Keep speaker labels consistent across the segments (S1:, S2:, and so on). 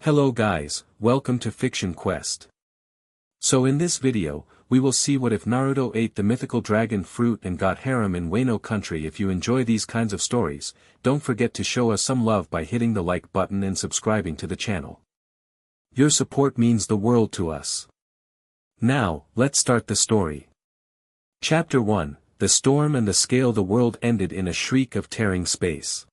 S1: Hello guys, welcome to Fiction Quest. So in this video, we will see what if Naruto ate the mythical dragon fruit and got harem in Wano country. If you enjoy these kinds of stories, don't forget to show us some love by hitting the like button and subscribing to the channel. Your support means the world to us. Now, let's start the story. Chapter 1, The Storm and the Scale. The world ended in a shriek of tearing space.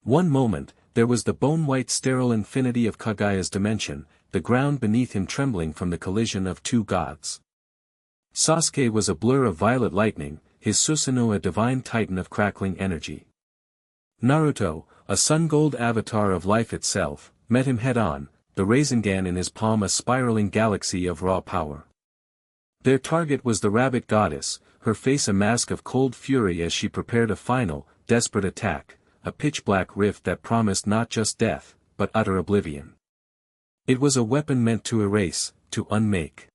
S1: One moment, there was the bone-white sterile infinity of Kagaya's dimension, the ground beneath him trembling from the collision of two gods. Sasuke was a blur of violet lightning, his Susanoo a divine titan of crackling energy. Naruto, a sun-gold avatar of life itself, met him head-on, the Rasengan in his palm a spiraling galaxy of raw power. Their target was the rabbit goddess, her face a mask of cold fury as she prepared a final, desperate attack, a pitch-black rift that promised not just death, but utter oblivion. It was a weapon meant to erase, to unmake.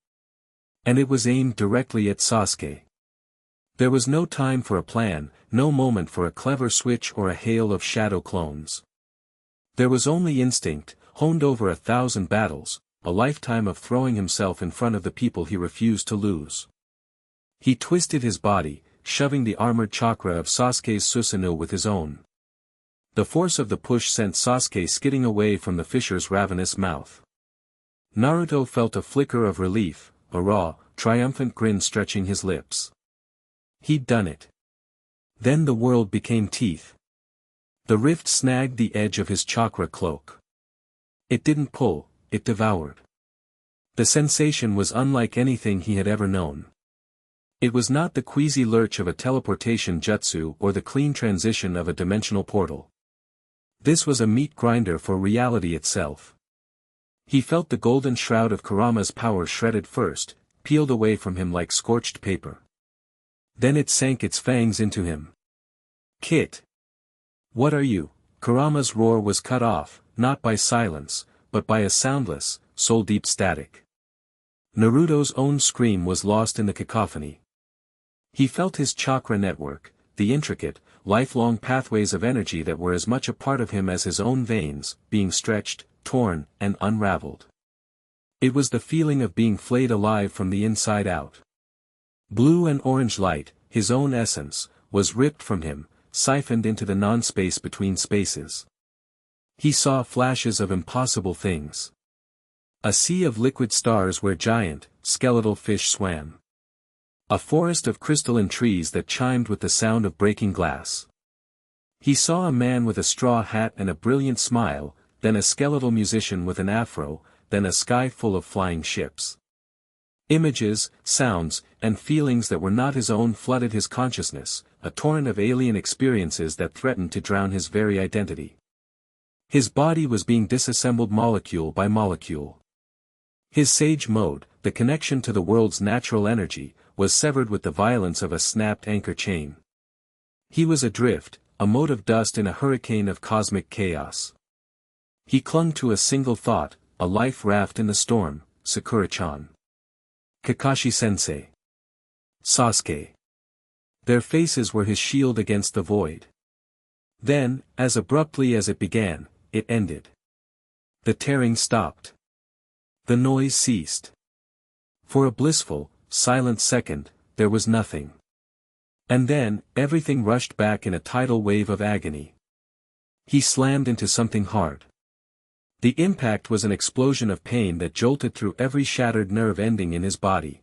S1: And it was aimed directly at Sasuke. There was no time for a plan, no moment for a clever switch or a hail of shadow clones. There was only instinct, honed over 1,000 battles, a lifetime of throwing himself in front of the people he refused to lose. He twisted his body, shoving the armored chakra of Sasuke's Susanoo with his own. The force of the push sent Sasuke skidding away from the fisher's ravenous mouth. Naruto felt a flicker of relief, a raw, triumphant grin stretching his lips. He'd done it. Then the world became teeth. The rift snagged the edge of his chakra cloak. It didn't pull, it devoured. The sensation was unlike anything he had ever known. It was not the queasy lurch of a teleportation jutsu or the clean transition of a dimensional portal. This was a meat grinder for reality itself. He felt the golden shroud of Kurama's power shredded first, peeled away from him like scorched paper. Then it sank its fangs into him. Kit! What are you? Kurama's roar was cut off, not by silence, but by a soundless, soul-deep static. Naruto's own scream was lost in the cacophony. He felt his chakra network, the intricate, lifelong pathways of energy that were as much a part of him as his own veins, being stretched, torn, and unraveled. It was the feeling of being flayed alive from the inside out. Blue and orange light, his own essence, was ripped from him, siphoned into the non-space between spaces. He saw flashes of impossible things. A sea of liquid stars where giant, skeletal fish swam. A forest of crystalline trees that chimed with the sound of breaking glass. He saw a man with a straw hat and a brilliant smile, then a skeletal musician with an afro, then a sky full of flying ships. Images, sounds, and feelings that were not his own flooded his consciousness, a torrent of alien experiences that threatened to drown his very identity. His body was being disassembled molecule by molecule. His sage mode, the connection to the world's natural energy, was severed with the violence of a snapped anchor chain. He was adrift, a mote of dust in a hurricane of cosmic chaos. He clung to a single thought, a life raft in the storm, Sakura-chan. Kakashi-sensei. Sasuke. Their faces were his shield against the void. Then, as abruptly as it began, it ended. The tearing stopped. The noise ceased. For a blissful, silent second, there was nothing. And then, everything rushed back in a tidal wave of agony. He slammed into something hard. The impact was an explosion of pain that jolted through every shattered nerve ending in his body.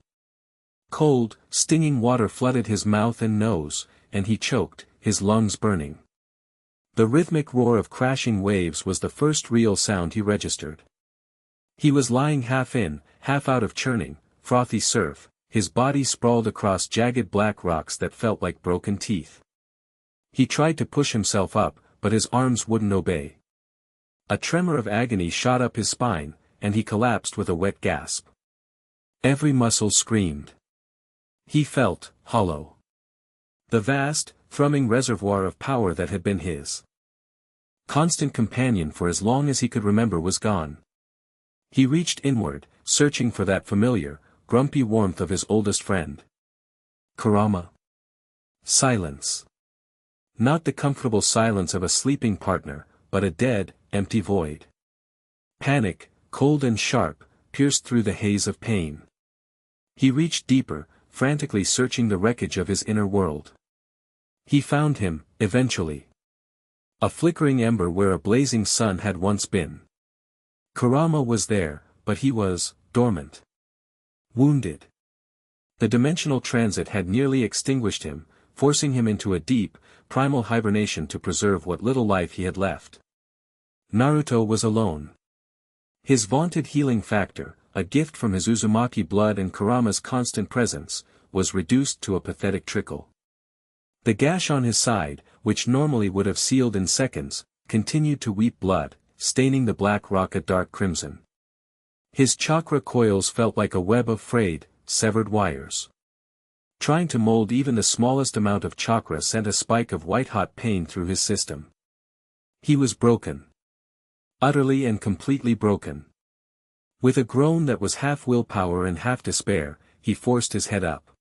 S1: Cold, stinging water flooded his mouth and nose, and he choked, his lungs burning. The rhythmic roar of crashing waves was the first real sound he registered. He was lying half in, half out of churning, frothy surf, his body sprawled across jagged black rocks that felt like broken teeth. He tried to push himself up, but his arms wouldn't obey. A tremor of agony shot up his spine, and he collapsed with a wet gasp. Every muscle screamed. He felt hollow. The vast, thrumming reservoir of power that had been his constant companion for as long as he could remember was gone. He reached inward, searching for that familiar, grumpy warmth of his oldest friend. Kurama. Silence. Not the comfortable silence of a sleeping partner, but a dead, empty void. Panic, cold and sharp, pierced through the haze of pain. He reached deeper, frantically searching the wreckage of his inner world. He found him, eventually. A flickering ember where a blazing sun had once been. Kurama was there, but he was dormant. Wounded. The dimensional transit had nearly extinguished him, forcing him into a deep, primal hibernation to preserve what little life he had left. Naruto was alone. His vaunted healing factor, a gift from his Uzumaki blood and Kurama's constant presence, was reduced to a pathetic trickle. The gash on his side, which normally would have sealed in seconds, continued to weep blood, staining the black rock a dark crimson. His chakra coils felt like a web of frayed, severed wires. Trying to mold even the smallest amount of chakra sent a spike of white-hot pain through his system. He was broken. Utterly and completely broken. With a groan that was half willpower and half despair, he forced his head up.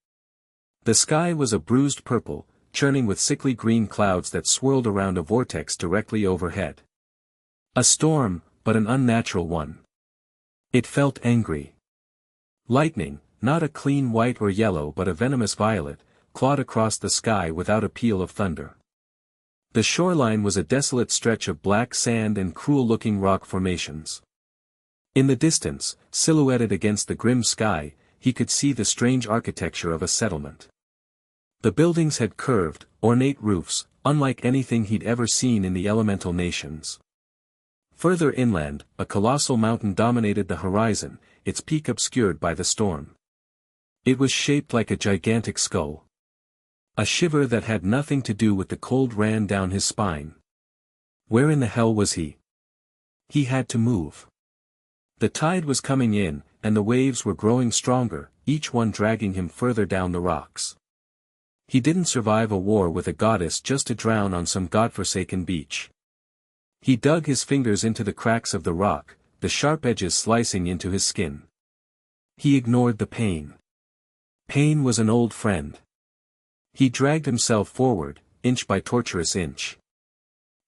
S1: The sky was a bruised purple, churning with sickly green clouds that swirled around a vortex directly overhead. A storm, but an unnatural one. It felt angry. Lightning, not a clean white or yellow but a venomous violet, clawed across the sky without a peal of thunder. The shoreline was a desolate stretch of black sand and cruel-looking rock formations. In the distance, silhouetted against the grim sky, he could see the strange architecture of a settlement. The buildings had curved, ornate roofs, unlike anything he'd ever seen in the elemental nations. Further inland, a colossal mountain dominated the horizon, its peak obscured by the storm. It was shaped like a gigantic skull. A shiver that had nothing to do with the cold ran down his spine. Where in the hell was he? He had to move. The tide was coming in, and the waves were growing stronger, each one dragging him further down the rocks. He didn't survive a war with a goddess just to drown on some godforsaken beach. He dug his fingers into the cracks of the rock, the sharp edges slicing into his skin. He ignored the pain. Pain was an old friend. He dragged himself forward, inch by torturous inch.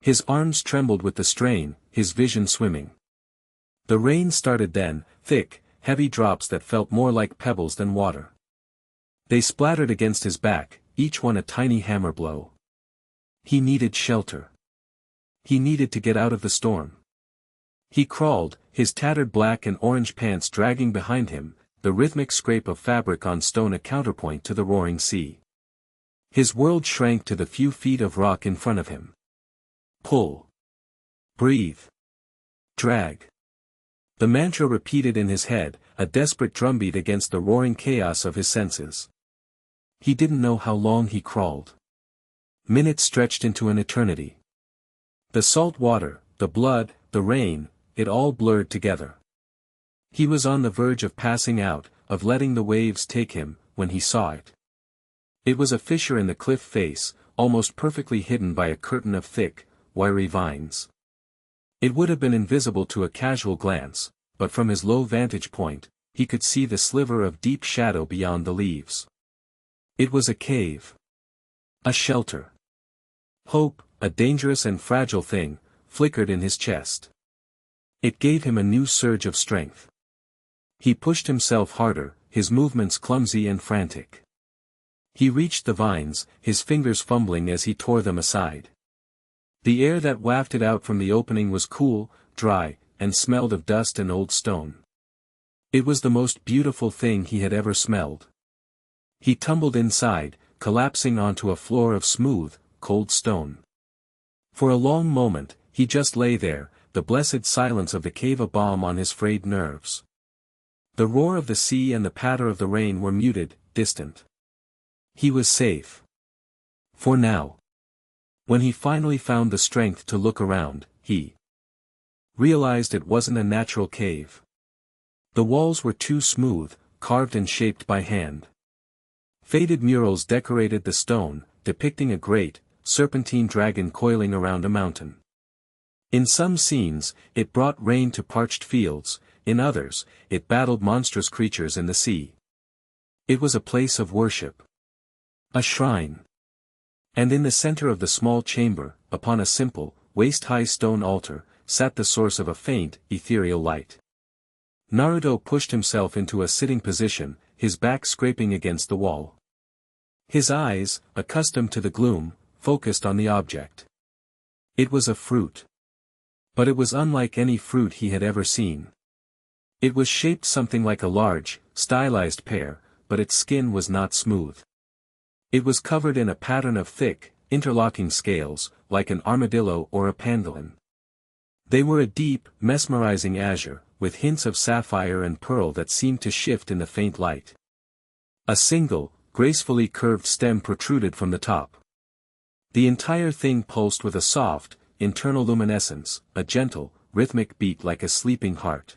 S1: His arms trembled with the strain, his vision swimming. The rain started then, thick, heavy drops that felt more like pebbles than water. They splattered against his back, each one a tiny hammer blow. He needed shelter. He needed to get out of the storm. He crawled, his tattered black and orange pants dragging behind him, the rhythmic scrape of fabric on stone a counterpoint to the roaring sea. His world shrank to the few feet of rock in front of him. Pull. Breathe. Drag. The mantra repeated in his head, a desperate drumbeat against the roaring chaos of his senses. He didn't know how long he crawled. Minutes stretched into an eternity. The salt water, the blood, the rain, it all blurred together. He was on the verge of passing out, of letting the waves take him, when he saw it. It was a fissure in the cliff face, almost perfectly hidden by a curtain of thick, wiry vines. It would have been invisible to a casual glance, but from his low vantage point, he could see the sliver of deep shadow beyond the leaves. It was a cave. A shelter. Hope, a dangerous and fragile thing, flickered in his chest. It gave him a new surge of strength. He pushed himself harder, his movements clumsy and frantic. He reached the vines, his fingers fumbling as he tore them aside. The air that wafted out from the opening was cool, dry, and smelled of dust and old stone. It was the most beautiful thing he had ever smelled. He tumbled inside, collapsing onto a floor of smooth, cold stone. For a long moment, he just lay there, the blessed silence of the cave a balm on his frayed nerves. The roar of the sea and the patter of the rain were muted, distant. He was safe. For now. When he finally found the strength to look around, he realized it wasn't a natural cave. The walls were too smooth, carved and shaped by hand. Faded murals decorated the stone, depicting a great, serpentine dragon coiling around a mountain. In some scenes, it brought rain to parched fields, in others, it battled monstrous creatures in the sea. It was a place of worship. A shrine. And in the center of the small chamber, upon a simple, waist-high stone altar, sat the source of a faint, ethereal light. Naruto pushed himself into a sitting position, his back scraping against the wall. His eyes, accustomed to the gloom, focused on the object. It was a fruit. But it was unlike any fruit he had ever seen. It was shaped something like a large, stylized pear, but its skin was not smooth. It was covered in a pattern of thick, interlocking scales, like an armadillo or a pangolin. They were a deep, mesmerizing azure, with hints of sapphire and pearl that seemed to shift in the faint light. A single, gracefully curved stem protruded from the top. The entire thing pulsed with a soft, internal luminescence, a gentle, rhythmic beat like a sleeping heart.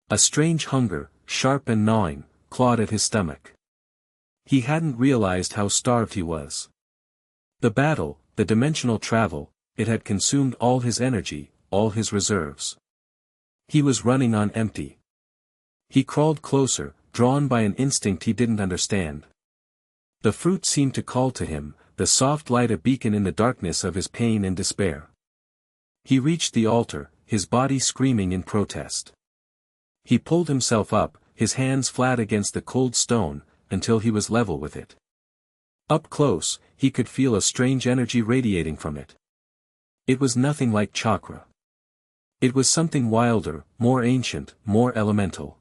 S1: A strange hunger, sharp and gnawing, clawed at his stomach. He hadn't realized how starved he was. The battle, the dimensional travel, it had consumed all his energy, all his reserves. He was running on empty. He crawled closer, drawn by an instinct he didn't understand. The fruit seemed to call to him, the soft light a beacon in the darkness of his pain and despair. He reached the altar, his body screaming in protest. He pulled himself up, his hands flat against the cold stone, until he was level with it. Up close, he could feel a strange energy radiating from it. It was nothing like chakra. It was something wilder, more ancient, more elemental.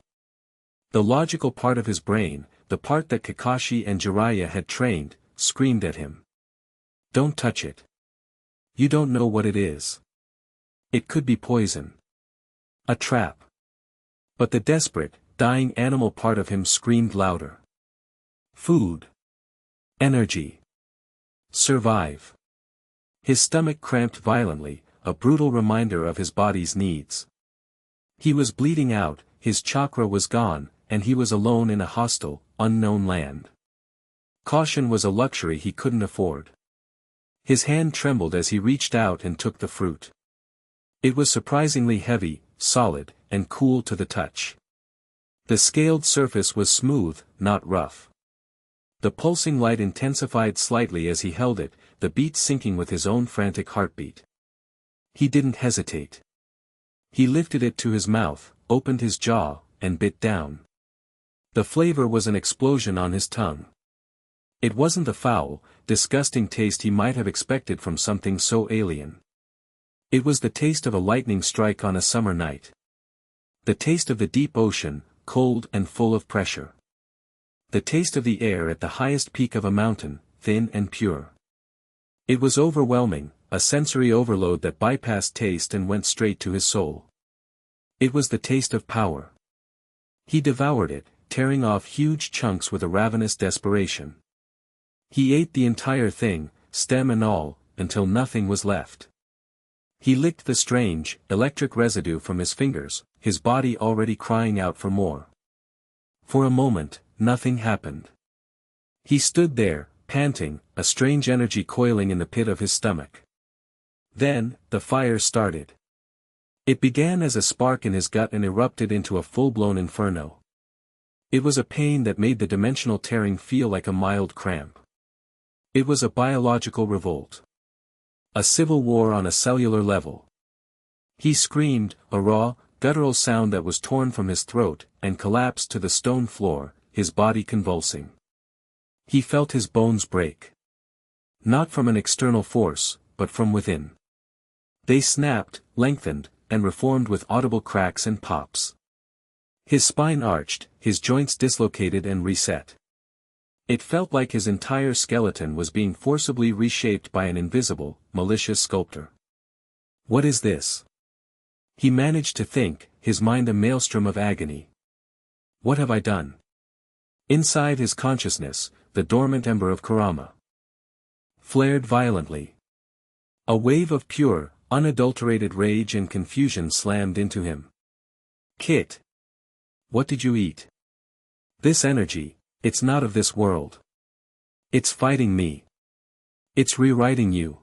S1: The logical part of his brain, the part that Kakashi and Jiraiya had trained, screamed at him. Don't touch it. You don't know what it is. It could be poison. A trap. But the desperate, dying animal part of him screamed louder. Food. Energy. Survive. His stomach cramped violently, a brutal reminder of his body's needs. He was bleeding out, his chakra was gone, and he was alone in a hostile, unknown land. Caution was a luxury he couldn't afford. His hand trembled as he reached out and took the fruit. It was surprisingly heavy, solid, and cool to the touch. The scaled surface was smooth, not rough. The pulsing light intensified slightly as he held it, the beat syncing with his own frantic heartbeat. He didn't hesitate. He lifted it to his mouth, opened his jaw, and bit down. The flavor was an explosion on his tongue. It wasn't the foul, disgusting taste he might have expected from something so alien. It was the taste of a lightning strike on a summer night. The taste of the deep ocean, cold and full of pressure. The taste of the air at the highest peak of a mountain, thin and pure. It was overwhelming, a sensory overload that bypassed taste and went straight to his soul. It was the taste of power. He devoured it, tearing off huge chunks with a ravenous desperation. He ate the entire thing, stem and all, until nothing was left. He licked the strange, electric residue from his fingers, his body already crying out for more. For a moment, nothing happened. He stood there, panting, a strange energy coiling in the pit of his stomach. Then, the fire started. It began as a spark in his gut and erupted into a full-blown inferno. It was a pain that made the dimensional tearing feel like a mild cramp. It was a biological revolt. A civil war on a cellular level. He screamed, a raw, guttural sound that was torn from his throat, and collapsed to the stone floor, his body convulsing. He felt his bones break. Not from an external force, but from within. They snapped, lengthened, and reformed with audible cracks and pops. His spine arched, his joints dislocated and reset. It felt like his entire skeleton was being forcibly reshaped by an invisible, malicious sculptor. What is this? He managed to think, his mind a maelstrom of agony. What have I done? Inside his consciousness, the dormant ember of Kurama flared violently. A wave of pure, unadulterated rage and confusion slammed into him. Kit! What did you eat? This energy, it's not of this world. It's fighting me. It's rewriting you.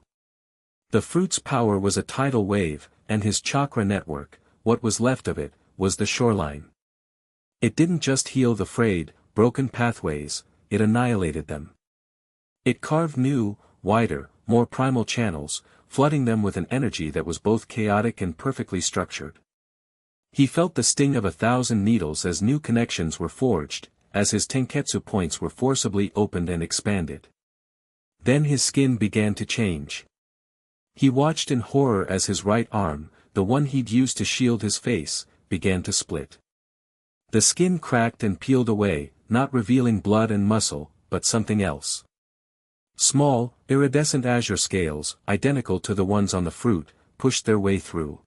S1: The fruit's power was a tidal wave, and his chakra network, what was left of it, was the shoreline. It didn't just heal the frayed, broken pathways, it annihilated them. It carved new, wider, more primal channels, flooding them with an energy that was both chaotic and perfectly structured. He felt the sting of 1,000 needles as new connections were forged, as his tenketsu points were forcibly opened and expanded. Then his skin began to change. He watched in horror as his right arm, the one he'd used to shield his face, began to split. The skin cracked and peeled away, not revealing blood and muscle, but something else. Small, iridescent azure scales, identical to the ones on the fruit, pushed their way through.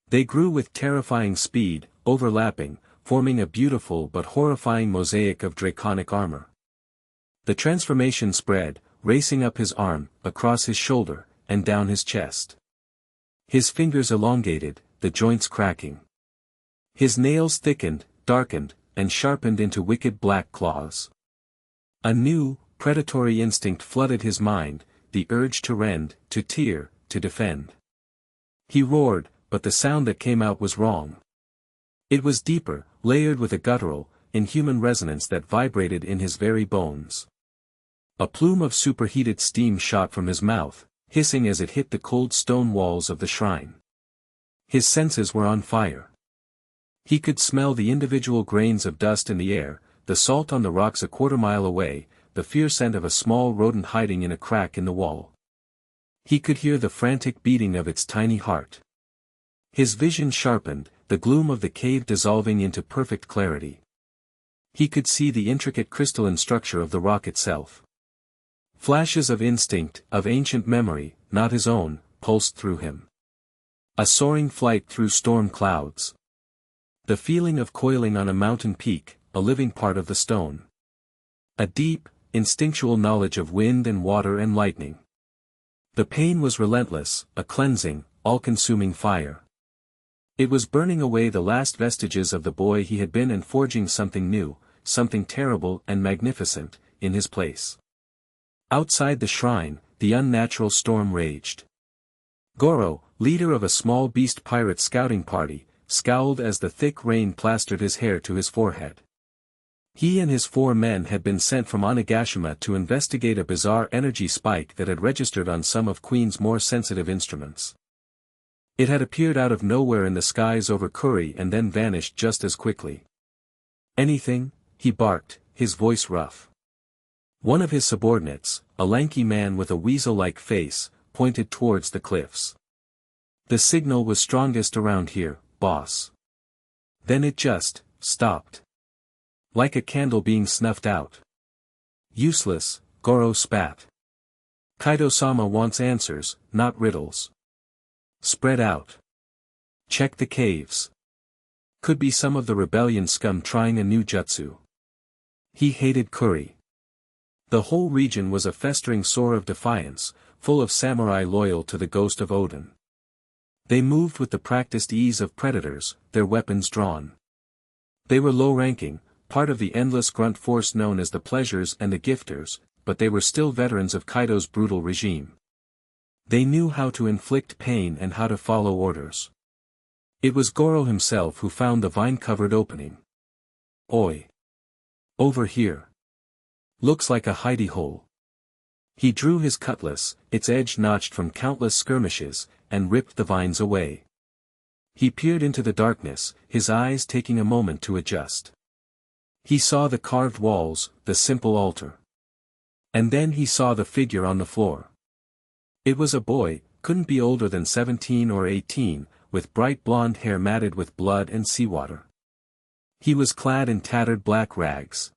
S1: They grew with terrifying speed, overlapping, forming a beautiful but horrifying mosaic of draconic armor. The transformation spread, racing up his arm, across his shoulder, and down his chest. His fingers elongated, the joints cracking. His nails thickened, darkened, and sharpened into wicked black claws. A new, predatory instinct flooded his mind, the urge to rend, to tear, to defend. He roared, but the sound that came out was wrong. It was deeper, layered with a guttural, inhuman resonance that vibrated in his very bones. A plume of superheated steam shot from his mouth, hissing as it hit the cold stone walls of the shrine. His senses were on fire. He could smell the individual grains of dust in the air, the salt on the rocks a quarter-mile away, the fierce scent of a small rodent hiding in a crack in the wall. He could hear the frantic beating of its tiny heart. His vision sharpened, the gloom of the cave dissolving into perfect clarity. He could see the intricate crystalline structure of the rock itself. Flashes of instinct, of ancient memory, not his own, pulsed through him. A soaring flight through storm clouds. The feeling of coiling on a mountain peak, a living part of the stone. A deep, instinctual knowledge of wind and water and lightning. The pain was relentless, a cleansing, all-consuming fire. It was burning away the last vestiges of the boy he had been and forging something new, something terrible and magnificent, in his place. Outside the shrine, the unnatural storm raged. Goro, leader of a small beast pirate scouting party, scowled as the thick rain plastered his hair to his forehead. He and his 4 men had been sent from Onigashima to investigate a bizarre energy spike that had registered on some of Queen's more sensitive instruments. It had appeared out of nowhere in the skies over Kuri and then vanished just as quickly. "Anything?" he barked, his voice rough. One of his subordinates, a lanky man with a weasel-like face, pointed towards the cliffs. "The signal was strongest around here, boss." Then it just stopped. Like a candle being snuffed out. "Useless," Goro spat. "Kaido-sama wants answers, not riddles. Spread out. Check the caves. Could be some of the rebellion scum trying a new jutsu." He hated Kuri. The whole region was a festering sore of defiance, full of samurai loyal to the ghost of Odin. They moved with the practiced ease of predators, their weapons drawn. They were low-ranking, part of the endless grunt force known as the Pleasures and the Gifters, but they were still veterans of Kaido's brutal regime. They knew how to inflict pain and how to follow orders. It was Goro himself who found the vine-covered opening. "Oi! Over here. Looks like a hidey hole." He drew his cutlass, its edge notched from countless skirmishes, and ripped the vines away. He peered into the darkness, his eyes taking a moment to adjust. He saw the carved walls, the simple altar. And then he saw the figure on the floor. It was a boy, couldn't be older than 17 or 18, with bright blonde hair matted with blood and seawater. He was clad in tattered black rags.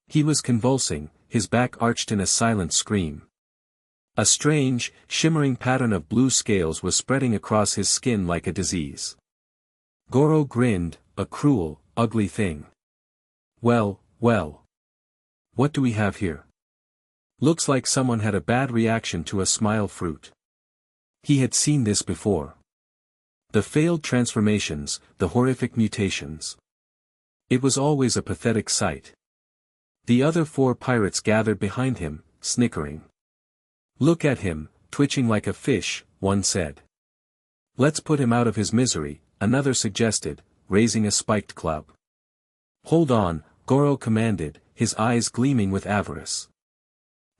S1: He was convulsing, his back arched in a silent scream. A strange, shimmering pattern of blue scales was spreading across his skin like a disease. Goro grinned, a cruel, ugly thing. "Well, well. What do we have here? Looks like someone had a bad reaction to a smile fruit." He had seen this before. The failed transformations, the horrific mutations. It was always a pathetic sight. The other 4 pirates gathered behind him, snickering. "Look at him, twitching like a fish," one said. "Let's put him out of his misery," another suggested, raising a spiked club. "Hold on," Goro commanded, his eyes gleaming with avarice.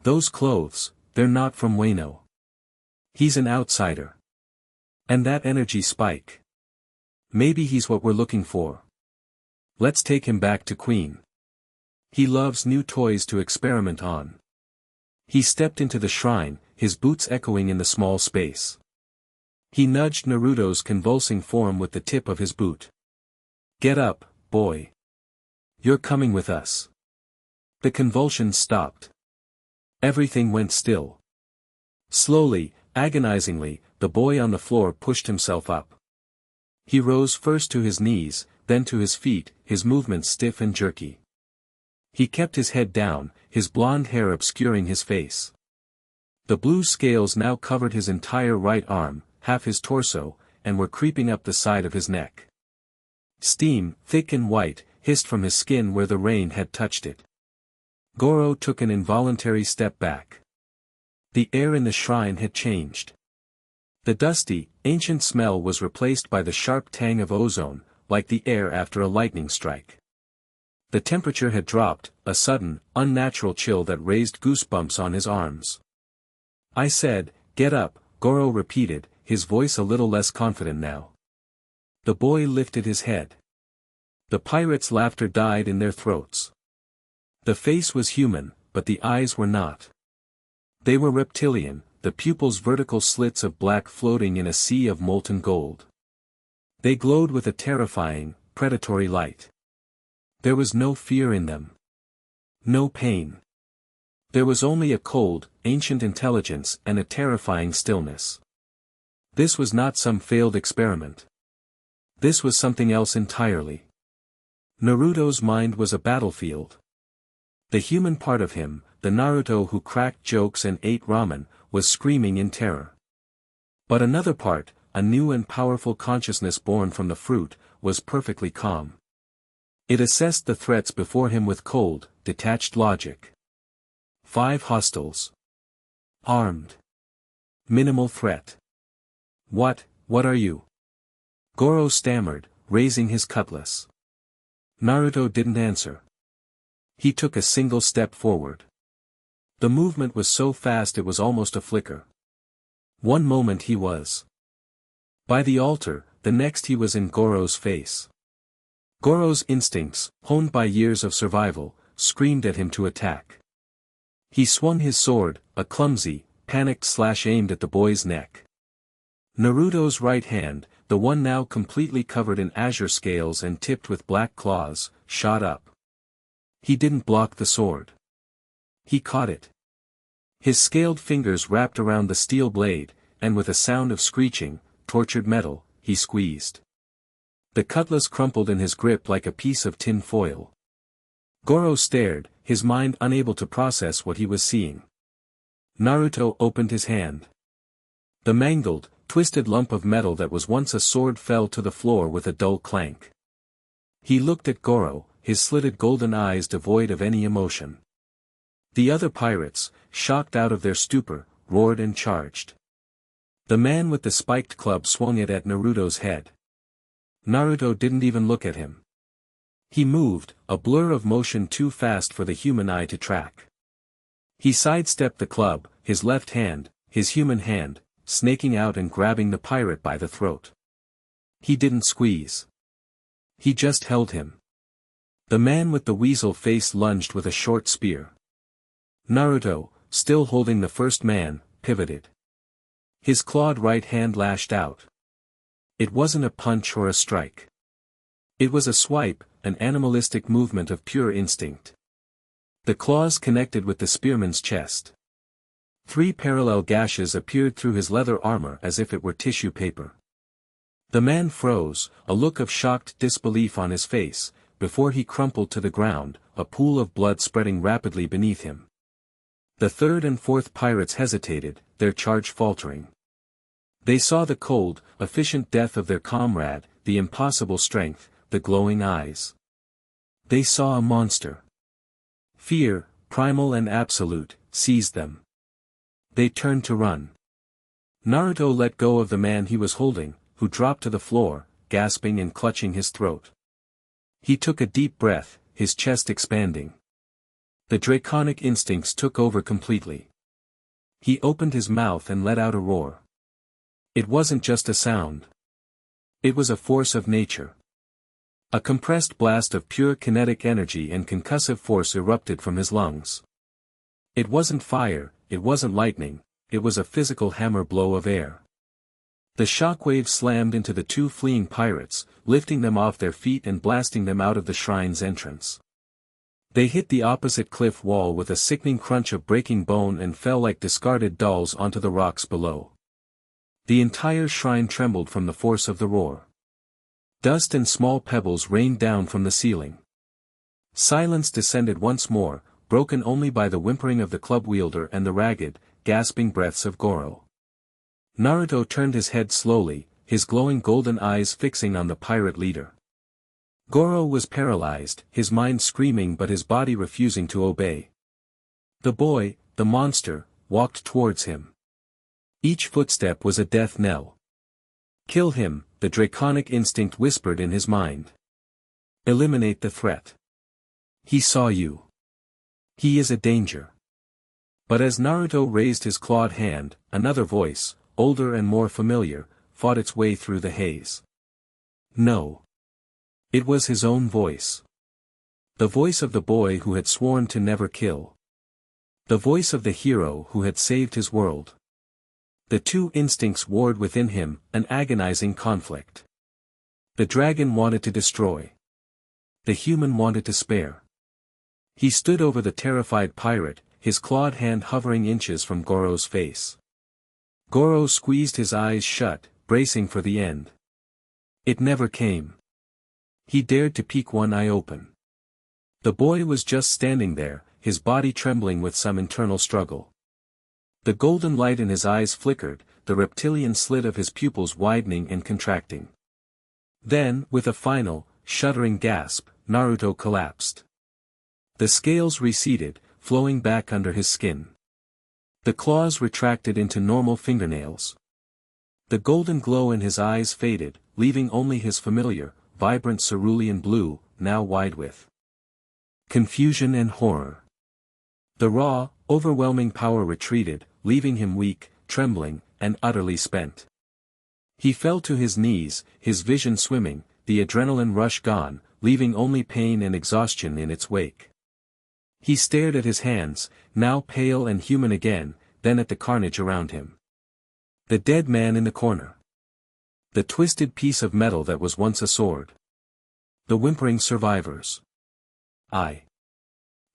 S1: "Those clothes, they're not from Wano." He's an outsider. And that energy spike. Maybe he's what we're looking for. Let's take him back to Queen. He loves new toys to experiment on. He stepped into the shrine, his boots echoing in the small space. He nudged Naruto's convulsing form with the tip of his boot. Get up, boy. You're coming with us. The convulsions stopped. Everything went still. Slowly, agonizingly, the boy on the floor pushed himself up. He rose first to his knees, then to his feet, his movements stiff and jerky. He kept his head down, his blonde hair obscuring his face. The blue scales now covered his entire right arm, half his torso, and were creeping up the side of his neck. Steam, thick and white, hissed from his skin where the rain had touched it. Goro took an involuntary step back. The air in the shrine had changed. The dusty, ancient smell was replaced by the sharp tang of ozone, like the air after a lightning strike. The temperature had dropped, a sudden, unnatural chill that raised goosebumps on his arms. I said, get up, Goro repeated, his voice a little less confident now. The boy lifted his head. The pirates' laughter died in their throats. The face was human, but the eyes were not. They were reptilian, the pupils vertical slits of black floating in a sea of molten gold. They glowed with a terrifying, predatory light. There was no fear in them. No pain. There was only a cold, ancient intelligence and a terrifying stillness. This was not some failed experiment. This was something else entirely. Naruto's mind was a battlefield. The human part of him, the Naruto who cracked jokes and ate ramen, was screaming in terror. But another part, a new and powerful consciousness born from the fruit, was perfectly calm. It assessed the threats before him with cold, detached logic. 5 hostiles. Armed. Minimal threat. What are you? Goro stammered, raising his cutlass. Naruto didn't answer. He took a single step forward. The movement was so fast it was almost a flicker. One moment he was by the altar, the next he was in Goro's face. Goro's instincts, honed by years of survival, screamed at him to attack. He swung his sword, a clumsy, panicked slash aimed at the boy's neck. Naruto's right hand, the one now completely covered in azure scales and tipped with black claws, shot up. He didn't block the sword. He caught it. His scaled fingers wrapped around the steel blade, and with a sound of screeching, tortured metal, he squeezed. The cutlass crumpled in his grip like a piece of tin foil. Goro stared, his mind unable to process what he was seeing. Naruto opened his hand. The mangled, twisted lump of metal that was once a sword fell to the floor with a dull clank. He looked at Goro, his slitted golden eyes devoid of any emotion. The other pirates, shocked out of their stupor, roared and charged. The man with the spiked club swung it at Naruto's head. Naruto didn't even look at him. He moved, a blur of motion too fast for the human eye to track. He sidestepped the club, his left hand, his human hand, snaking out and grabbing the pirate by the throat. He didn't squeeze. He just held him. The man with the weasel face lunged with a short spear. Naruto, still holding the first man, pivoted. His clawed right hand lashed out. It wasn't a punch or a strike. It was a swipe, an animalistic movement of pure instinct. The claws connected with the spearman's chest. 3 parallel gashes appeared through his leather armor as if it were tissue paper. The man froze, a look of shocked disbelief on his face, before he crumpled to the ground, a pool of blood spreading rapidly beneath him. The third and fourth pirates hesitated, their charge faltering. They saw the cold, efficient death of their comrade, the impossible strength, the glowing eyes. They saw a monster. Fear, primal and absolute, seized them. They turned to run. Naruto let go of the man he was holding, who dropped to the floor, gasping and clutching his throat. He took a deep breath, his chest expanding. The draconic instincts took over completely. He opened his mouth and let out a roar. It wasn't just a sound. It was a force of nature. A compressed blast of pure kinetic energy and concussive force erupted from his lungs. It wasn't fire, it wasn't lightning, it was a physical hammer blow of air. The shockwave slammed into the two fleeing pirates, lifting them off their feet and blasting them out of the shrine's entrance. They hit the opposite cliff wall with a sickening crunch of breaking bone and fell like discarded dolls onto the rocks below. The entire shrine trembled from the force of the roar. Dust and small pebbles rained down from the ceiling. Silence descended once more, broken only by the whimpering of the club wielder and the ragged, gasping breaths of Goro. Naruto turned his head slowly, his glowing golden eyes fixing on the pirate leader. Goro was paralyzed, his mind screaming but his body refusing to obey. The boy, the monster, walked towards him. Each footstep was a death knell. Kill him, the draconic instinct whispered in his mind. Eliminate the threat. He saw you. He is a danger. But as Naruto raised his clawed hand, another voice, older and more familiar, fought its way through the haze. No. It was his own voice. The voice of the boy who had sworn to never kill. The voice of the hero who had saved his world. The two instincts warred within him, an agonizing conflict. The dragon wanted to destroy. The human wanted to spare. He stood over the terrified pirate, his clawed hand hovering inches from Goro's face. Goro squeezed his eyes shut, bracing for the end. It never came. He dared to peek one eye open. The boy was just standing there, his body trembling with some internal struggle. The golden light in his eyes flickered, the reptilian slit of his pupils widening and contracting. Then, with a final, shuddering gasp, Naruto collapsed. The scales receded, flowing back under his skin. The claws retracted into normal fingernails. The golden glow in his eyes faded, leaving only his familiar, vibrant cerulean blue, now wide with confusion and horror. The raw, overwhelming power retreated, leaving him weak, trembling, and utterly spent. He fell to his knees, his vision swimming, the adrenaline rush gone, leaving only pain and exhaustion in its wake. He stared at his hands, now pale and human again, then at the carnage around him. The dead man in the corner. The twisted piece of metal that was once a sword. The whimpering survivors. I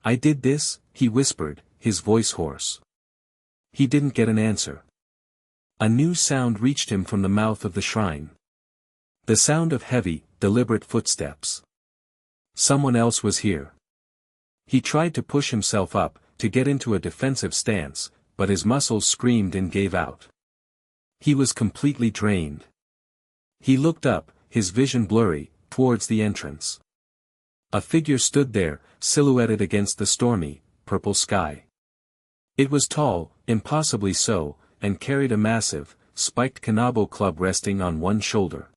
S1: did this, he whispered, his voice hoarse. He didn't get an answer. A new sound reached him from the mouth of the shrine. The sound of heavy, deliberate footsteps. Someone else was here. He tried to push himself up, to get into a defensive stance, but his muscles screamed and gave out. He was completely drained. He looked up, his vision blurry, towards the entrance. A figure stood there, silhouetted against the stormy, purple sky. It was tall, impossibly so, and carried a massive, spiked kanabo club resting on one shoulder.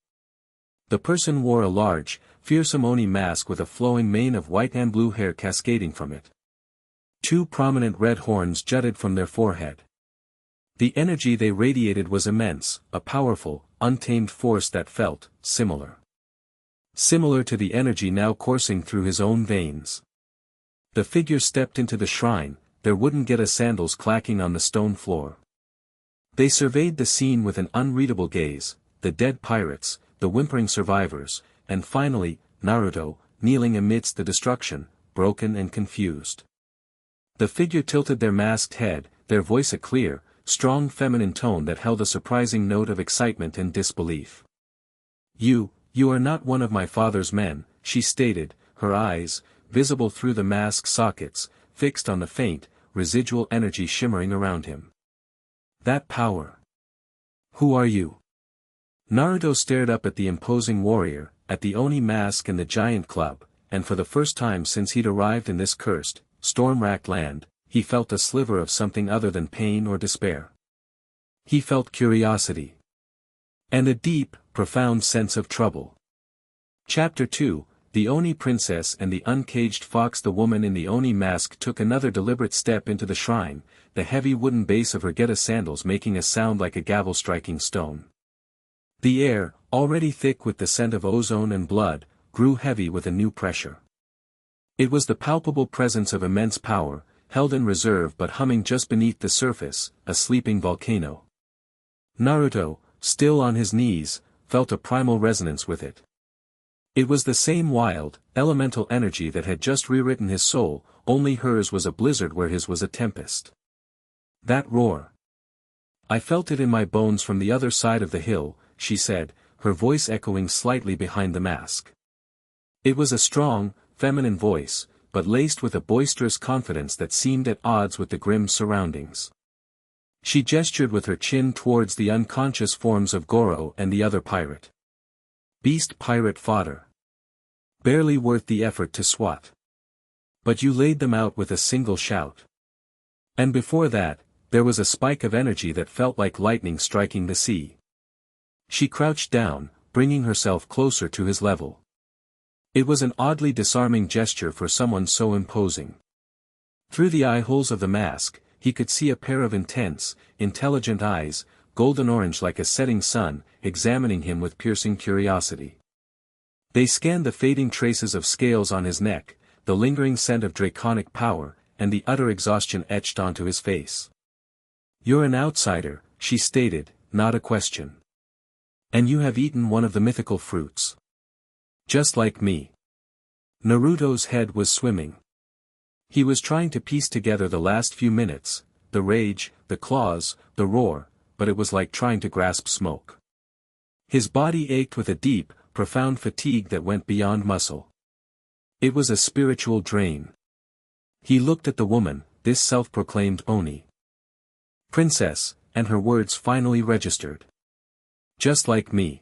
S1: The person wore a large, fearsome oni mask with a flowing mane of white and blue hair cascading from it. Two prominent red horns jutted from their forehead. The energy they radiated was immense, a powerful, untamed force that felt similar to the energy now coursing through his own veins. The figure stepped into the shrine, their wooden geta sandals clacking on the stone floor. They surveyed the scene with an unreadable gaze, the dead pirates, the whimpering survivors, and finally, Naruto, kneeling amidst the destruction, broken and confused. The figure tilted their masked head, their voice a clear, strong feminine tone that held a surprising note of excitement and disbelief. You are not one of my father's men, she stated, her eyes, visible through the mask sockets, fixed on the faint, residual energy shimmering around him. That power. Who are you? Naruto stared up at the imposing warrior, at the Oni mask and the giant club, and for the first time since he'd arrived in this cursed, storm-racked land, he felt a sliver of something other than pain or despair. He felt curiosity. And a deep, profound sense of trouble. Chapter 2, the Oni princess and the uncaged fox. The woman in the Oni mask took another deliberate step into the shrine, the heavy wooden base of her geta sandals making a sound like a gavel striking stone. The air, already thick with the scent of ozone and blood, grew heavy with a new pressure. It was the palpable presence of immense power, held in reserve but humming just beneath the surface, a sleeping volcano. Naruto, still on his knees, felt a primal resonance with it. It was the same wild, elemental energy that had just rewritten his soul, only hers was a blizzard where his was a tempest. That roar. I felt it in my bones from the other side of the hill, she said, her voice echoing slightly behind the mask. It was a strong, feminine voice, but laced with a boisterous confidence that seemed at odds with the grim surroundings. She gestured with her chin towards the unconscious forms of Goro and the other pirate. Beast pirate fodder. Barely worth the effort to swat. But you laid them out with a single shout. And before that, there was a spike of energy that felt like lightning striking the sea. She crouched down, bringing herself closer to his level. It was an oddly disarming gesture for someone so imposing. Through the eye holes of the mask, he could see a pair of intense, intelligent eyes, golden orange like a setting sun, examining him with piercing curiosity. They scanned the fading traces of scales on his neck, the lingering scent of draconic power, and the utter exhaustion etched onto his face. "You're an outsider," she stated, not a question. "And you have eaten one of the mythical fruits. Just like me." Naruto's head was swimming. He was trying to piece together the last few minutes, the rage, the claws, the roar, but it was like trying to grasp smoke. His body ached with a deep, profound fatigue that went beyond muscle. It was a spiritual drain. He looked at the woman, this self-proclaimed Oni princess, and her words finally registered. "Just like me."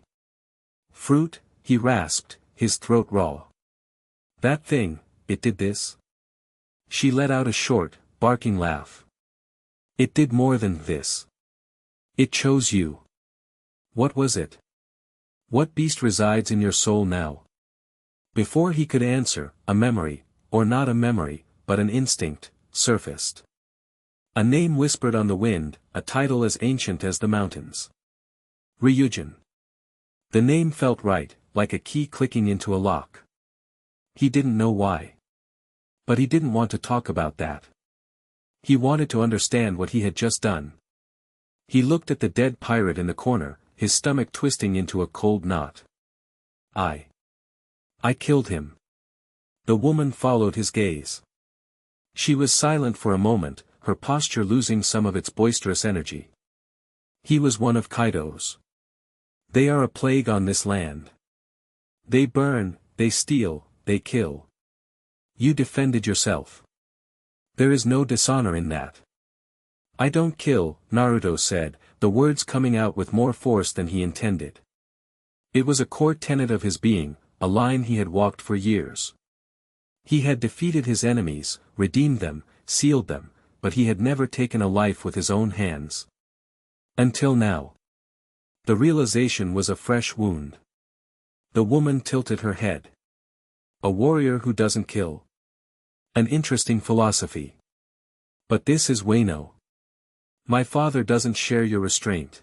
S1: "Fruit," he rasped, his throat raw. "That thing, it did this?" She let out a short, barking laugh. "It did more than this. It chose you." "What was it? What beast resides in your soul now?" Before he could answer, a memory, or not a memory, but an instinct, surfaced. A name whispered on the wind, a title as ancient as the mountains. Ryujin. The name felt right, like a key clicking into a lock. He didn't know why. But he didn't want to talk about that. He wanted to understand what he had just done. He looked at the dead pirate in the corner, his stomach twisting into a cold knot. I killed him." The woman followed his gaze. She was silent for a moment, her posture losing some of its boisterous energy. "He was one of Kaido's. They are a plague on this land. They burn, they steal, they kill. You defended yourself. There is no dishonor in that." "I don't kill," Naruto said, the words coming out with more force than he intended. It was a core tenet of his being, a line he had walked for years. He had defeated his enemies, redeemed them, sealed them, but he had never taken a life with his own hands. Until now. The realization was a fresh wound. The woman tilted her head. "A warrior who doesn't kill. An interesting philosophy. But this is Wano. My father doesn't share your restraint.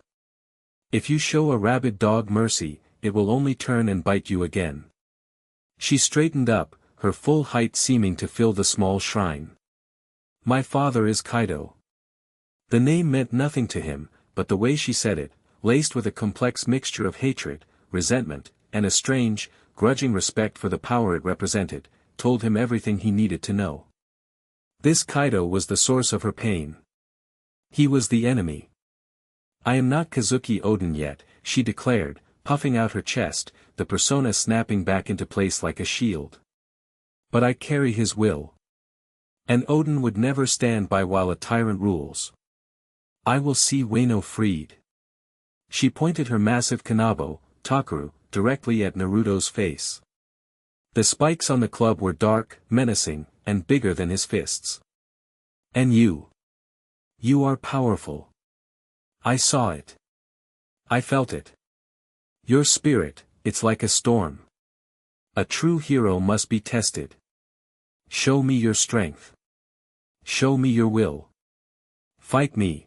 S1: If you show a rabid dog mercy, it will only turn and bite you again." She straightened up, her full height seeming to fill the small shrine. "My father is Kaido." The name meant nothing to him, but the way she said it, laced with a complex mixture of hatred, resentment, and a strange, grudging respect for the power it represented, told him everything he needed to know. This Kaido was the source of her pain. He was the enemy. "I am not Kazuki Oden yet," she declared, puffing out her chest, the persona snapping back into place like a shield. "But I carry his will. And Oden would never stand by while a tyrant rules. I will see Wano freed." She pointed her massive kanabo, Takuru, directly at Naruto's face. The spikes on the club were dark, menacing, and bigger than his fists. "And you. You are powerful. I saw it. I felt it. Your spirit, it's like a storm. A true hero must be tested. Show me your strength. Show me your will. Fight me.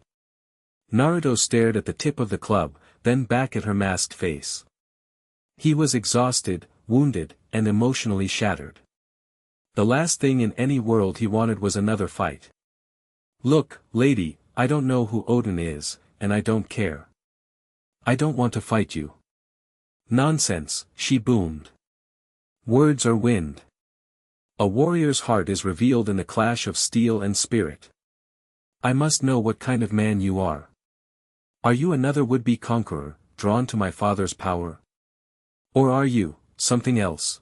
S1: Naruto stared at the tip of the club, then back at her masked face. He was exhausted, wounded, and emotionally shattered. The last thing in any world he wanted was another fight. Look, lady, I don't know who Odin is, and I don't care. I don't want to fight you. Nonsense, she boomed. Words are wind. A warrior's heart is revealed in the clash of steel and spirit. I must know what kind of man you are. Are you another would-be conqueror, drawn to my father's power? Or are you, something else?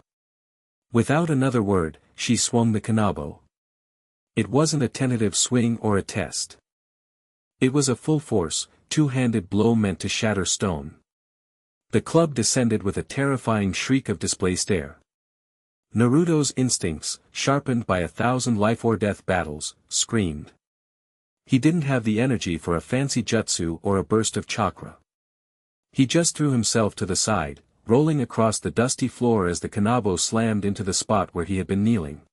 S1: Without another word, she swung the kanabo. It wasn't a tentative swing or a test. It was a full-force, two-handed blow meant to shatter stone. The club descended with a terrifying shriek of displaced air. Naruto's instincts, sharpened by 1,000 life-or-death battles, screamed. He didn't have the energy for a fancy jutsu or a burst of chakra. He just threw himself to the side, rolling across the dusty floor as the kanabo slammed into the spot where he had been kneeling.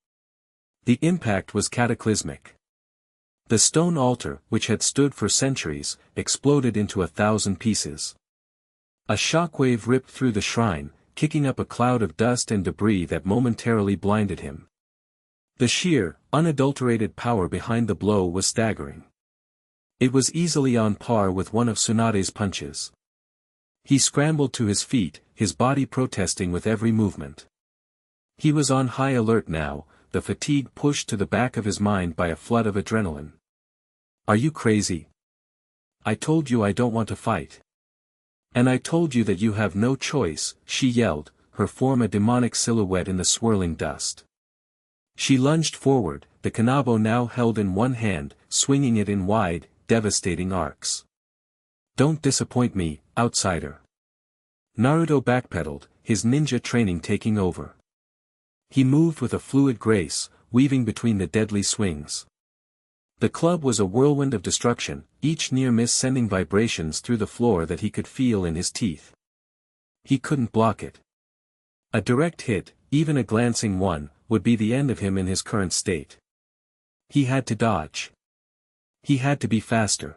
S1: The impact was cataclysmic. The stone altar, which had stood for centuries, exploded into 1,000 pieces. A shockwave ripped through the shrine, kicking up a cloud of dust and debris that momentarily blinded him. The sheer, unadulterated power behind the blow was staggering. It was easily on par with one of Tsunade's punches. He scrambled to his feet, his body protesting with every movement. He was on high alert now, the fatigue pushed to the back of his mind by a flood of adrenaline. Are you crazy? I told you I don't want to fight. And I told you that you have no choice, she yelled, her form a demonic silhouette in the swirling dust. She lunged forward, the kanabo now held in one hand, swinging it in wide, devastating arcs. Don't disappoint me, outsider. Naruto backpedaled, his ninja training taking over. He moved with a fluid grace, weaving between the deadly swings. The club was a whirlwind of destruction, each near miss sending vibrations through the floor that he could feel in his teeth. He couldn't block it. A direct hit, even a glancing one, would be the end of him in his current state. He had to dodge. He had to be faster.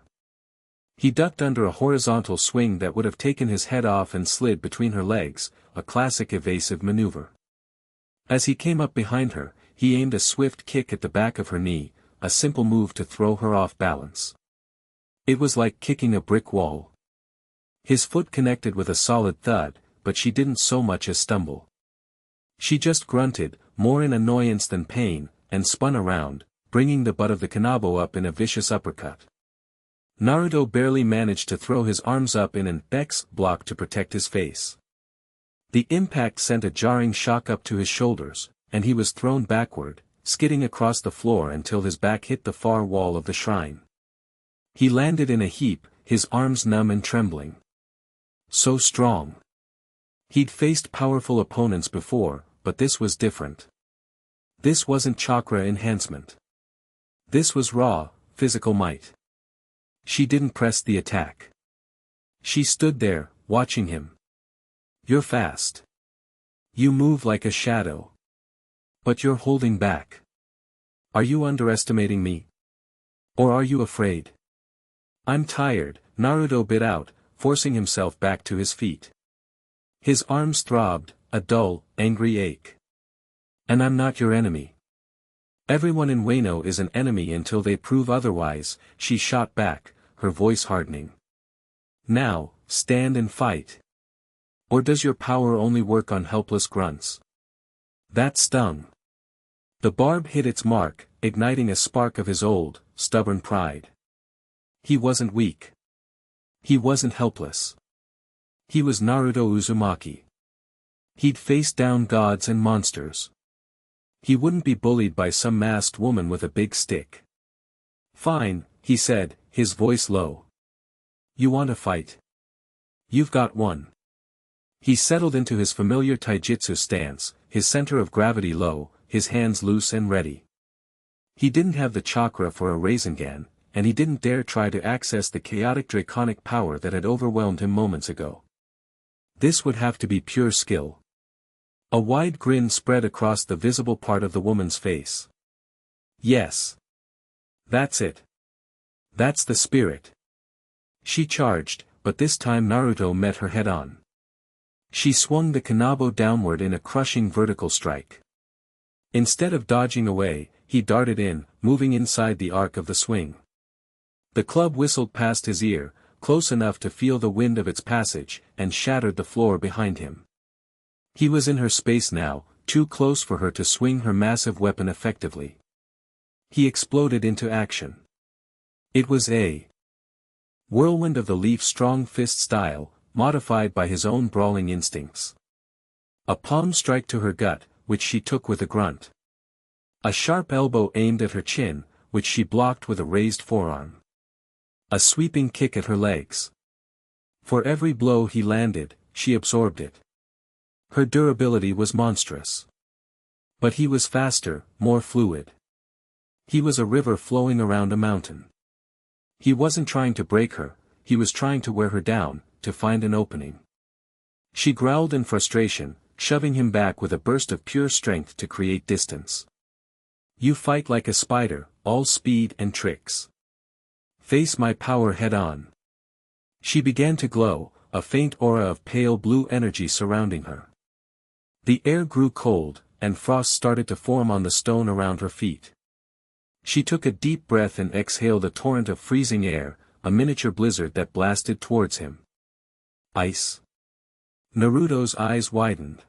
S1: He ducked under a horizontal swing that would have taken his head off and slid between her legs, a classic evasive maneuver. As he came up behind her, he aimed a swift kick at the back of her knee, a simple move to throw her off balance. It was like kicking a brick wall. His foot connected with a solid thud, but she didn't so much as stumble. She just grunted, more in annoyance than pain, and spun around, bringing the butt of the kanabo up in a vicious uppercut. Naruto barely managed to throw his arms up in an X block to protect his face. The impact sent a jarring shock up to his shoulders, and he was thrown backward, skidding across the floor until his back hit the far wall of the shrine. He landed in a heap, his arms numb and trembling. So strong. He'd faced powerful opponents before, but this was different. This wasn't chakra enhancement. This was raw, physical might. She didn't press the attack. She stood there, watching him. You're fast. You move like a shadow. But you're holding back. Are you underestimating me? Or are you afraid? I'm tired, Naruto bit out, forcing himself back to his feet. His arms throbbed, a dull, angry ache. And I'm not your enemy. Everyone in Wano is an enemy until they prove otherwise, she shot back, her voice hardening. Now, stand and fight. Or does your power only work on helpless grunts? That stung. The barb hit its mark, igniting a spark of his old, stubborn pride. He wasn't weak. He wasn't helpless. He was Naruto Uzumaki. He'd faced down gods and monsters. He wouldn't be bullied by some masked woman with a big stick. Fine, he said, his voice low. You want to fight? You've got one. He settled into his familiar taijutsu stance, his center of gravity low, his hands loose and ready. He didn't have the chakra for a Rasengan, and he didn't dare try to access the chaotic draconic power that had overwhelmed him moments ago. This would have to be pure skill. A wide grin spread across the visible part of the woman's face. Yes. That's it. That's the spirit. She charged, but this time Naruto met her head-on. She swung the kanabo downward in a crushing vertical strike. Instead of dodging away, he darted in, moving inside the arc of the swing. The club whistled past his ear, close enough to feel the wind of its passage, and shattered the floor behind him. He was in her space now, too close for her to swing her massive weapon effectively. He exploded into action. It was a whirlwind of the Leaf's strong fist style, modified by his own brawling instincts. A palm strike to her gut, which she took with a grunt. A sharp elbow aimed at her chin, which she blocked with a raised forearm. A sweeping kick at her legs. For every blow he landed, she absorbed it. Her durability was monstrous. But he was faster, more fluid. He was a river flowing around a mountain. He wasn't trying to break her, he was trying to wear her down, to find an opening. She growled in frustration, shoving him back with a burst of pure strength to create distance. You fight like a spider, all speed and tricks. Face my power head-on. She began to glow, a faint aura of pale blue energy surrounding her. The air grew cold, and frost started to form on the stone around her feet. She took a deep breath and exhaled a torrent of freezing air, a miniature blizzard that blasted towards him. Ice. Naruto's eyes widened.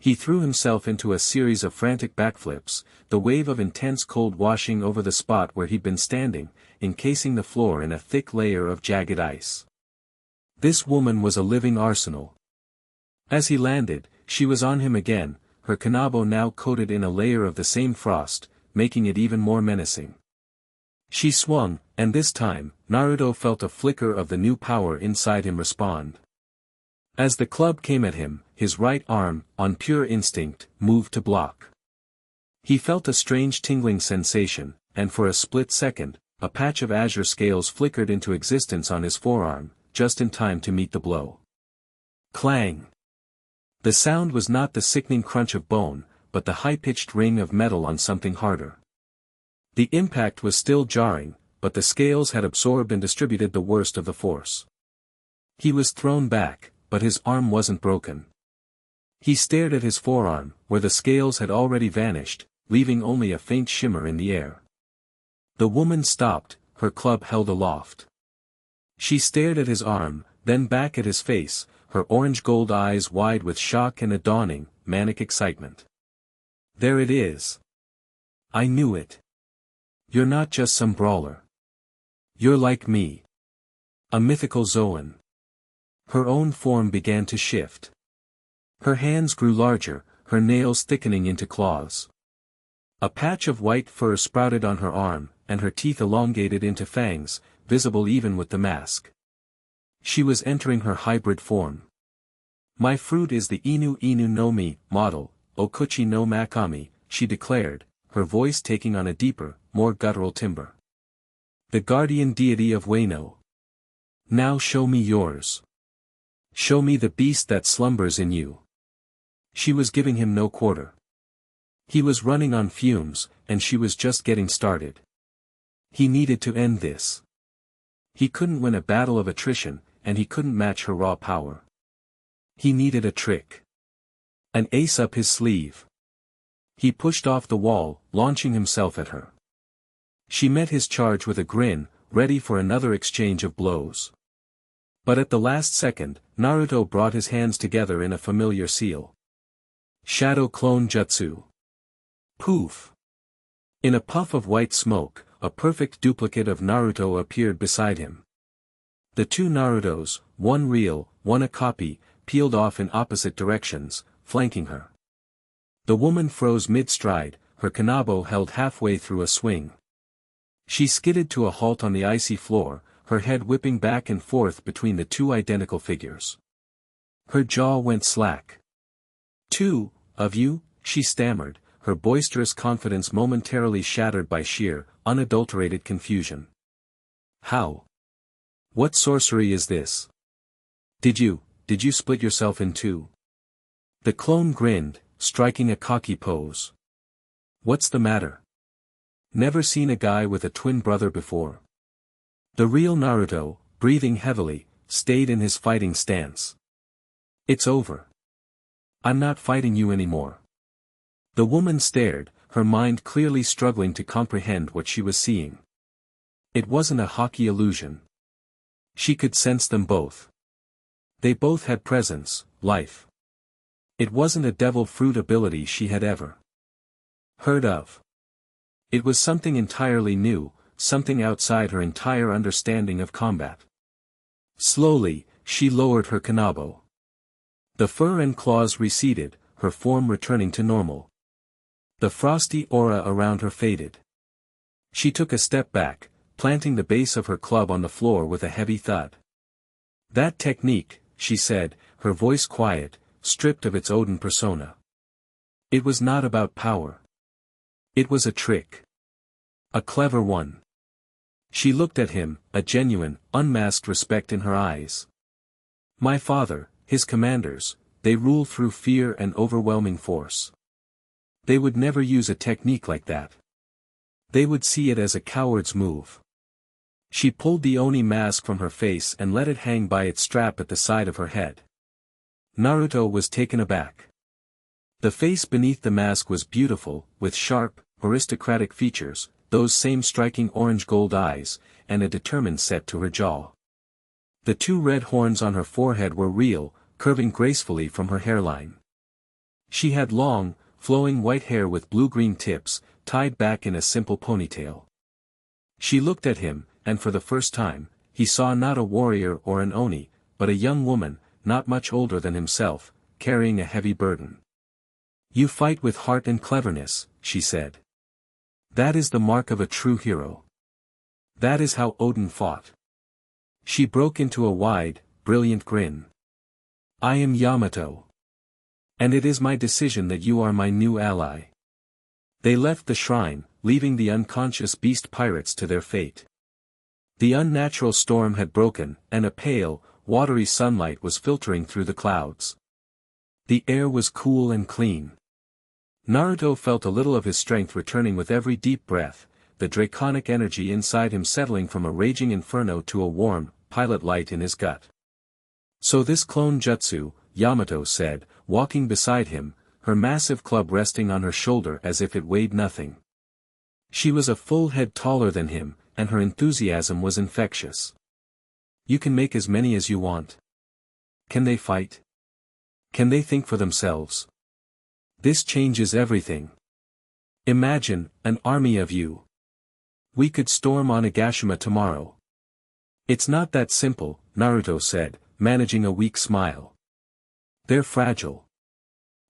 S1: He threw himself into a series of frantic backflips, the wave of intense cold washing over the spot where he'd been standing, encasing the floor in a thick layer of jagged ice. This woman was a living arsenal. As he landed, she was on him again, her kanabo now coated in a layer of the same frost, making it even more menacing. She swung, and this time, Naruto felt a flicker of the new power inside him respond. As the club came at him, his right arm, on pure instinct, moved to block. He felt a strange tingling sensation, and for a split second, a patch of azure scales flickered into existence on his forearm, just in time to meet the blow. Clang! The sound was not the sickening crunch of bone, but the high-pitched ring of metal on something harder. The impact was still jarring, but the scales had absorbed and distributed the worst of the force. He was thrown back, but his arm wasn't broken. He stared at his forearm, where the scales had already vanished, leaving only a faint shimmer in the air. The woman stopped, her club held aloft. She stared at his arm, then back at his face, her orange-gold eyes wide with shock and a dawning, manic excitement. There it is. I knew it. You're not just some brawler. You're like me. A mythical Zoan. Her own form began to shift. Her hands grew larger, her nails thickening into claws. A patch of white fur sprouted on her arm, and her teeth elongated into fangs, visible even with the mask. She was entering her hybrid form. My fruit is the Inu Inu no Mi model, Okuchi no Makami, she declared, her voice taking on a deeper, more guttural timbre. The guardian deity of Wano. Now show me yours. Show me the beast that slumbers in you. She was giving him no quarter. He was running on fumes, and she was just getting started. He needed to end this. He couldn't win a battle of attrition, and he couldn't match her raw power. He needed a trick. An ace up his sleeve. He pushed off the wall, launching himself at her. She met his charge with a grin, ready for another exchange of blows. But at the last second, Naruto brought his hands together in a familiar seal. Shadow Clone Jutsu. Poof! In a puff of white smoke, a perfect duplicate of Naruto appeared beside him. The two Narutos, one real, one a copy, peeled off in opposite directions, flanking her. The woman froze mid-stride, her kanabo held halfway through a swing. She skidded to a halt on the icy floor, her head whipping back and forth between the two identical figures. Her jaw went slack. Two of you, she stammered, her boisterous confidence momentarily shattered by sheer, unadulterated confusion. How? What sorcery is this? Did you split yourself in two? The clone grinned, striking a cocky pose. What's the matter? Never seen a guy with a twin brother before. The real Naruto, breathing heavily, stayed in his fighting stance. It's over. I'm not fighting you anymore. The woman stared, her mind clearly struggling to comprehend what she was seeing. It wasn't a hockey illusion. She could sense them both. They both had presence, life. It wasn't a devil fruit ability she had ever heard of. It was something entirely new, something outside her entire understanding of combat. Slowly, she lowered her kanabo. The fur and claws receded, her form returning to normal. The frosty aura around her faded. She took a step back, planting the base of her club on the floor with a heavy thud. That technique, she said, her voice quiet, stripped of its Odin persona. It was not about power. It was a trick. A clever one. She looked at him, a genuine, unmasked respect in her eyes. My father, his commanders, they rule through fear and overwhelming force. They would never use a technique like that. They would see it as a coward's move. She pulled the Oni mask from her face and let it hang by its strap at the side of her head. Naruto was taken aback. The face beneath the mask was beautiful, with sharp, aristocratic features, those same striking orange-gold eyes, and a determined set to her jaw. The two red horns on her forehead were real, curving gracefully from her hairline. She had long, flowing white hair with blue-green tips, tied back in a simple ponytail. She looked at him, and for the first time, he saw not a warrior or an Oni, but a young woman, not much older than himself, carrying a heavy burden. You fight with heart and cleverness, she said. That is the mark of a true hero. That is how Odin fought. She broke into a wide, brilliant grin. I am Yamato. And it is my decision that you are my new ally. They left the shrine, leaving the unconscious beast pirates to their fate. The unnatural storm had broken, and a pale, watery sunlight was filtering through the clouds. The air was cool and clean. Naruto felt a little of his strength returning with every deep breath, the draconic energy inside him settling from a raging inferno to a warm, pilot light in his gut. So this clone jutsu, Yamato said, walking beside him, her massive club resting on her shoulder as if it weighed nothing. She was a full head taller than him, and her enthusiasm was infectious. You can make as many as you want. Can they fight? Can they think for themselves? This changes everything. Imagine, an army of you. We could storm Onigashima tomorrow. It's not that simple, Naruto said, managing a weak smile. They're fragile.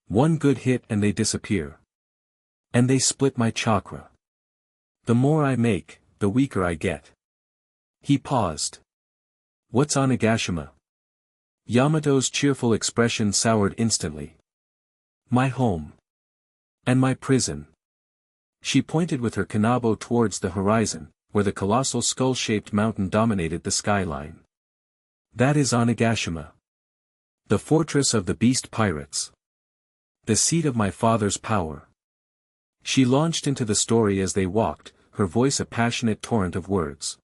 S1: One good hit and they disappear. And they split my chakra. The more I make, the weaker I get. He paused. What's Onigashima? Yamato's cheerful expression soured instantly. My home. And my prison. She pointed with her kanabo towards the horizon, where the colossal skull-shaped mountain dominated the skyline. That is Onigashima. The fortress of the beast pirates. The seat of my father's power. She launched into the story as they walked, her voice a passionate torrent of words.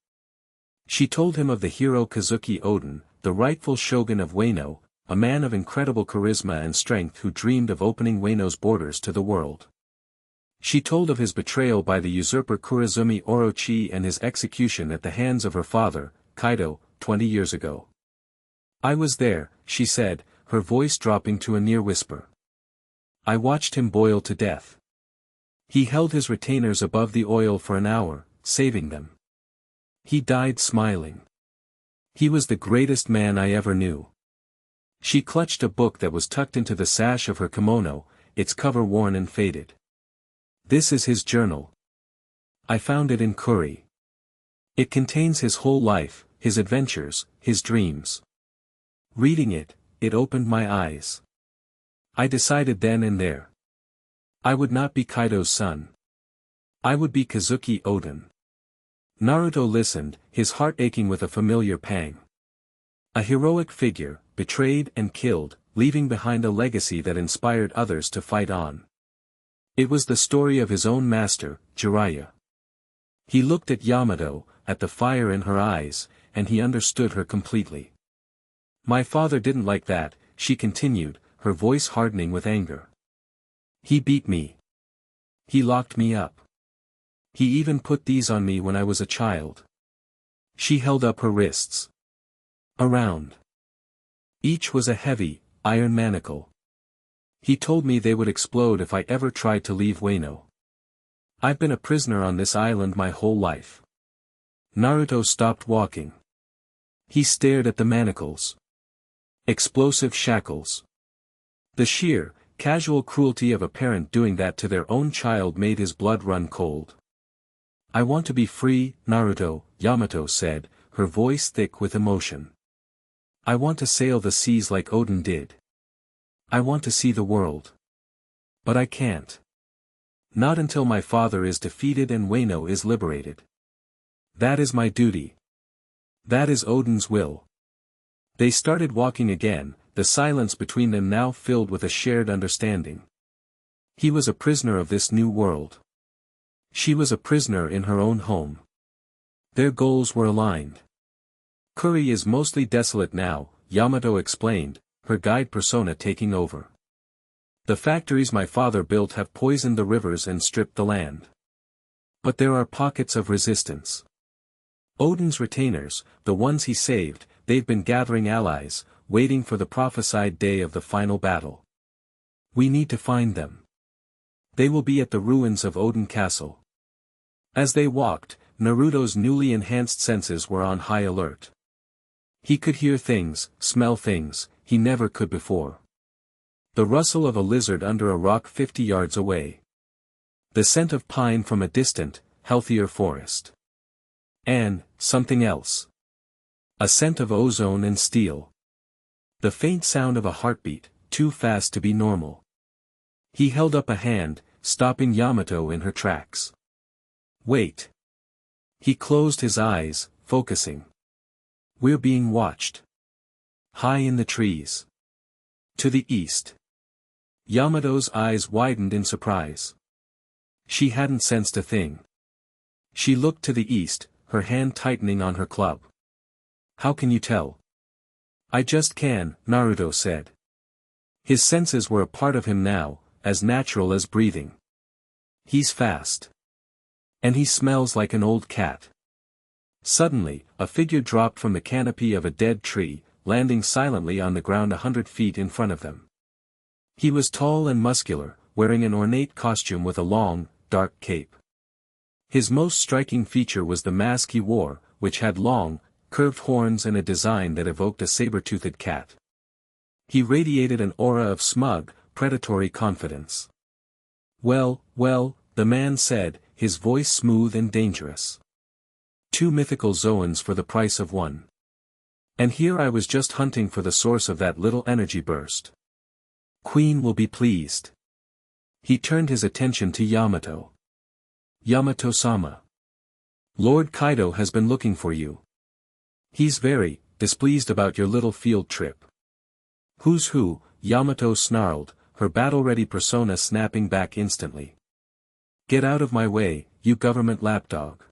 S1: She told him of the hero Kazuki Odin, the rightful shogun of Wano, a man of incredible charisma and strength who dreamed of opening Wano's borders to the world. She told of his betrayal by the usurper Kurazumi Orochi and his execution at the hands of her father, Kaido, 20 years ago. I was there, she said, her voice dropping to a near whisper. I watched him boil to death. He held his retainers above the oil for an hour, saving them. He died smiling. He was the greatest man I ever knew. She clutched a book that was tucked into the sash of her kimono, its cover worn and faded. This is his journal. I found it in Kuri. It contains his whole life, his adventures, his dreams. Reading it, it opened my eyes. I decided then and there. I would not be Kaido's son. I would be Kazuki Odin. Naruto listened, his heart aching with a familiar pang. A heroic figure, betrayed and killed, leaving behind a legacy that inspired others to fight on. It was the story of his own master, Jiraiya. He looked at Yamato, at the fire in her eyes, and he understood her completely. My father didn't like that, she continued, her voice hardening with anger. He beat me. He locked me up. He even put these on me when I was a child. She held up her wrists. Around. Each was a heavy, iron manacle. He told me they would explode if I ever tried to leave Wano. I've been a prisoner on this island my whole life. Naruto stopped walking. He stared at the manacles. Explosive shackles. The sheer, casual cruelty of a parent doing that to their own child made his blood run cold. I want to be free, Naruto, Yamato said, her voice thick with emotion. I want to sail the seas like Odin did. I want to see the world. But I can't. Not until my father is defeated and Wano is liberated. That is my duty. That is Odin's will. They started walking again, the silence between them now filled with a shared understanding. He was a prisoner of this new world. She was a prisoner in her own home. Their goals were aligned. Kuri is mostly desolate now, Yamato explained, her guide persona taking over. The factories my father built have poisoned the rivers and stripped the land. But there are pockets of resistance. Odin's retainers, the ones he saved, they've been gathering allies, waiting for the prophesied day of the final battle. We need to find them. They will be at the ruins of Odin Castle. As they walked, Naruto's newly enhanced senses were on high alert. He could hear things, smell things, he never could before. The rustle of a lizard under a rock 50 yards away. The scent of pine from a distant, healthier forest. And, something else. A scent of ozone and steel. The faint sound of a heartbeat, too fast to be normal. He held up a hand, stopping Yamato in her tracks. Wait. He closed his eyes, focusing. We're being watched. High in the trees. To the east. Yamato's eyes widened in surprise. She hadn't sensed a thing. She looked to the east, her hand tightening on her club. How can you tell? I just can, Naruto said. His senses were a part of him now, as natural as breathing. He's fast. And he smells like an old cat. Suddenly, a figure dropped from the canopy of a dead tree, landing silently on the ground 100 feet in front of them. He was tall and muscular, wearing an ornate costume with a long, dark cape. His most striking feature was the mask he wore, which had long, curved horns and a design that evoked a saber-toothed cat. He radiated an aura of smug, predatory confidence. Well, the man said, his voice smooth and dangerous. 2 mythical zoans for the price of 1. And here I was just hunting for the source of that little energy burst. Queen will be pleased. He turned his attention to Yamato. Yamato-sama. Lord Kaido has been looking for you. He's very displeased about your little field trip. Who's who? Yamato snarled, her battle-ready persona snapping back instantly. Get out of my way, you government lapdog.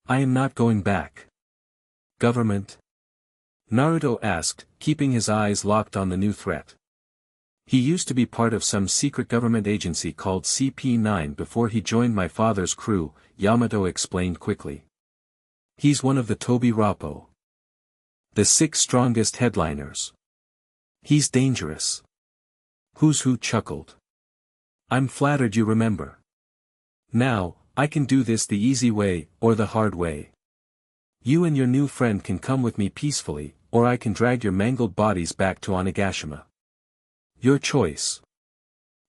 S1: I am not going back. Government? Naruto asked, keeping his eyes locked on the new threat. He used to be part of some secret government agency called CP9 before he joined my father's crew, Yamato explained quickly. He's one of the Tobi Rappo. The 6 strongest headliners. He's dangerous. Who's who chuckled. I'm flattered you remember. Now, I can do this the easy way, or the hard way. You and your new friend can come with me peacefully, or I can drag your mangled bodies back to Onigashima. Your choice.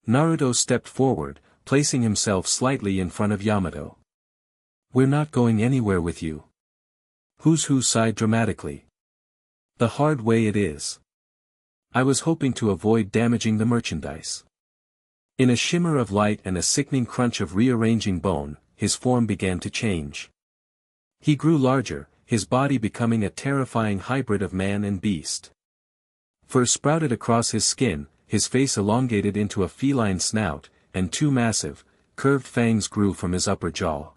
S1: Naruto stepped forward, placing himself slightly in front of Yamato. We're not going anywhere with you. Who's who sighed dramatically. The hard way it is. I was hoping to avoid damaging the merchandise. In a shimmer of light and a sickening crunch of rearranging bone, his form began to change. He grew larger, his body becoming a terrifying hybrid of man and beast. Fur sprouted across his skin, his face elongated into a feline snout, and two massive, curved fangs grew from his upper jaw.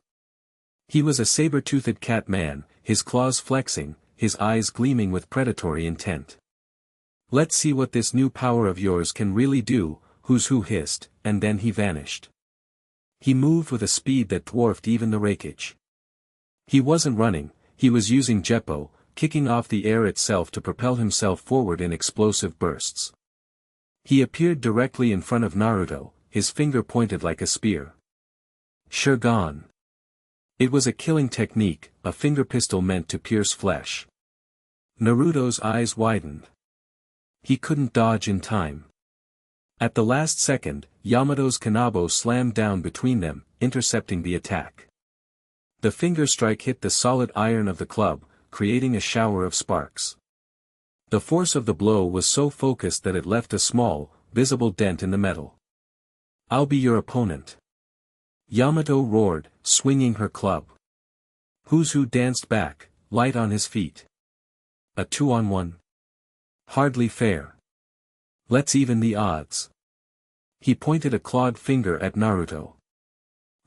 S1: He was a saber-toothed cat man, his claws flexing, his eyes gleaming with predatory intent. "Let's see what this new power of yours can really do," Who's Who hissed, and then he vanished. He moved with a speed that dwarfed even the wreckage. He wasn't running, he was using Jeppo, kicking off the air itself to propel himself forward in explosive bursts. He appeared directly in front of Naruto, his finger pointed like a spear. Shurgan. It was a killing technique, a finger pistol meant to pierce flesh. Naruto's eyes widened. He couldn't dodge in time. At the last second, Yamato's Kanabo slammed down between them, intercepting the attack. The finger strike hit the solid iron of the club, creating a shower of sparks. The force of the blow was so focused that it left a small, visible dent in the metal. "I'll be your opponent," Yamato roared, swinging her club. Who's Who danced back, light on his feet. "A 2-on-1? Hardly fair. Let's even the odds." He pointed a clawed finger at Naruto.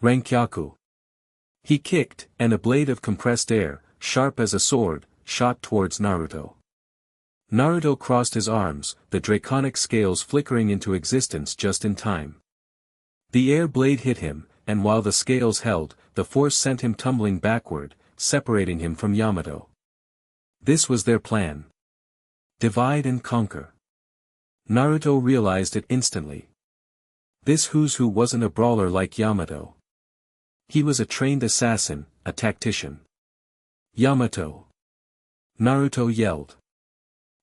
S1: "Rankyaku." He kicked, and a blade of compressed air, sharp as a sword, shot towards Naruto. Naruto crossed his arms, the draconic scales flickering into existence just in time. The air blade hit him, and while the scales held, the force sent him tumbling backward, separating him from Yamato. This was their plan. Divide and conquer. Naruto realized it instantly. This Who's Who wasn't a brawler like Yamato. He was a trained assassin, a tactician. "Yamato!" Naruto yelled.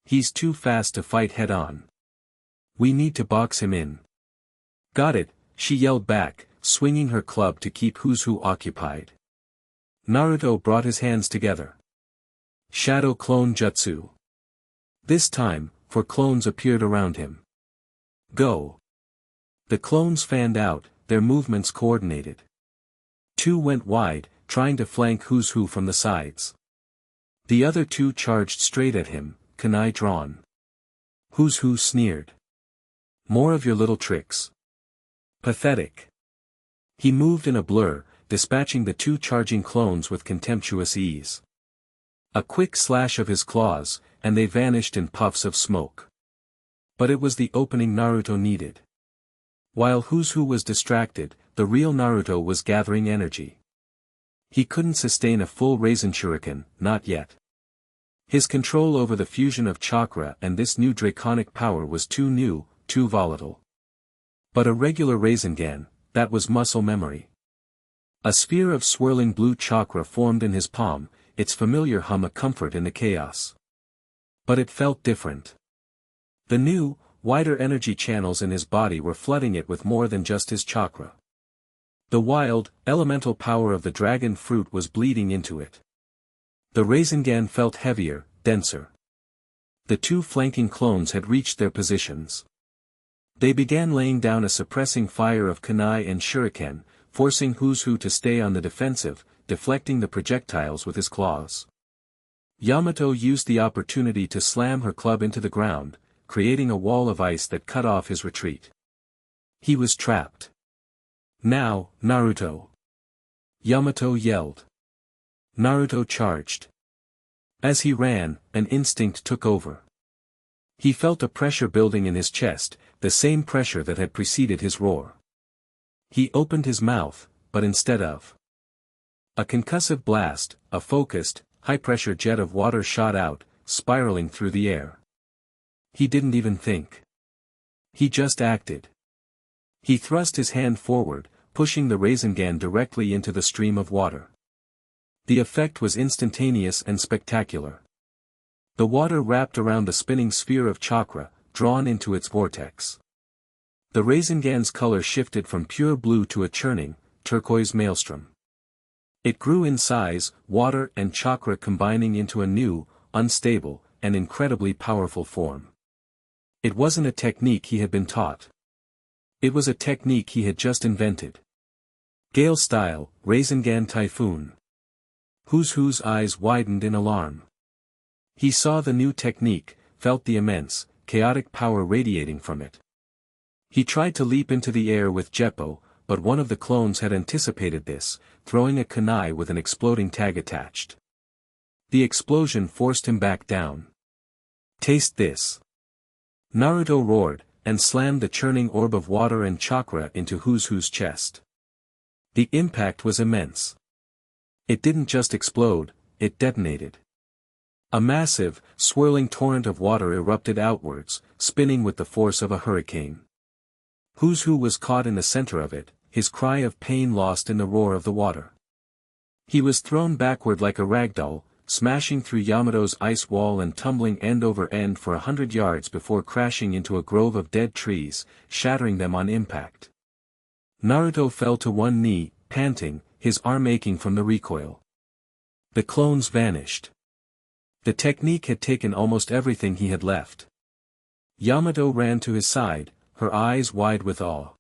S1: "He's too fast to fight head-on. We need to box him in." "Got it," she yelled back, swinging her club to keep Who's Who occupied. Naruto brought his hands together. Shadow Clone Jutsu. This time, 4 clones appeared around him. "Go!" The clones fanned out, their movements coordinated. 2 went wide, trying to flank Who's Who from the sides. The other 2 charged straight at him, kunai drawn. Who's Who sneered. "More of your little tricks. Pathetic." He moved in a blur, dispatching the 2 charging clones with contemptuous ease. A quick slash of his claws, and they vanished in puffs of smoke. But it was the opening Naruto needed. While Who's Who was distracted, the real Naruto was gathering energy. He couldn't sustain a full Raisin Shuriken, not yet. His control over the fusion of chakra and this new draconic power was too new, too volatile. But a regular Rasengan, that was muscle memory. A sphere of swirling blue chakra formed in his palm, its familiar hum a comfort in the chaos. But it felt different. The new, wider energy channels in his body were flooding it with more than just his chakra. The wild, elemental power of the dragon fruit was bleeding into it. The Rasengan felt heavier, denser. The 2 flanking clones had reached their positions. They began laying down a suppressing fire of kunai and shuriken, forcing Who's Who to stay on the defensive, deflecting the projectiles with his claws. Yamato used the opportunity to slam her club into the ground, creating a wall of ice that cut off his retreat. He was trapped. "Now, Naruto!" Yamato yelled. Naruto charged. As he ran, an instinct took over. He felt a pressure building in his chest, the same pressure that had preceded his roar. He opened his mouth, but instead of a concussive blast, a focused, high-pressure jet of water shot out, spiraling through the air. He didn't even think. He just acted. He thrust his hand forward, pushing the Rasengan directly into the stream of water. The effect was instantaneous and spectacular. The water wrapped around the spinning sphere of chakra, drawn into its vortex. The Rasengan's color shifted from pure blue to a churning, turquoise maelstrom. It grew in size, water and chakra combining into a new, unstable, and incredibly powerful form. It wasn't a technique he had been taught. It was a technique he had just invented. Gale style, Rasengan Typhoon. Who's Who's eyes widened in alarm. He saw the new technique, felt the immense, chaotic power radiating from it. He tried to leap into the air with Jeppo, but one of the clones had anticipated this, throwing a kunai with an exploding tag attached. The explosion forced him back down. "Taste this!" Naruto roared, and slammed the churning orb of water and chakra into Who's chest. The impact was immense. It didn't just explode, it detonated. A massive, swirling torrent of water erupted outwards, spinning with the force of a hurricane. Who was caught in the center of it, his cry of pain lost in the roar of the water. He was thrown backward like a ragdoll, smashing through Yamato's ice wall and tumbling end over end for 100 yards before crashing into a grove of dead trees, shattering them on impact. Naruto fell to one knee, panting, his arm aching from the recoil. The clones vanished. The technique had taken almost everything he had left. Yamato ran to his side, her eyes wide with awe.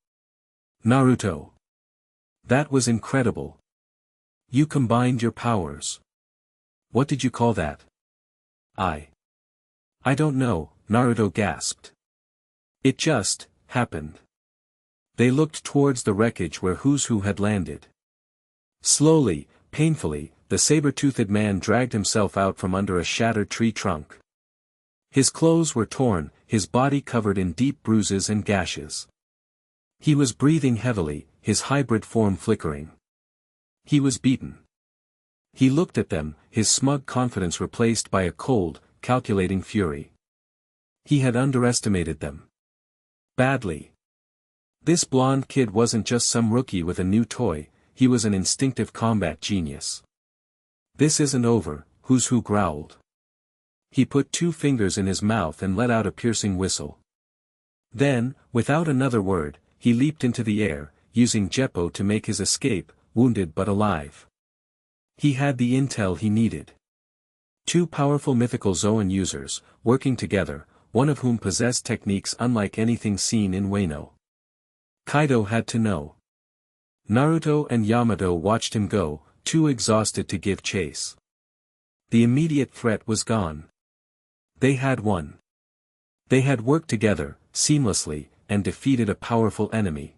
S1: "Naruto! That was incredible. You combined your powers. What did you call that?" I don't know," Naruto gasped. "It just happened." They looked towards the wreckage where Who had landed. Slowly, painfully, the saber-toothed man dragged himself out from under a shattered tree trunk. His clothes were torn, his body covered in deep bruises and gashes. He was breathing heavily, his hybrid form flickering. He was beaten. He looked at them, his smug confidence replaced by a cold, calculating fury. He had underestimated them. Badly. This blonde kid wasn't just some rookie with a new toy, he was an instinctive combat genius. "This isn't over," Who growled. He put 2 fingers in his mouth and let out a piercing whistle. Then, without another word, he leaped into the air, using Jeppo to make his escape, wounded but alive. He had the intel he needed. 2 powerful mythical Zoan users, working together, one of whom possessed techniques unlike anything seen in Wano. Kaido had to know. Naruto and Yamato watched him go, too exhausted to give chase. The immediate threat was gone. They had won. They had worked together, seamlessly, and defeated a powerful enemy.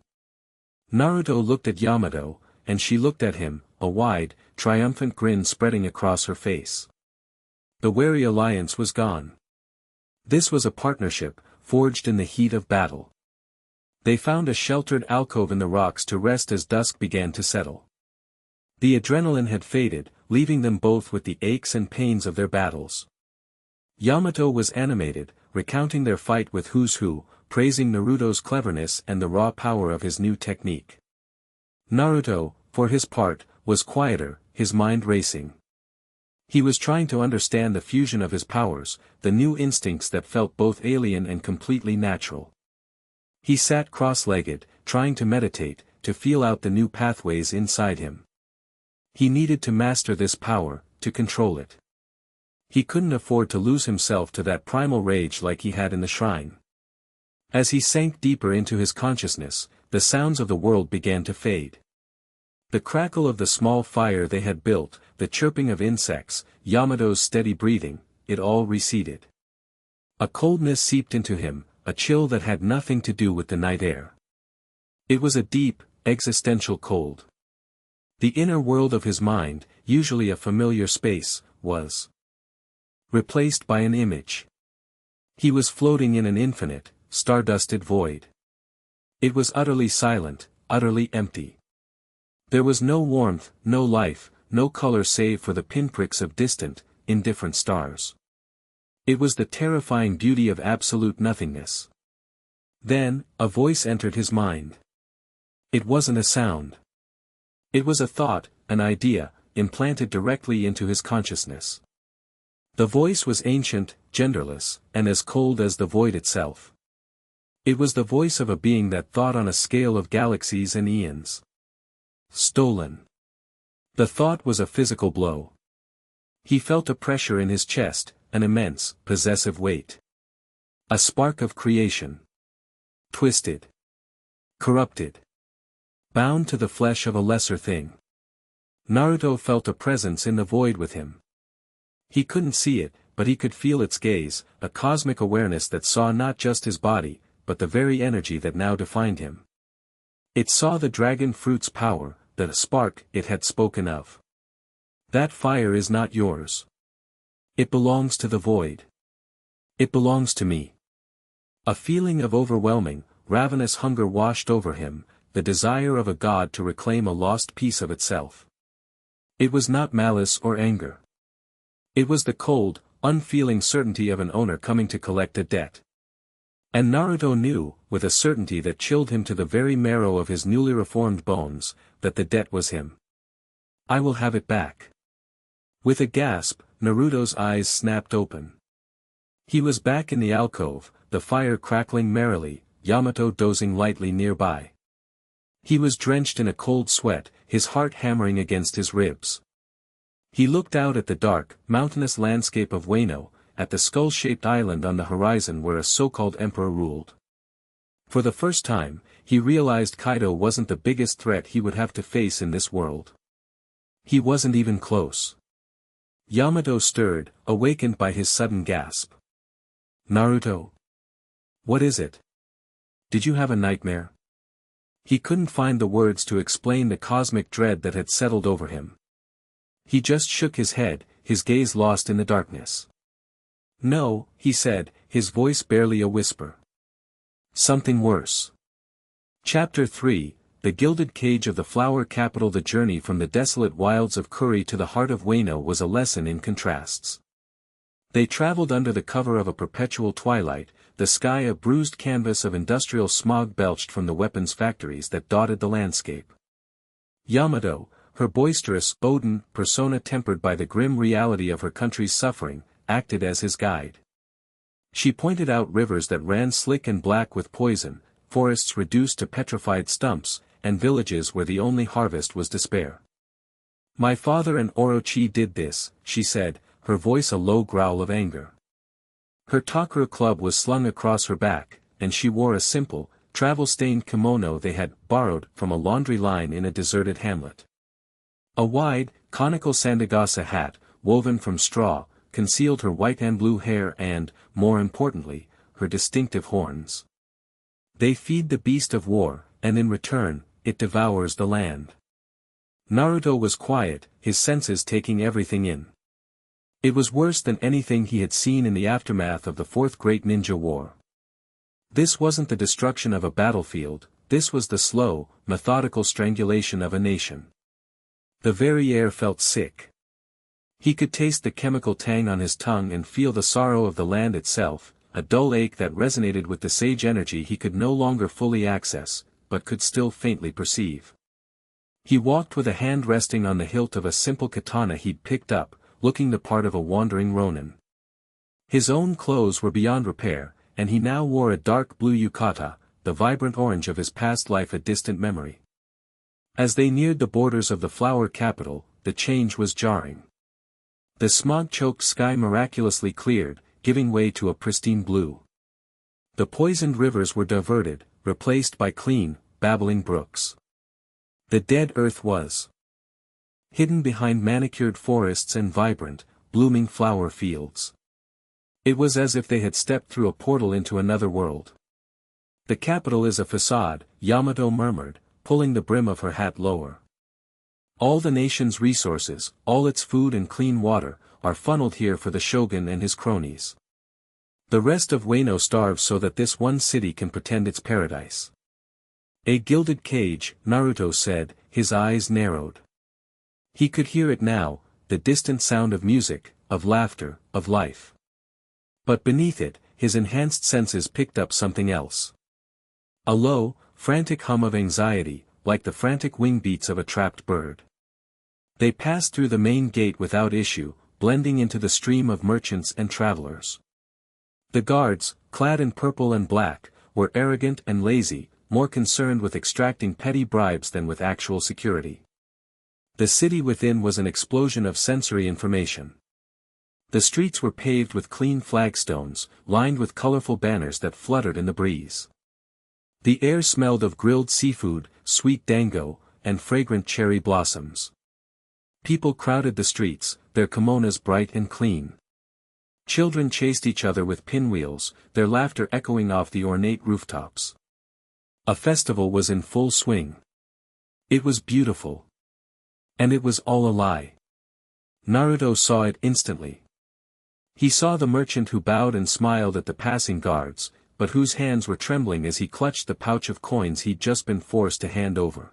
S1: Naruto looked at Yamato, and she looked at him, a wide, triumphant grin spreading across her face. The wary alliance was gone. This was a partnership, forged in the heat of battle. They found a sheltered alcove in the rocks to rest as dusk began to settle. The adrenaline had faded, leaving them both with the aches and pains of their battles. Yamato was animated, recounting their fight with Who, praising Naruto's cleverness and the raw power of his new technique. Naruto, for his part, was quieter, his mind racing. He was trying to understand the fusion of his powers, the new instincts that felt both alien and completely natural. He sat cross-legged, trying to meditate, to feel out the new pathways inside him. He needed to master this power, to control it. He couldn't afford to lose himself to that primal rage like he had in the shrine. As he sank deeper into his consciousness, the sounds of the world began to fade. The crackle of the small fire they had built, the chirping of insects, Yamato's steady breathing, it all receded. A coldness seeped into him, a chill that had nothing to do with the night air. It was a deep, existential cold. The inner world of his mind, usually a familiar space, was replaced by an image. He was floating in an infinite, stardusted void. It was utterly silent, utterly empty. There was no warmth, no life, no color save for the pinpricks of distant, indifferent stars. It was the terrifying beauty of absolute nothingness. Then, a voice entered his mind. It wasn't a sound. It was a thought, an idea, implanted directly into his consciousness. The voice was ancient, genderless, and as cold as the void itself. It was the voice of a being that thought on a scale of galaxies and eons. Stolen. The thought was a physical blow. He felt a pressure in his chest, an immense, possessive weight. A spark of creation. Twisted. Corrupted. Bound to the flesh of a lesser thing. Naruto felt a presence in the void with him. He couldn't see it, but he could feel its gaze, a cosmic awareness that saw not just his body, but the very energy that now defined him. It saw the dragon fruit's power, the spark it had spoken of. That fire is not yours. It belongs to the void. It belongs to me. A feeling of overwhelming, ravenous hunger washed over him, the desire of a god to reclaim a lost piece of itself. It was not malice or anger. It was the cold, unfeeling certainty of an owner coming to collect a debt. And Naruto knew, with a certainty that chilled him to the very marrow of his newly reformed bones, that the debt was him. I will have it back. With a gasp, Naruto's eyes snapped open. He was back in the alcove, the fire crackling merrily, Yamato dozing lightly nearby. He was drenched in a cold sweat, his heart hammering against his ribs. He looked out at the dark, mountainous landscape of Wano, at the skull-shaped island on the horizon where a so-called emperor ruled. For the first time, he realized Kaido wasn't the biggest threat he would have to face in this world. He wasn't even close. Yamato stirred, awakened by his sudden gasp. Naruto? What is it? Did you have a nightmare? He couldn't find the words to explain the cosmic dread that had settled over him. He just shook his head, his gaze lost in the darkness. No, he said, his voice barely a whisper. Something worse. Chapter 3, The Gilded Cage of the Flower Capital. The journey from the desolate wilds of Kuri to the heart of Wano was a lesson in contrasts. They traveled under the cover of a perpetual twilight, the sky a bruised canvas of industrial smog belched from the weapons factories that dotted the landscape. Yamato, her boisterous Odin persona tempered by the grim reality of her country's suffering, acted as his guide. She pointed out rivers that ran slick and black with poison, forests reduced to petrified stumps, and villages where the only harvest was despair. My father and Orochi did this, she said, her voice a low growl of anger. Her Takura club was slung across her back, and she wore a simple, travel-stained kimono they had borrowed from a laundry line in a deserted hamlet. A wide, conical Sandagasa hat, woven from straw, concealed her white and blue hair and, more importantly, her distinctive horns. They feed the beast of war, and in return, it devours the land. Naruto was quiet, his senses taking everything in. It was worse than anything he had seen in the aftermath of the Fourth Great Ninja War. This wasn't the destruction of a battlefield, this was the slow, methodical strangulation of a nation. The very air felt sick. He could taste the chemical tang on his tongue and feel the sorrow of the land itself, a dull ache that resonated with the sage energy he could no longer fully access, but could still faintly perceive. He walked with a hand resting on the hilt of a simple katana he'd picked up, looking the part of a wandering ronin. His own clothes were beyond repair, and he now wore a dark blue yukata, the vibrant orange of his past life a distant memory. As they neared the borders of the flower capital, the change was jarring. The smog-choked sky miraculously cleared, giving way to a pristine blue. The poisoned rivers were diverted, replaced by clean, babbling brooks. The dead earth was hidden behind manicured forests and vibrant, blooming flower fields. It was as if they had stepped through a portal into another world. The capital is a facade, Yamato murmured, pulling the brim of her hat lower. All the nation's resources, all its food and clean water, are funneled here for the shogun and his cronies. The rest of Wano starves so that this one city can pretend it's paradise. A gilded cage, Naruto said, his eyes narrowed. He could hear it now, the distant sound of music, of laughter, of life. But beneath it, his enhanced senses picked up something else. A low, frantic hum of anxiety, like the frantic wing beats of a trapped bird. They passed through the main gate without issue, blending into the stream of merchants and travelers. The guards, clad in purple and black, were arrogant and lazy, more concerned with extracting petty bribes than with actual security. The city within was an explosion of sensory information. The streets were paved with clean flagstones, lined with colorful banners that fluttered in the breeze. The air smelled of grilled seafood, sweet dango, and fragrant cherry blossoms. People crowded the streets, their kimonos bright and clean. Children chased each other with pinwheels, their laughter echoing off the ornate rooftops. A festival was in full swing. It was beautiful. And it was all a lie. Naruto saw it instantly. He saw the merchant who bowed and smiled at the passing guards, but whose hands were trembling as he clutched the pouch of coins he'd just been forced to hand over.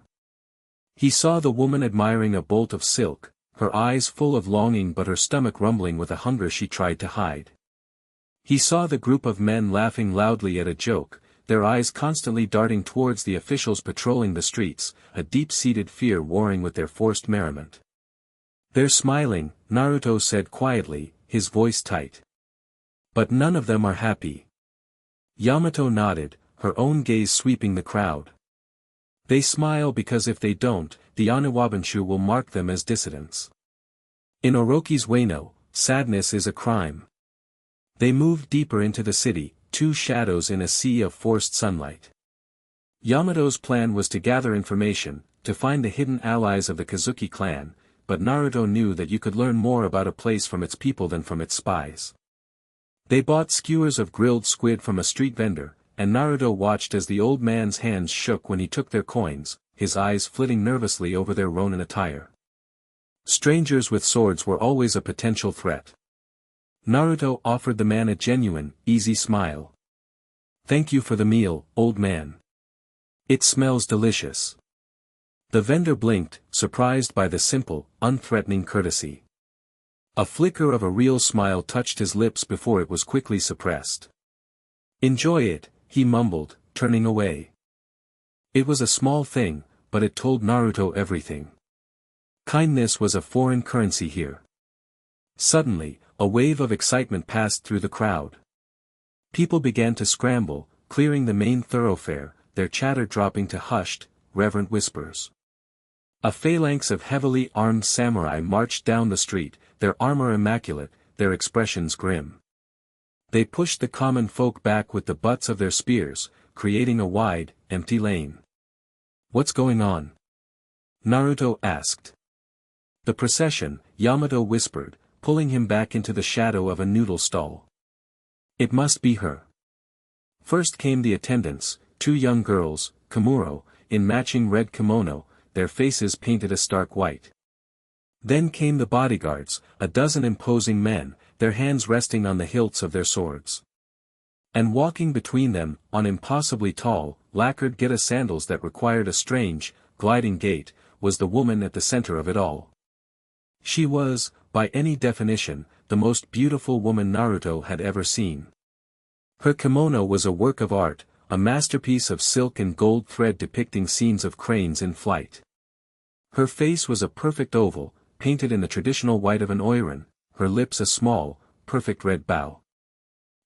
S1: He saw the woman admiring a bolt of silk, her eyes full of longing but her stomach rumbling with a hunger she tried to hide. He saw the group of men laughing loudly at a joke, their eyes constantly darting towards the officials patrolling the streets, a deep-seated fear warring with their forced merriment. "They're smiling," Naruto said quietly, his voice tight. "But none of them are happy." Yamato nodded, her own gaze sweeping the crowd. "They smile because if they don't, the Oniwabanshu will mark them as dissidents. In Orochi's Wano, sadness is a crime." They moved deeper into the city, two shadows in a sea of forced sunlight. Yamato's plan was to gather information, to find the hidden allies of the Kazuki clan, but Naruto knew that you could learn more about a place from its people than from its spies. They bought skewers of grilled squid from a street vendor, and Naruto watched as the old man's hands shook when he took their coins, his eyes flitting nervously over their Ronin attire. Strangers with swords were always a potential threat. Naruto offered the man a genuine, easy smile. "Thank you for the meal, old man. It smells delicious." The vendor blinked, surprised by the simple, unthreatening courtesy. A flicker of a real smile touched his lips before it was quickly suppressed. "Enjoy it," he mumbled, turning away. It was a small thing, but it told Naruto everything. Kindness was a foreign currency here. Suddenly, a wave of excitement passed through the crowd. People began to scramble, clearing the main thoroughfare, their chatter dropping to hushed, reverent whispers. A phalanx of heavily armed samurai marched down the street, their armor immaculate, their expressions grim. They pushed the common folk back with the butts of their spears, creating a wide, empty lane. "What's going on?" Naruto asked. "The procession," Yamato whispered, pulling him back into the shadow of a noodle stall. "It must be her." First came the attendants, two young girls, Kamuro, in matching red kimono, their faces painted a stark white. Then came the bodyguards, a dozen imposing men, their hands resting on the hilts of their swords. And walking between them, on impossibly tall, lacquered Geta sandals that required a strange, gliding gait, was the woman at the center of it all. She was, by any definition, the most beautiful woman Naruto had ever seen. Her kimono was a work of art, a masterpiece of silk and gold thread depicting scenes of cranes in flight. Her face was a perfect oval, painted in the traditional white of an oiran, her lips a small, perfect red bow.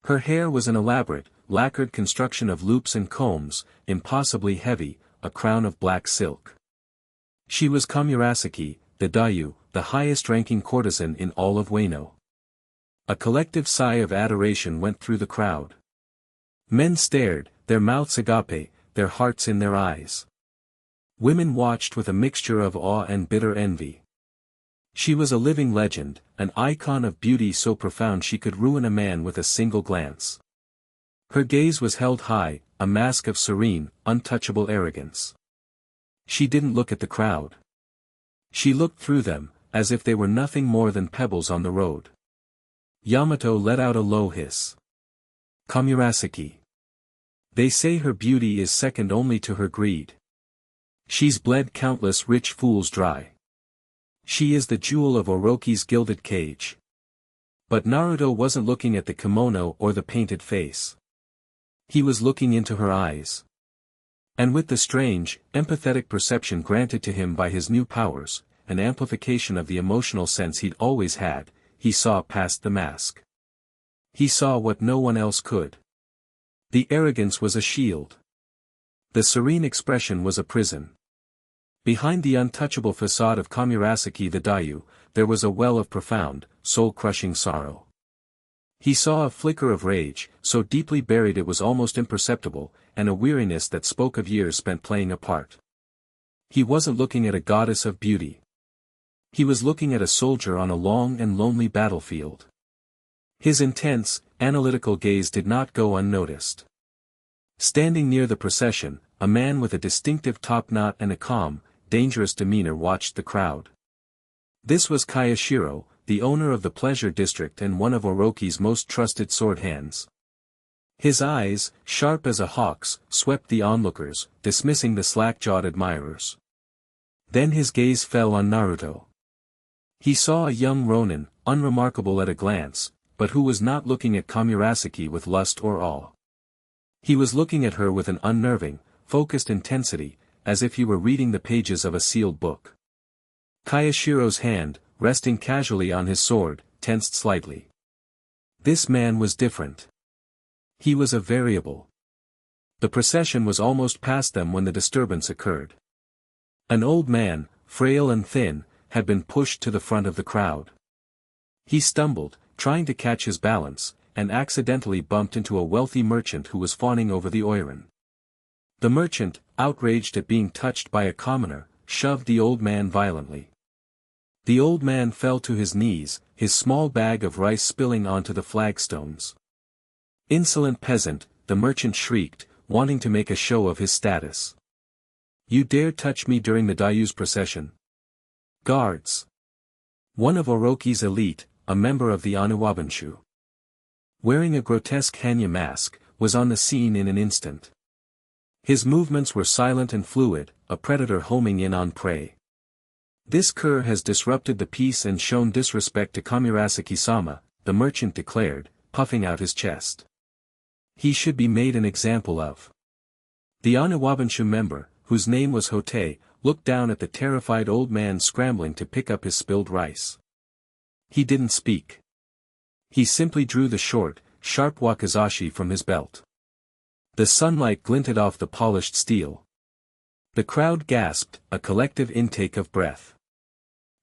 S1: Her hair was an elaborate, lacquered construction of loops and combs, impossibly heavy, a crown of black silk. She was Kamurasaki, the dayu, the highest-ranking courtesan in all of Wano. A collective sigh of adoration went through the crowd. Men stared, their mouths agape, their hearts in their eyes. Women watched with a mixture of awe and bitter envy. She was a living legend, an icon of beauty so profound she could ruin a man with a single glance. Her gaze was held high, a mask of serene, untouchable arrogance. She didn't look at the crowd. She looked through them, as if they were nothing more than pebbles on the road. Yamato let out a low hiss. "Kamurasaki. They say her beauty is second only to her greed. She's bled countless rich fools dry. She is the jewel of Orochi's gilded cage." But Naruto wasn't looking at the kimono or the painted face. He was looking into her eyes. And with the strange, empathetic perception granted to him by his new powers, an amplification of the emotional sense he'd always had, he saw past the mask. He saw what no one else could. The arrogance was a shield. The serene expression was a prison. Behind the untouchable facade of Kamurasaki the dayu, there was a well of profound, soul-crushing sorrow. He saw a flicker of rage, so deeply buried it was almost imperceptible, and a weariness that spoke of years spent playing a part. He wasn't looking at a goddess of beauty. He was looking at a soldier on a long and lonely battlefield. His intense, analytical gaze did not go unnoticed. Standing near the procession, a man with a distinctive top knot and a calm, dangerous demeanor watched the crowd. This was Kayashiro, the owner of the pleasure district and one of Orochi's most trusted sword hands. His eyes, sharp as a hawk's, swept the onlookers, dismissing the slack-jawed admirers. Then his gaze fell on Naruto. He saw a young ronin, unremarkable at a glance, but who was not looking at Kamurasaki with lust or awe. He was looking at her with an unnerving, focused intensity, as if he were reading the pages of a sealed book. Kayashiro's hand, resting casually on his sword, tensed slightly. This man was different. He was a variable. The procession was almost past them when the disturbance occurred. An old man, frail and thin, had been pushed to the front of the crowd. He stumbled, trying to catch his balance, and accidentally bumped into a wealthy merchant who was fawning over the oiran. The merchant, outraged at being touched by a commoner, shoved the old man violently. The old man fell to his knees, his small bag of rice spilling onto the flagstones. "Insolent peasant," the merchant shrieked, wanting to make a show of his status. "You dare touch me during the Dayu's procession?" "Guards!" One of Orochi's elite, a member of the Anuwabanshu, wearing a grotesque Hanya mask, was on the scene in an instant. His movements were silent and fluid, a predator homing in on prey. "This cur has disrupted the peace and shown disrespect to Kamurasaki-sama," the merchant declared, puffing out his chest. "He should be made an example of." The Anuwabanshu member, whose name was Hote, looked down at the terrified old man scrambling to pick up his spilled rice. He didn't speak. He simply drew the short, sharp wakizashi from his belt. The sunlight glinted off the polished steel. The crowd gasped, a collective intake of breath.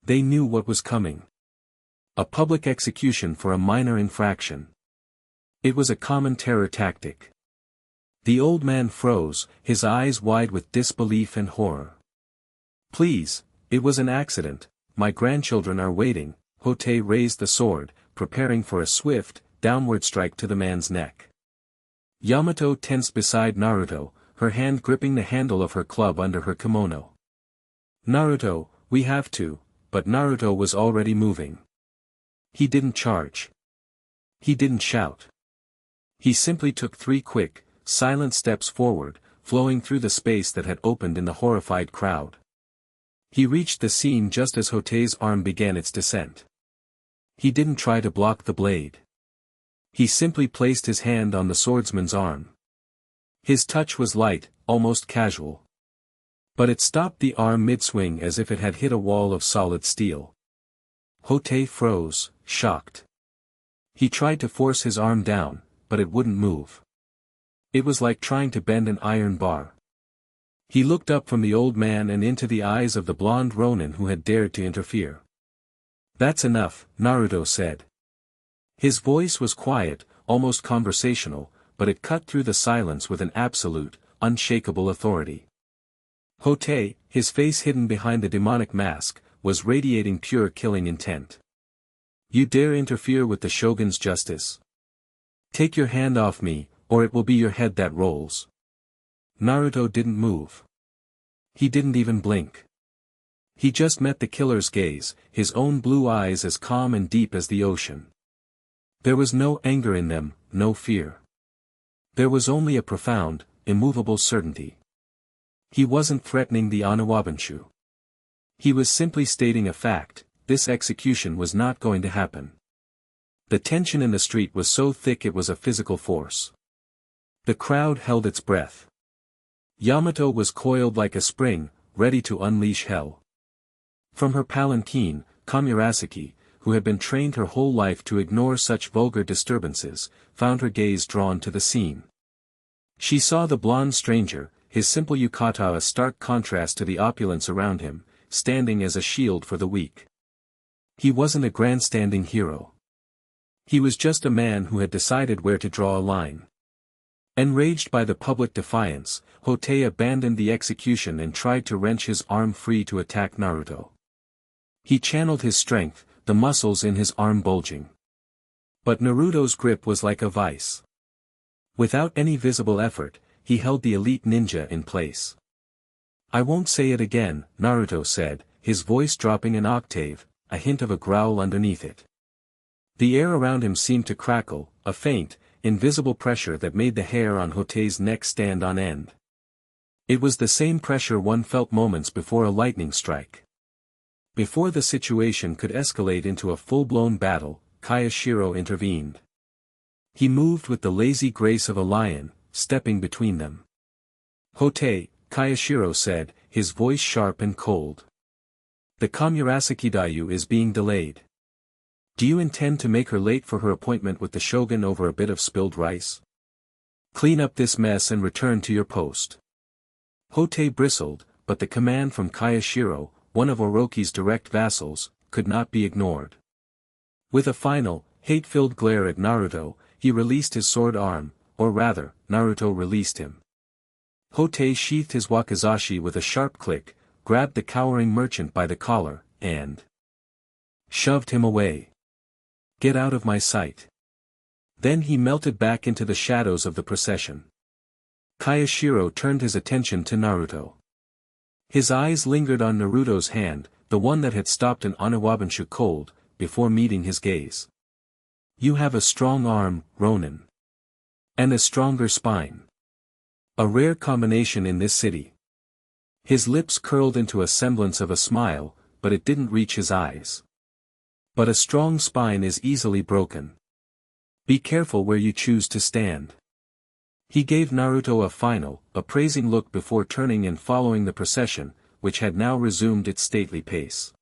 S1: They knew what was coming. A public execution for a minor infraction. It was a common terror tactic. The old man froze, his eyes wide with disbelief and horror. "Please, it was an accident, my grandchildren are waiting." Hote raised the sword, preparing for a swift, downward strike to the man's neck. Yamato tensed beside Naruto, her hand gripping the handle of her club under her kimono. "Naruto, we have to," but Naruto was already moving. He didn't charge. He didn't shout. He simply took 3 quick, silent steps forward, flowing through the space that had opened in the horrified crowd. He reached the scene just as Hote's arm began its descent. He didn't try to block the blade. He simply placed his hand on the swordsman's arm. His touch was light, almost casual. But it stopped the arm mid-swing as if it had hit a wall of solid steel. Hote froze, shocked. He tried to force his arm down, but it wouldn't move. It was like trying to bend an iron bar. He looked up from the old man and into the eyes of the blonde ronin who had dared to interfere. "That's enough," Naruto said. His voice was quiet, almost conversational, but it cut through the silence with an absolute, unshakable authority. Hote, his face hidden behind the demonic mask, was radiating pure killing intent. "You dare interfere with the shogun's justice? Take your hand off me, or it will be your head that rolls." Naruto didn't move. He didn't even blink. He just met the killer's gaze, his own blue eyes as calm and deep as the ocean. There was no anger in them, no fear. There was only a profound, immovable certainty. He wasn't threatening the Anuwabanshu. He was simply stating a fact: this execution was not going to happen. The tension in the street was so thick it was a physical force. The crowd held its breath. Yamato was coiled like a spring, ready to unleash hell. From her palanquin, Kamurasaki, who had been trained her whole life to ignore such vulgar disturbances, found her gaze drawn to the scene. She saw the blonde stranger, his simple yukata a stark contrast to the opulence around him, standing as a shield for the weak. He wasn't a grandstanding hero. He was just a man who had decided where to draw a line. Enraged by the public defiance, Hote abandoned the execution and tried to wrench his arm free to attack Naruto. He channeled his strength, the muscles in his arm bulging. But Naruto's grip was like a vice. Without any visible effort, he held the elite ninja in place. "I won't say it again," Naruto said, his voice dropping an octave, a hint of a growl underneath it. The air around him seemed to crackle, a faint, invisible pressure that made the hair on Hotei's neck stand on end. It was the same pressure one felt moments before a lightning strike. Before the situation could escalate into a full-blown battle, Kayashiro intervened. He moved with the lazy grace of a lion, stepping between them. "Hotei," Kayashiro said, his voice sharp and cold. "The Kamurasaki Dayu is being delayed. Do you intend to make her late for her appointment with the shogun over a bit of spilled rice? Clean up this mess and return to your post." Hotei bristled, but the command from Kayashiro, one of Orochi's direct vassals, could not be ignored. With a final, hate-filled glare at Naruto, he released his sword arm, or rather, Naruto released him. Hotei sheathed his wakizashi with a sharp click, grabbed the cowering merchant by the collar, and shoved him away. "Get out of my sight." Then he melted back into the shadows of the procession. Kayashiro turned his attention to Naruto. His eyes lingered on Naruto's hand, the one that had stopped an Oniwabanshu cold, before meeting his gaze. "You have a strong arm, Ronin. And a stronger spine. A rare combination in this city." His lips curled into a semblance of a smile, but it didn't reach his eyes. "But a strong spine is easily broken. Be careful where you choose to stand." He gave Naruto a final, appraising look before turning and following the procession, which had now resumed its stately pace.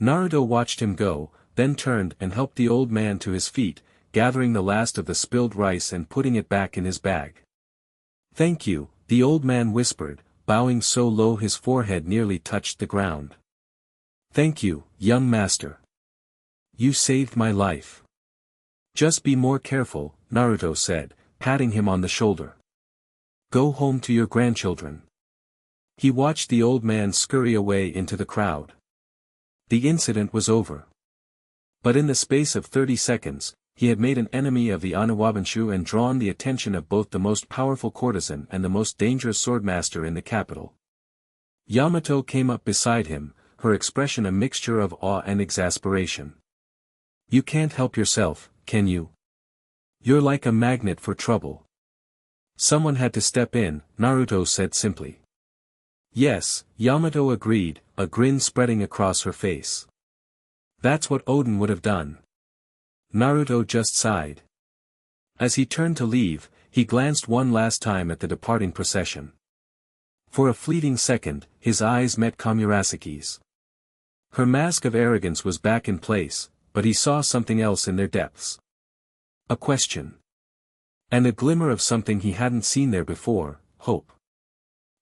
S1: Naruto watched him go, then turned and helped the old man to his feet, gathering the last of the spilled rice and putting it back in his bag. "Thank you," the old man whispered, bowing so low his forehead nearly touched the ground. "Thank you, young master. You saved my life." "Just be more careful," Naruto said, patting him on the shoulder. "Go home to your grandchildren." He watched the old man scurry away into the crowd. The incident was over. But in the space of 30 seconds, he had made an enemy of the Oniwabanshu and drawn the attention of both the most powerful courtesan and the most dangerous swordmaster in the capital. Yamato came up beside him, her expression a mixture of awe and exasperation. "You can't help yourself, can you? You're like a magnet for trouble." "Someone had to step in," Naruto said simply. "Yes," Yamato agreed, a grin spreading across her face. "That's what Odin would have done." Naruto just sighed. As he turned to leave, he glanced one last time at the departing procession. For a fleeting second, his eyes met Kamurasaki's. Her mask of arrogance was back in place, but he saw something else in their depths. A question. And a glimmer of something he hadn't seen there before, hope.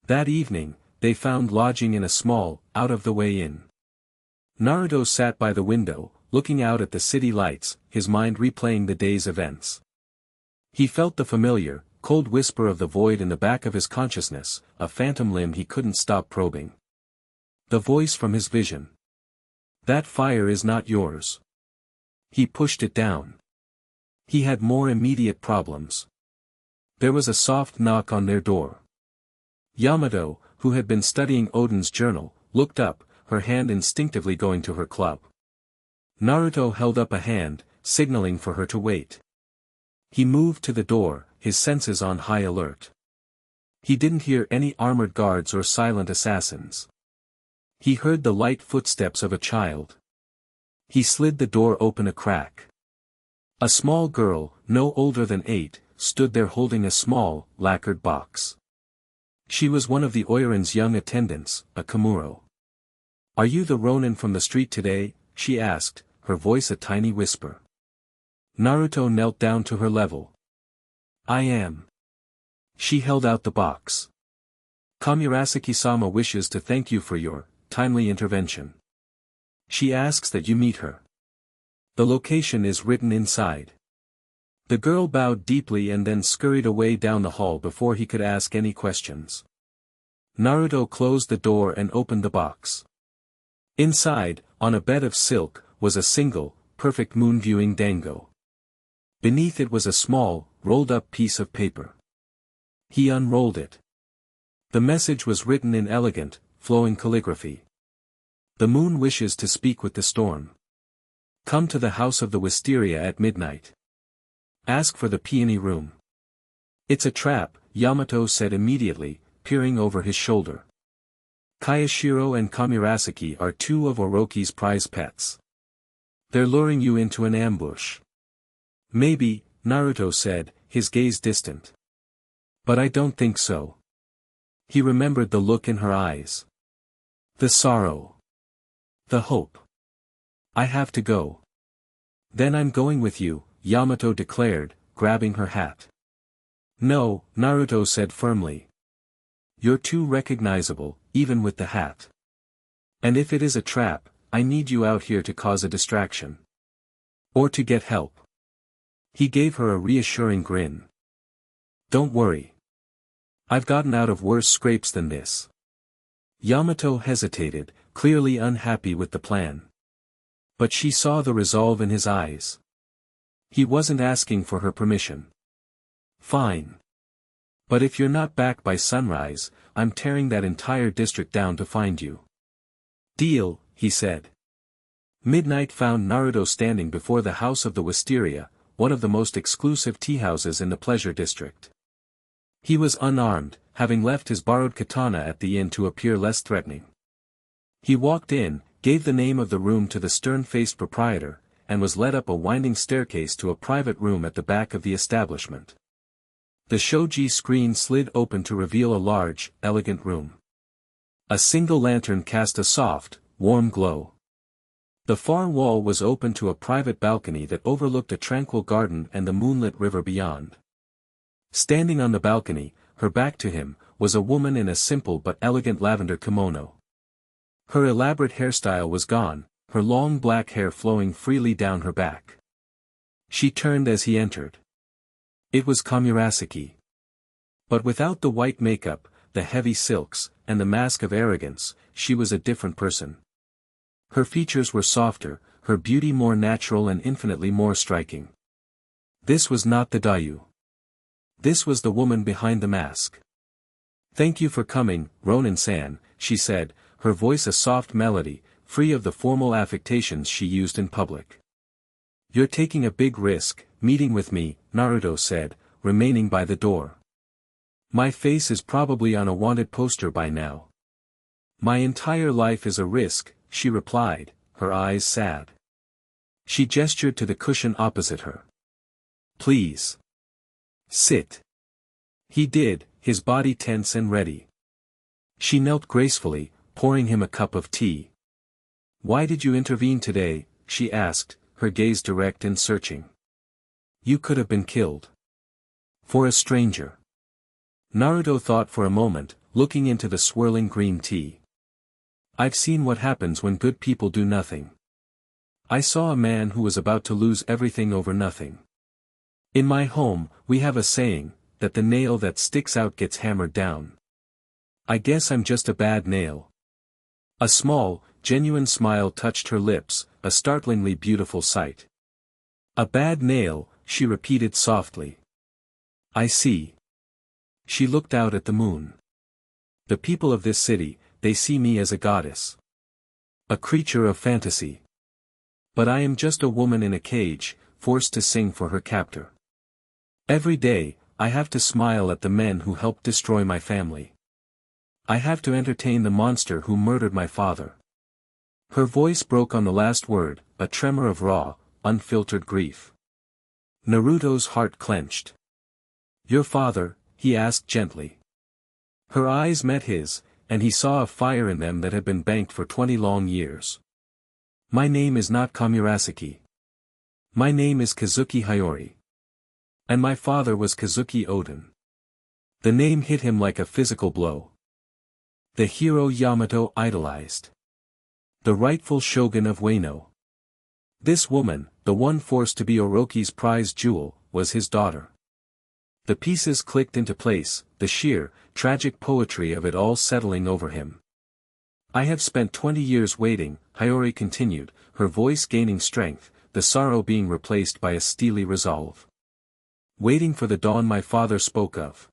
S1: That evening, they found lodging in a small, out-of-the-way inn. Naruto sat by the window, looking out at the city lights, his mind replaying the day's events. He felt the familiar, cold whisper of the void in the back of his consciousness, a phantom limb he couldn't stop probing. The voice from his vision. "That fire is not yours." He pushed it down. He had more immediate problems. There was a soft knock on their door. Yamato, who had been studying Odin's journal, looked up, her hand instinctively going to her club. Naruto held up a hand, signaling for her to wait. He moved to the door, his senses on high alert. He didn't hear any armored guards or silent assassins. He heard the light footsteps of a child. He slid the door open a crack. A small girl, no older than 8, stood there holding a small, lacquered box. She was one of the Oiran's young attendants, a Kamuro. "Are you the Ronin from the street today?" she asked, her voice a tiny whisper. Naruto knelt down to her level. "I am." She held out the box. "Kamurasaki-sama wishes to thank you for your timely intervention. She asks that you meet her. The location is written inside." The girl bowed deeply and then scurried away down the hall before he could ask any questions. Naruto closed the door and opened the box. Inside, on a bed of silk, was a single, perfect moon-viewing dango. Beneath it was a small, rolled-up piece of paper. He unrolled it. The message was written in elegant, flowing calligraphy. The moon wishes to speak with the storm. Come to the house of the wisteria at midnight. Ask for the peony room. It's a trap, Yamato said immediately, peering over his shoulder. Kayashiro and Kamirasaki are two of Orochi's prize pets. They're luring you into an ambush. Maybe, Naruto said, his gaze distant. But I don't think so. He remembered the look in her eyes. The sorrow. The hope. I have to go. Then I'm going with you, Yamato declared, grabbing her hat. No, Naruto said firmly. You're too recognizable, even with the hat. And if it is a trap, I need you out here to cause a distraction. Or to get help. He gave her a reassuring grin. Don't worry. I've gotten out of worse scrapes than this. Yamato hesitated, clearly unhappy with the plan. But she saw the resolve in his eyes. He wasn't asking for her permission. Fine. But if you're not back by sunrise, I'm tearing that entire district down to find you. Deal, he said. Midnight found Naruto standing before the house of the wisteria, one of the most exclusive tea houses in the pleasure district. He was unarmed, having left his borrowed katana at the inn to appear less threatening. He walked in, gave the name of the room to the stern-faced proprietor, and was led up a winding staircase to a private room at the back of the establishment. The shoji screen slid open to reveal a large, elegant room. A single lantern cast a soft, warm glow. The far wall was open to a private balcony that overlooked a tranquil garden and the moonlit river beyond. Standing on the balcony, her back to him, was a woman in a simple but elegant lavender kimono. Her elaborate hairstyle was gone, her long black hair flowing freely down her back. She turned as he entered. It was Kamirasaki. But without the white makeup, the heavy silks, and the mask of arrogance, she was a different person. Her features were softer, her beauty more natural and infinitely more striking. This was not the Dayu. This was the woman behind the mask. Thank you for coming, Ronin-san, she said, her voice a soft melody, free of the formal affectations she used in public. You're taking a big risk, meeting with me, Naruto said, remaining by the door. My face is probably on a wanted poster by now. My entire life is a risk, she replied, her eyes sad. She gestured to the cushion opposite her. Please. Sit. He did, his body tense and ready. She knelt gracefully, pouring him a cup of tea. Why did you intervene today? She asked, her gaze direct and searching. You could have been killed. For a stranger. Naruto thought for a moment, looking into the swirling green tea. I've seen what happens when good people do nothing. I saw a man who was about to lose everything over nothing. In my home, we have a saying, that the nail that sticks out gets hammered down. I guess I'm just a bad nail. A small, genuine smile touched her lips, a startlingly beautiful sight. A bad nail, she repeated softly. I see. She looked out at the moon. The people of this city, they see me as a goddess. A creature of fantasy. But I am just a woman in a cage, forced to sing for her captor. Every day, I have to smile at the men who helped destroy my family. I have to entertain the monster who murdered my father. Her voice broke on the last word, a tremor of raw, unfiltered grief. Naruto's heart clenched. Your father? He asked gently. Her eyes met his, and he saw a fire in them that had been banked for 20 long years. My name is not Kamirasaki. My name is Kazuki Hayori. And my father was Kazuki Oden. The name hit him like a physical blow. The hero Yamato idolized. The rightful shogun of Wano. This woman, the one forced to be Orochi's prize jewel, was his daughter. The pieces clicked into place, the sheer, tragic poetry of it all settling over him. I have spent 20 years waiting, Hayori continued, her voice gaining strength, the sorrow being replaced by a steely resolve. Waiting for the dawn my father spoke of.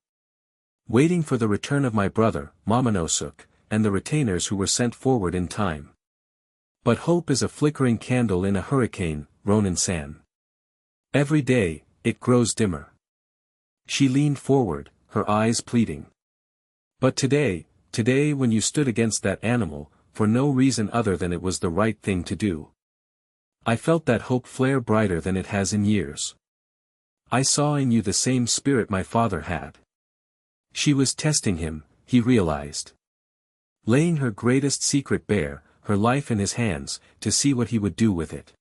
S1: Waiting for the return of my brother, Momonosuke, and the retainers who were sent forward in time. But hope is a flickering candle in a hurricane, Ronin-san. Every day, it grows dimmer. She leaned forward, her eyes pleading. But today when you stood against that animal, for no reason other than it was the right thing to do, I felt that hope flare brighter than it has in years. I saw in you the same spirit my father had. She was testing him, he realized. Laying her greatest secret bare, her life in his hands, to see what he would do with it.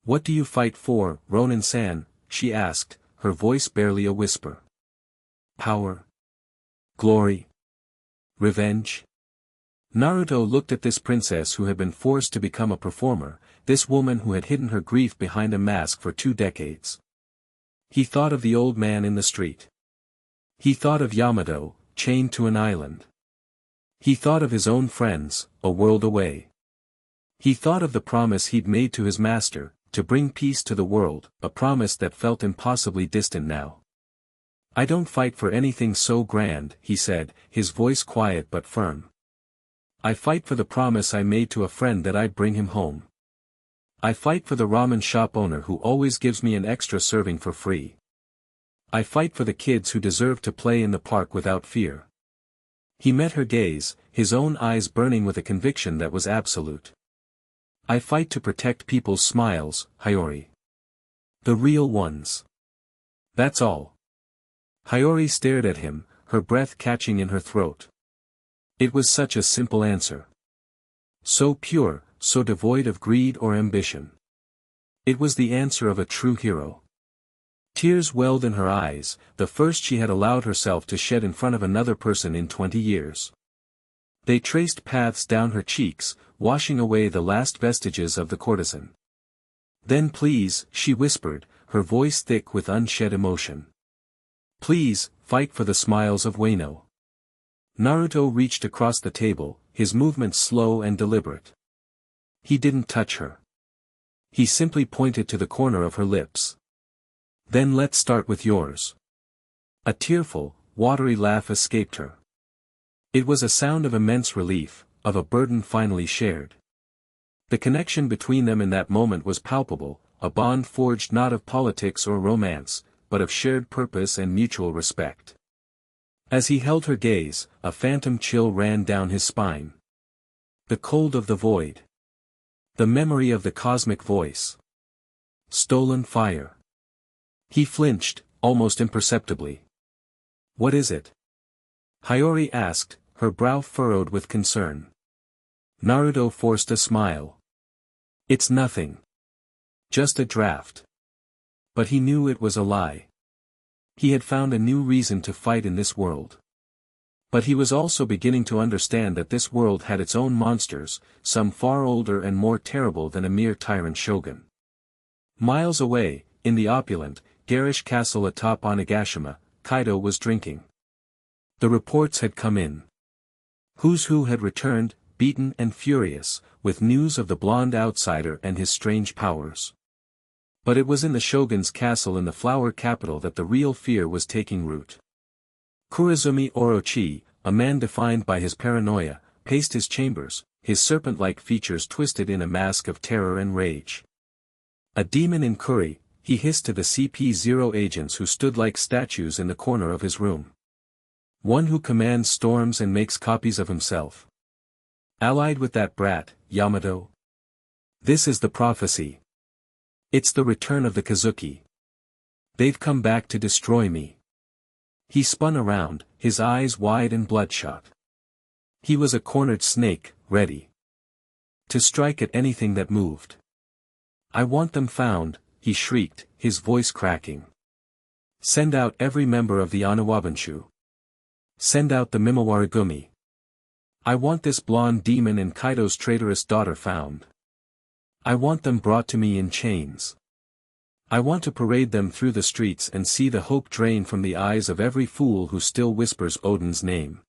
S1: What do you fight for, Ronin-san? She asked, her voice barely a whisper. Power? Glory? Revenge? Naruto looked at this princess who had been forced to become a performer, this woman who had hidden her grief behind a mask for 2 decades. He thought of the old man in the street. He thought of Yamato, chained to an island. He thought of his own friends, a world away. He thought of the promise he'd made to his master, to bring peace to the world, a promise that felt impossibly distant now. I don't fight for anything so grand, he said, his voice quiet but firm. I fight for the promise I made to a friend that I'd bring him home. I fight for the ramen shop owner who always gives me an extra serving for free. I fight for the kids who deserve to play in the park without fear. He met her gaze, his own eyes burning with a conviction that was absolute. I fight to protect people's smiles, Hiyori. The real ones. That's all. Hiyori stared at him, her breath catching in her throat. It was such a simple answer. So pure, so devoid of greed or ambition. It was the answer of a true hero. Tears welled in her eyes, the first she had allowed herself to shed in front of another person in 20 years. They traced paths down her cheeks, washing away the last vestiges of the courtesan. Then please, she whispered, her voice thick with unshed emotion. Please, fight for the smiles of Wano. Naruto reached across the table, his movements slow and deliberate. He didn't touch her. He simply pointed to the corner of her lips. Then let's start with yours. A tearful, watery laugh escaped her. It was a sound of immense relief, of a burden finally shared. The connection between them in that moment was palpable, a bond forged not of politics or romance, but of shared purpose and mutual respect. As he held her gaze, a phantom chill ran down his spine. The cold of the void. The memory of the cosmic voice. Stolen fire. He flinched, almost imperceptibly. What is it? Hiyori asked, her brow furrowed with concern. Naruto forced a smile. It's nothing. Just a draft. But he knew it was a lie. He had found a new reason to fight in this world. But he was also beginning to understand that this world had its own monsters, some far older and more terrible than a mere tyrant shogun. Miles away, in the opulent, garish castle atop Onigashima, Kaido was drinking. The reports had come in. Who's Who had returned, beaten and furious, with news of the blonde outsider and his strange powers. But it was in the shogun's castle in the flower capital that the real fear was taking root. Kurizumi Orochi, a man defined by his paranoia, paced his chambers, his serpent-like features twisted in a mask of terror and rage. A demon in curry, he hissed to the CP0 agents who stood like statues in the corner of his room. One who commands storms and makes copies of himself. Allied with that brat, Yamato? This is the prophecy. It's the return of the Kazuki. They've come back to destroy me. He spun around, his eyes wide and bloodshot. He was a cornered snake, ready to strike at anything that moved. I want them found, he shrieked, his voice cracking. Send out every member of the Anawabanshu. Send out the Mimawarigumi. I want this blonde demon and Kaido's traitorous daughter found. I want them brought to me in chains. I want to parade them through the streets and see the hope drain from the eyes of every fool who still whispers Odin's name.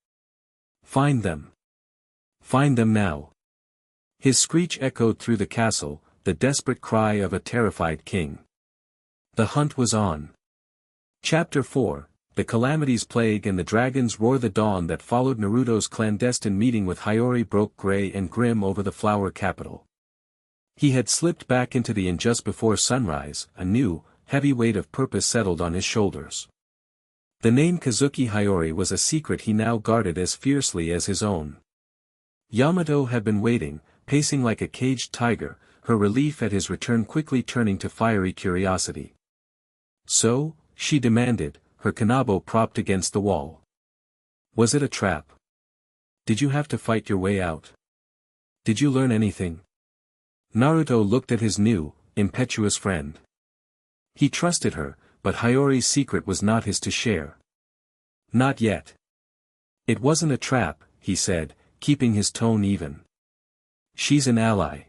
S1: Find them. Find them now. His screech echoed through the castle, the desperate cry of a terrified king. The hunt was on. Chapter 4, The Calamities Plague and the Dragon's Roar. The dawn that followed Naruto's clandestine meeting with Hiyori broke gray and grim over the flower capital. He had slipped back into the inn just before sunrise, a new, heavy weight of purpose settled on his shoulders. The name Kazuki Hiyori was a secret he now guarded as fiercely as his own. Yamato had been waiting, pacing like a caged tiger, her relief at his return quickly turning to fiery curiosity. "So?" she demanded, her kanabo propped against the wall. "Was it a trap? Did you have to fight your way out? Did you learn anything?" Naruto looked at his new, impetuous friend. He trusted her, but Hiyori's secret was not his to share. "Not yet. It wasn't a trap," he said, keeping his tone even. "She's an ally.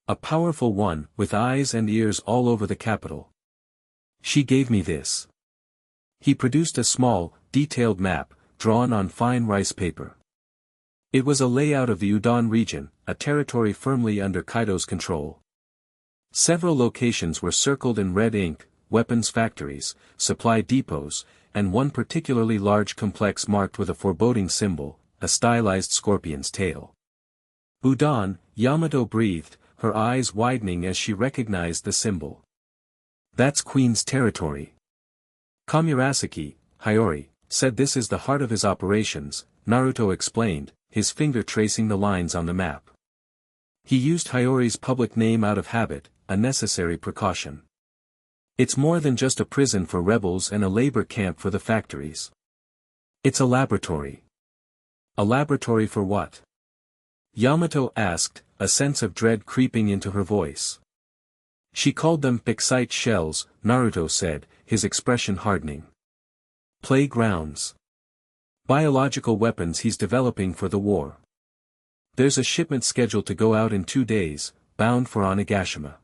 S1: A powerful one, with eyes and ears all over the capital. She gave me this." He produced a small, detailed map, drawn on fine rice paper. It was a layout of the Udon region, a territory firmly under Kaido's control. Several locations were circled in red ink, weapons factories, supply depots, and one particularly large complex marked with a foreboding symbol, a stylized scorpion's tail. "Udon," Yamato breathed, her eyes widening as she recognized the symbol. "That's Queen's territory." "Komurasaki," Hiyori, said this is the heart of his operations, Naruto explained, his finger tracing the lines on the map. He used Hiyori's public name out of habit, a necessary precaution. "It's more than just a prison for rebels and a labor camp for the factories. It's a laboratory." "A laboratory for what?" Yamato asked, a sense of dread creeping into her voice. "She called them Pixite shells," Naruto said, his expression hardening. "Playgrounds. Biological weapons he's developing for the war. There's a shipment scheduled to go out in 2 days, bound for Onigashima.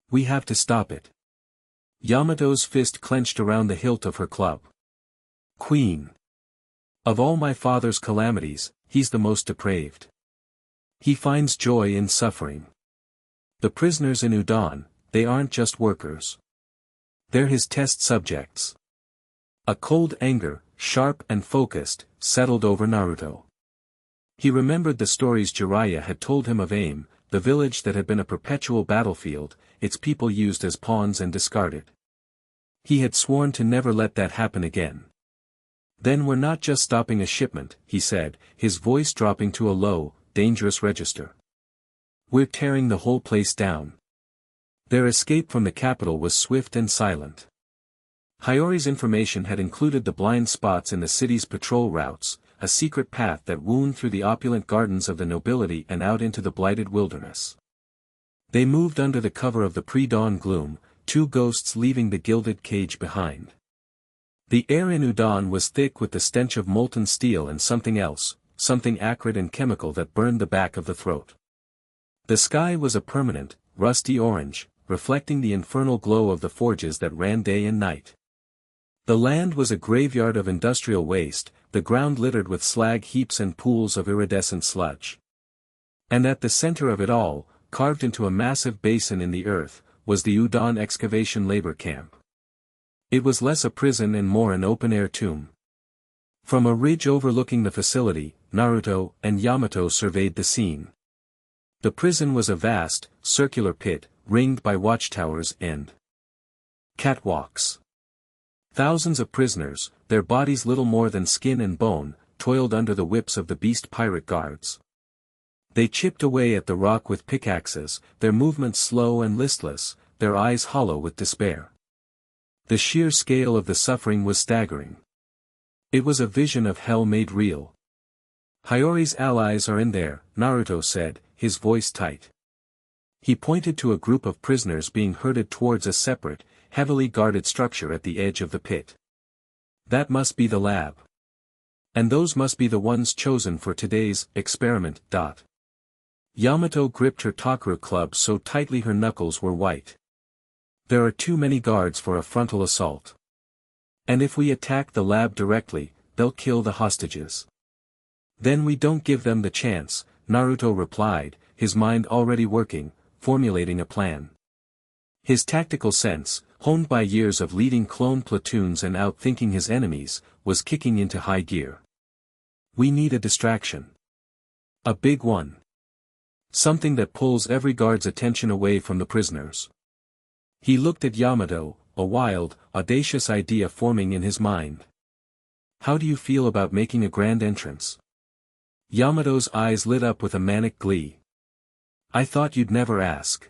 S1: We have to stop it." Yamato's fist clenched around the hilt of her club. "Queen. Of all my father's calamities, he's the most depraved. He finds joy in suffering. The prisoners in Udon, they aren't just workers. They're his test subjects." A cold anger, sharp and focused, settled over Naruto. He remembered the stories Jiraiya had told him of Aim, the village that had been a perpetual battlefield, its people used as pawns and discarded. He had sworn to never let that happen again. "Then we're not just stopping a shipment," he said, his voice dropping to a low, dangerous register. "We're tearing the whole place down." Their escape from the capital was swift and silent. Hiyori's information had included the blind spots in the city's patrol routes, a secret path that wound through the opulent gardens of the nobility and out into the blighted wilderness. They moved under the cover of the pre-dawn gloom, 2 ghosts leaving the gilded cage behind. The air in Udon was thick with the stench of molten steel and something else, something acrid and chemical that burned the back of the throat. The sky was a permanent, rusty orange, reflecting the infernal glow of the forges that ran day and night. The land was a graveyard of industrial waste, the ground littered with slag heaps and pools of iridescent sludge. And at the center of it all, carved into a massive basin in the earth, was the Udon excavation labor camp. It was less a prison and more an open-air tomb. From a ridge overlooking the facility, Naruto and Yamato surveyed the scene. The prison was a vast, circular pit, ringed by watchtowers and catwalks. Thousands of prisoners, their bodies little more than skin and bone, toiled under the whips of the beast pirate guards. They chipped away at the rock with pickaxes, their movements slow and listless, their eyes hollow with despair. The sheer scale of the suffering was staggering. It was a vision of hell made real. "Hiyori's allies are in there," Naruto said, his voice tight. He pointed to a group of prisoners being herded towards a separate, heavily guarded structure at the edge of the pit. "That must be the lab. And those must be the ones chosen for today's experiment." Yamato gripped her Takuru club so tightly her knuckles were white. "There are too many guards for a frontal assault. And if we attack the lab directly, they'll kill the hostages." "Then we don't give them the chance," Naruto replied, his mind already working, formulating a plan. His tactical sense, honed by years of leading clone platoons and outthinking his enemies, was kicking into high gear. We need a distraction. A big one. Something that pulls every guard's attention away from the prisoners. He looked at Yamato, a wild, audacious idea forming in his mind. How do you feel about making a grand entrance? Yamato's eyes lit up with a manic glee. I thought you'd never ask.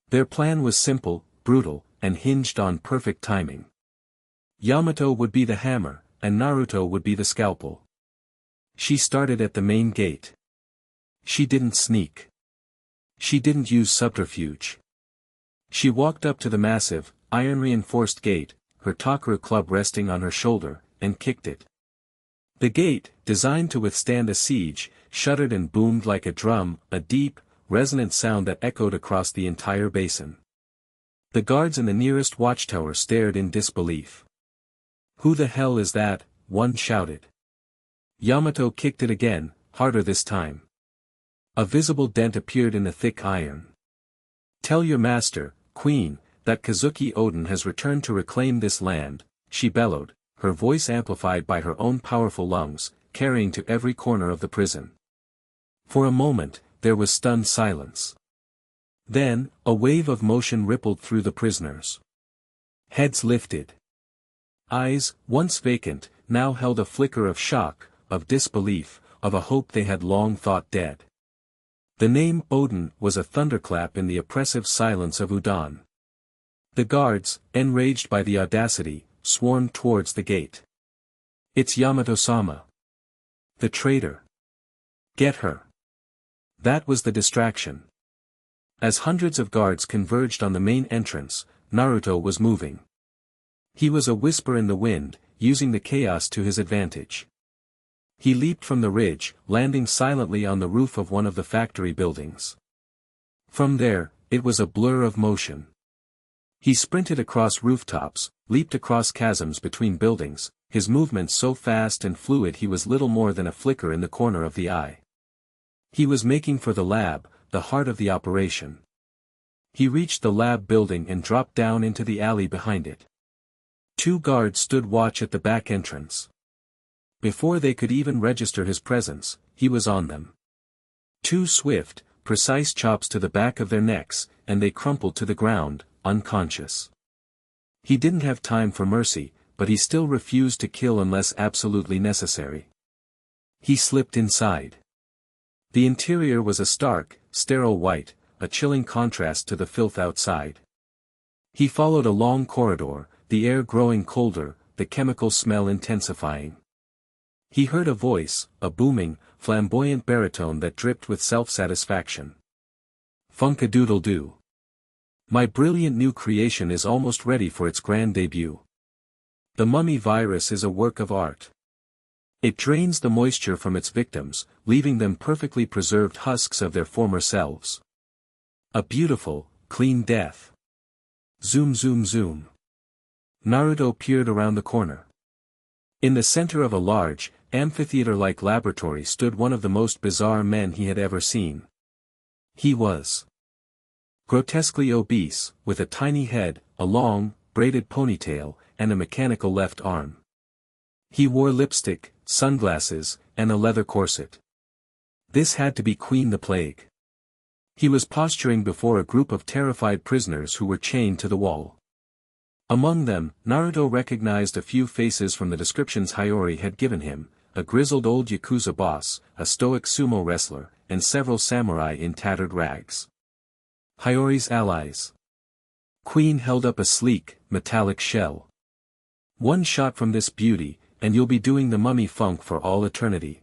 S1: Their plan was simple, brutal, and hinged on perfect timing. Yamato would be the hammer, and Naruto would be the scalpel. She started at the main gate. She didn't sneak. She didn't use subterfuge. She walked up to the massive, iron-reinforced gate, her Takaru club resting on her shoulder, and kicked it. The gate, designed to withstand a siege, shuddered and boomed like a drum, a deep, resonant sound that echoed across the entire basin. The guards in the nearest watchtower stared in disbelief. Who the hell is that? One shouted. Yamato kicked it again, harder this time. A visible dent appeared in the thick iron. Tell your master, Queen, that Kazuki Oden has returned to reclaim this land, she bellowed, her voice amplified by her own powerful lungs, carrying to every corner of the prison. For a moment, there was stunned silence. Then, a wave of motion rippled through the prisoners. Heads lifted. Eyes, once vacant, now held a flicker of shock, of disbelief, of a hope they had long thought dead. The name Oden was a thunderclap in the oppressive silence of Udon. The guards, enraged by the audacity, swarmed towards the gate. It's Yamato-sama. The traitor. Get her. That was the distraction. As hundreds of guards converged on the main entrance, Naruto was moving. He was a whisper in the wind, using the chaos to his advantage. He leaped from the ridge, landing silently on the roof of one of the factory buildings. From there, it was a blur of motion. He sprinted across rooftops, leaped across chasms between buildings, his movements so fast and fluid he was little more than a flicker in the corner of the eye. He was making for the lab, the heart of the operation. He reached the lab building and dropped down into the alley behind it. 2 guards stood watch at the back entrance. Before they could even register his presence, he was on them. 2 swift, precise chops to the back of their necks, and they crumpled to the ground, unconscious. He didn't have time for mercy, but he still refused to kill unless absolutely necessary. He slipped inside. The interior was a stark, sterile white, a chilling contrast to the filth outside. He followed a long corridor, the air growing colder, the chemical smell intensifying. He heard a voice, a booming, flamboyant baritone that dripped with self-satisfaction. Funk-a-doodle-doo. My brilliant new creation is almost ready for its grand debut. The mummy virus is a work of art. It drains the moisture from its victims, leaving them perfectly preserved husks of their former selves. A beautiful, clean death. Zoom zoom zoom. Naruto peered around the corner. In the center of a large, amphitheater-like laboratory stood one of the most bizarre men he had ever seen. He was grotesquely obese, with a tiny head, a long, braided ponytail, and a mechanical left arm. He wore lipstick, sunglasses, and a leather corset. This had to be Queen the Plague. He was posturing before a group of terrified prisoners who were chained to the wall. Among them, Naruto recognized a few faces from the descriptions Hiyori had given him, a grizzled old Yakuza boss, a stoic sumo wrestler, and several samurai in tattered rags. Hiyori's allies. Queen held up a sleek, metallic shell. One shot from this beauty, and you'll be doing the mummy funk for all eternity.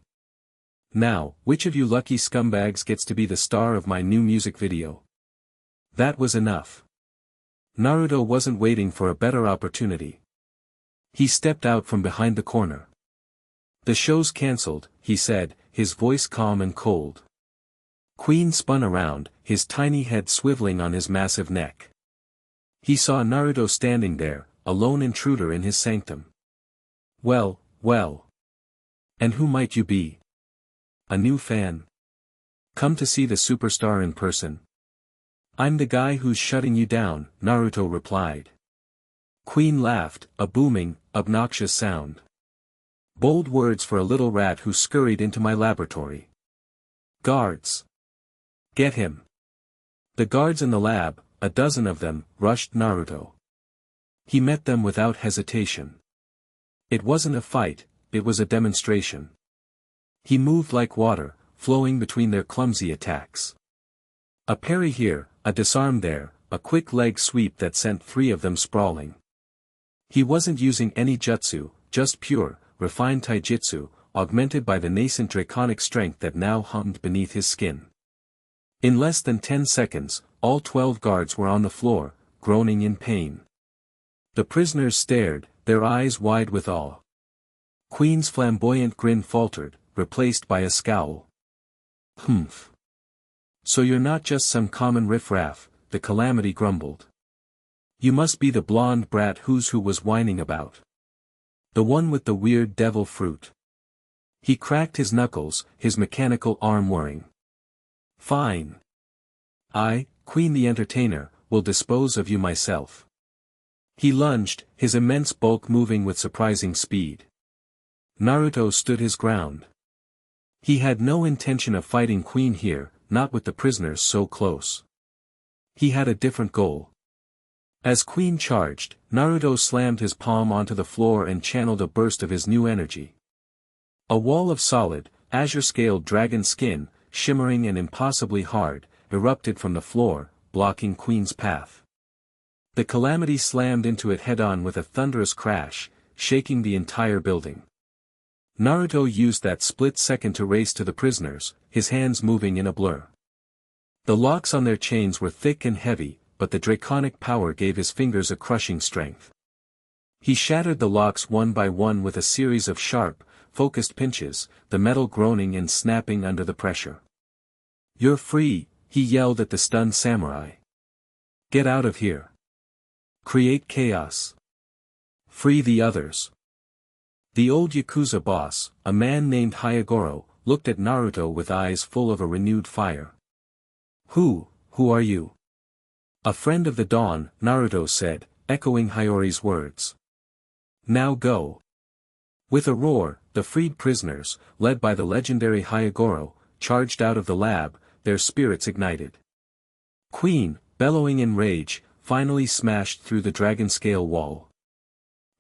S1: Now, which of you lucky scumbags gets to be the star of my new music video? That was enough. Naruto wasn't waiting for a better opportunity. He stepped out from behind the corner. The show's cancelled, he said, his voice calm and cold. Queen spun around, his tiny head swiveling on his massive neck. He saw Naruto standing there, a lone intruder in his sanctum. Well, well. And who might you be? A new fan? Come to see the superstar in person? I'm the guy who's shutting you down, Naruto replied. Queen laughed, a booming, obnoxious sound. Bold words for a little rat who scurried into my laboratory. Guards! Get him! The guards in the lab, a dozen of them, rushed Naruto. He met them without hesitation. It wasn't a fight, it was a demonstration. He moved like water, flowing between their clumsy attacks. A parry here, a disarm there, a quick leg sweep that sent three of them sprawling. He wasn't using any jutsu, just pure, refined taijutsu, augmented by the nascent draconic strength that now hummed beneath his skin. In less than 10 seconds, all 12 guards were on the floor, groaning in pain. The prisoners stared, their eyes wide with awe. Queen's flamboyant grin faltered, replaced by a scowl. Humph. So you're not just some common riffraff, the Calamity grumbled. You must be the blonde brat who was whining about. The one with the weird devil fruit. He cracked his knuckles, his mechanical arm whirring. Fine. I, Queen the Entertainer, will dispose of you myself. He lunged, his immense bulk moving with surprising speed. Naruto stood his ground. He had no intention of fighting Queen here, not with the prisoners so close. He had a different goal. As Queen charged, Naruto slammed his palm onto the floor and channeled a burst of his new energy. A wall of solid, azure-scaled dragon skin, shimmering and impossibly hard, erupted from the floor, blocking Queen's path. The Calamity slammed into it head-on with a thunderous crash, shaking the entire building. Naruto used that split second to race to the prisoners, his hands moving in a blur. The locks on their chains were thick and heavy, but the draconic power gave his fingers a crushing strength. He shattered the locks one by one with a series of sharp, focused pinches, the metal groaning and snapping under the pressure. You're free, he yelled at the stunned samurai. Get out of here. Create chaos. Free the others. The old Yakuza boss, a man named Hyogoro, looked at Naruto with eyes full of a renewed fire. Who are you? A friend of the dawn, Naruto said, echoing Hiyori's words. Now go. With a roar, the freed prisoners, led by the legendary Hyogoro, charged out of the lab, their spirits ignited. Queen, bellowing in rage, finally smashed through the dragon scale wall.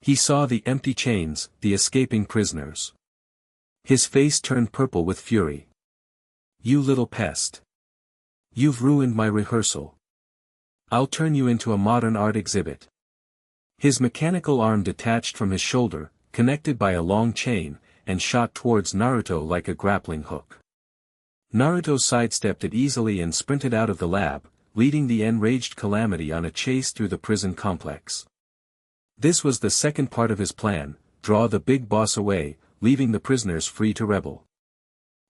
S1: He saw the empty chains, the escaping prisoners. His face turned purple with fury. You little pest. You've ruined my rehearsal. I'll turn you into a modern art exhibit. His mechanical arm detached from his shoulder, connected by a long chain, and shot towards Naruto like a grappling hook. Naruto sidestepped it easily and sprinted out of the lab, leading the enraged Calamity on a chase through the prison complex. This was the second part of his plan, draw the big boss away, leaving the prisoners free to rebel.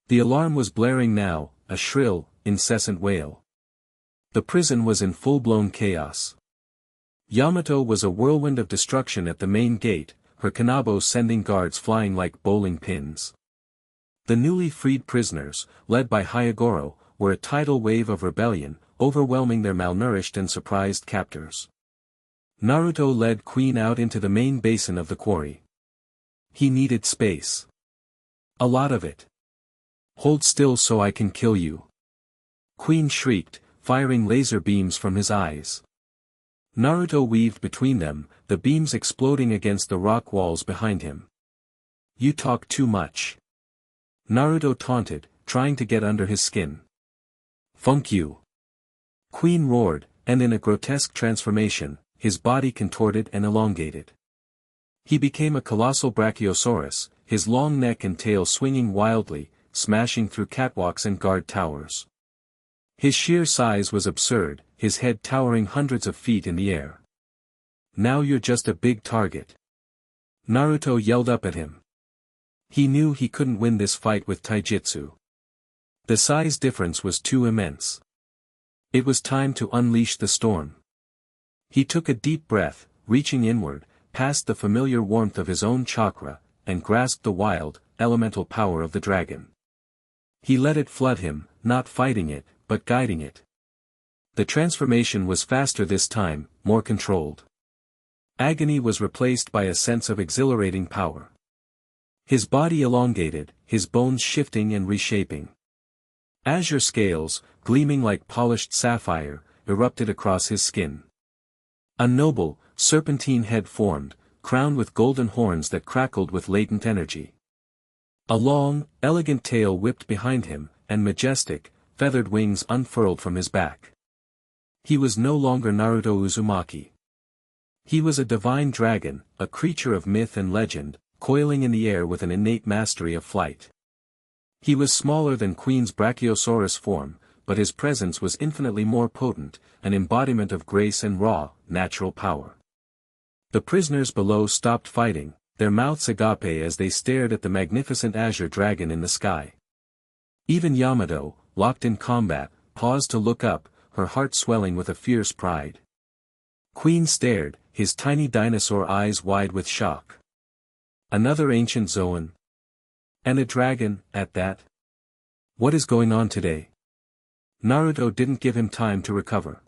S1: The alarm was blaring now, a shrill, incessant wail. The prison was in full-blown chaos. Yamato was a whirlwind of destruction at the main gate, her kanabo sending guards flying like bowling pins. The newly freed prisoners, led by Hyogoro, were a tidal wave of rebellion, overwhelming their malnourished and surprised captors. Naruto led Queen out into the main basin of the quarry. He needed space. A lot of it. Hold still so I can kill you. Queen shrieked, firing laser beams from his eyes. Naruto weaved between them, the beams exploding against the rock walls behind him. You talk too much. Naruto taunted, trying to get under his skin. Funk you. Queen roared, and in a grotesque transformation, his body contorted and elongated. He became a colossal brachiosaurus, his long neck and tail swinging wildly, smashing through catwalks and guard towers. His sheer size was absurd, his head towering hundreds of feet in the air. Now you're just a big target. Naruto yelled up at him. He knew he couldn't win this fight with taijutsu. The size difference was too immense. It was time to unleash the storm. He took a deep breath, reaching inward, past the familiar warmth of his own chakra, and grasped the wild, elemental power of the dragon. He let it flood him, not fighting it, but guiding it. The transformation was faster this time, more controlled. Agony was replaced by a sense of exhilarating power. His body elongated, his bones shifting and reshaping. Azure scales, gleaming like polished sapphire, erupted across his skin. A noble, serpentine head formed, crowned with golden horns that crackled with latent energy. A long, elegant tail whipped behind him, and majestic, feathered wings unfurled from his back. He was no longer Naruto Uzumaki. He was a divine dragon, a creature of myth and legend, coiling in the air with an innate mastery of flight. He was smaller than Queen's Brachiosaurus form, but his presence was infinitely more potent, an embodiment of grace and raw, natural power. The prisoners below stopped fighting, their mouths agape as they stared at the magnificent azure dragon in the sky. Even Yamato, locked in combat, paused to look up, her heart swelling with a fierce pride. Queen stared, his tiny dinosaur eyes wide with shock. Another ancient Zoan? And a dragon, at that? What is going on today? Naruto didn't give him time to recover.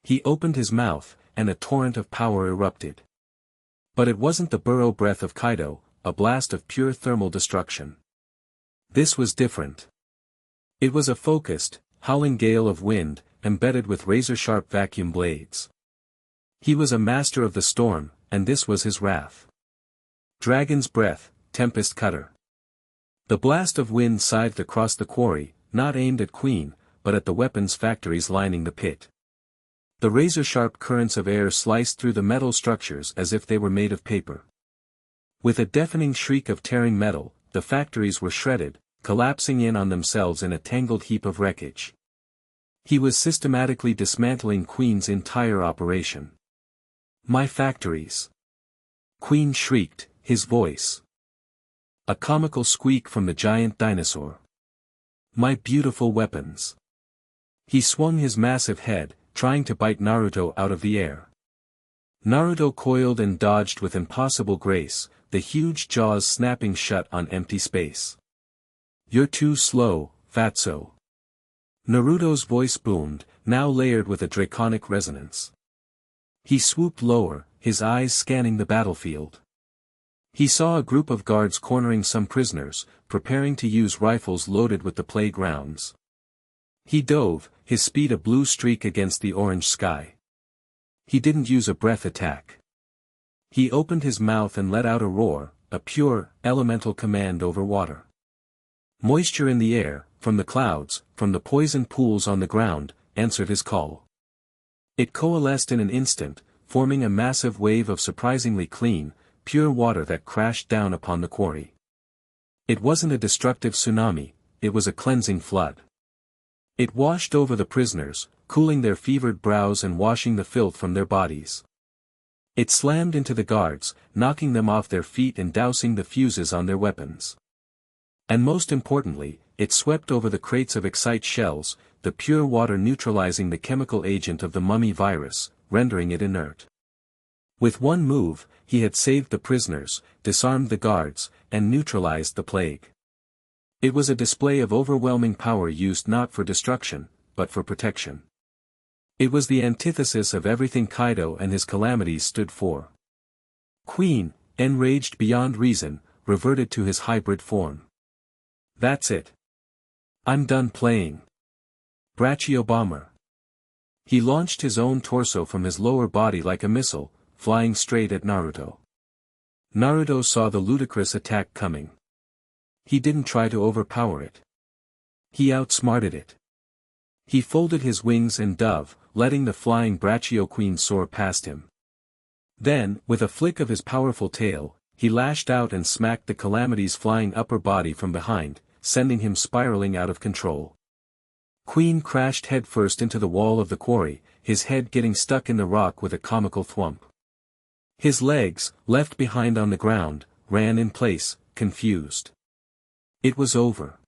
S1: He opened his mouth, and a torrent of power erupted. But it wasn't the burrow breath of Kaido, a blast of pure thermal destruction. This was different. It was a focused, howling gale of wind, embedded with razor-sharp vacuum blades. He was a master of the storm, and this was his wrath. Dragon's breath, tempest cutter. The blast of wind scythed across the quarry, not aimed at Queen, but at the weapons factories lining the pit. The razor-sharp currents of air sliced through the metal structures as if they were made of paper. With a deafening shriek of tearing metal, the factories were shredded, collapsing in on themselves in a tangled heap of wreckage. He was systematically dismantling Queen's entire operation. "My factories!" Queen shrieked, his voice a comical squeak from the giant dinosaur. "My beautiful weapons!" He swung his massive head, trying to bite Naruto out of the air. Naruto coiled and dodged with impossible grace, the huge jaws snapping shut on empty space. "You're too slow, fatso." Naruto's voice boomed, now layered with a draconic resonance. He swooped lower, his eyes scanning the battlefield. He saw a group of guards cornering some prisoners, preparing to use rifles loaded with the plague rounds. He dove, his speed a blue streak against the orange sky. He didn't use a breath attack. He opened his mouth and let out a roar, a pure, elemental command over water. Moisture in the air, from the clouds, from the poison pools on the ground, answered his call. It coalesced in an instant, forming a massive wave of surprisingly clean, pure water that crashed down upon the quarry. It wasn't a destructive tsunami, it was a cleansing flood. It washed over the prisoners, cooling their fevered brows and washing the filth from their bodies. It slammed into the guards, knocking them off their feet and dousing the fuses on their weapons. And most importantly, it swept over the crates of Excite shells, the pure water neutralizing the chemical agent of the mummy virus, rendering it inert. With one move, he had saved the prisoners, disarmed the guards, and neutralized the plague. It was a display of overwhelming power used not for destruction, but for protection. It was the antithesis of everything Kaido and his calamities stood for. Queen, enraged beyond reason, reverted to his hybrid form. "That's it. I'm done playing. Brachio Bomber." He launched his own torso from his lower body like a missile, flying straight at Naruto. Naruto saw the ludicrous attack coming. He didn't try to overpower it. He outsmarted it. He folded his wings and dove, letting the flying Brachio Queen soar past him. Then, with a flick of his powerful tail, he lashed out and smacked the calamity's flying upper body from behind, sending him spiraling out of control. Queen crashed headfirst into the wall of the quarry, his head getting stuck in the rock with a comical thwump. His legs, left behind on the ground, ran in place, confused. It was over.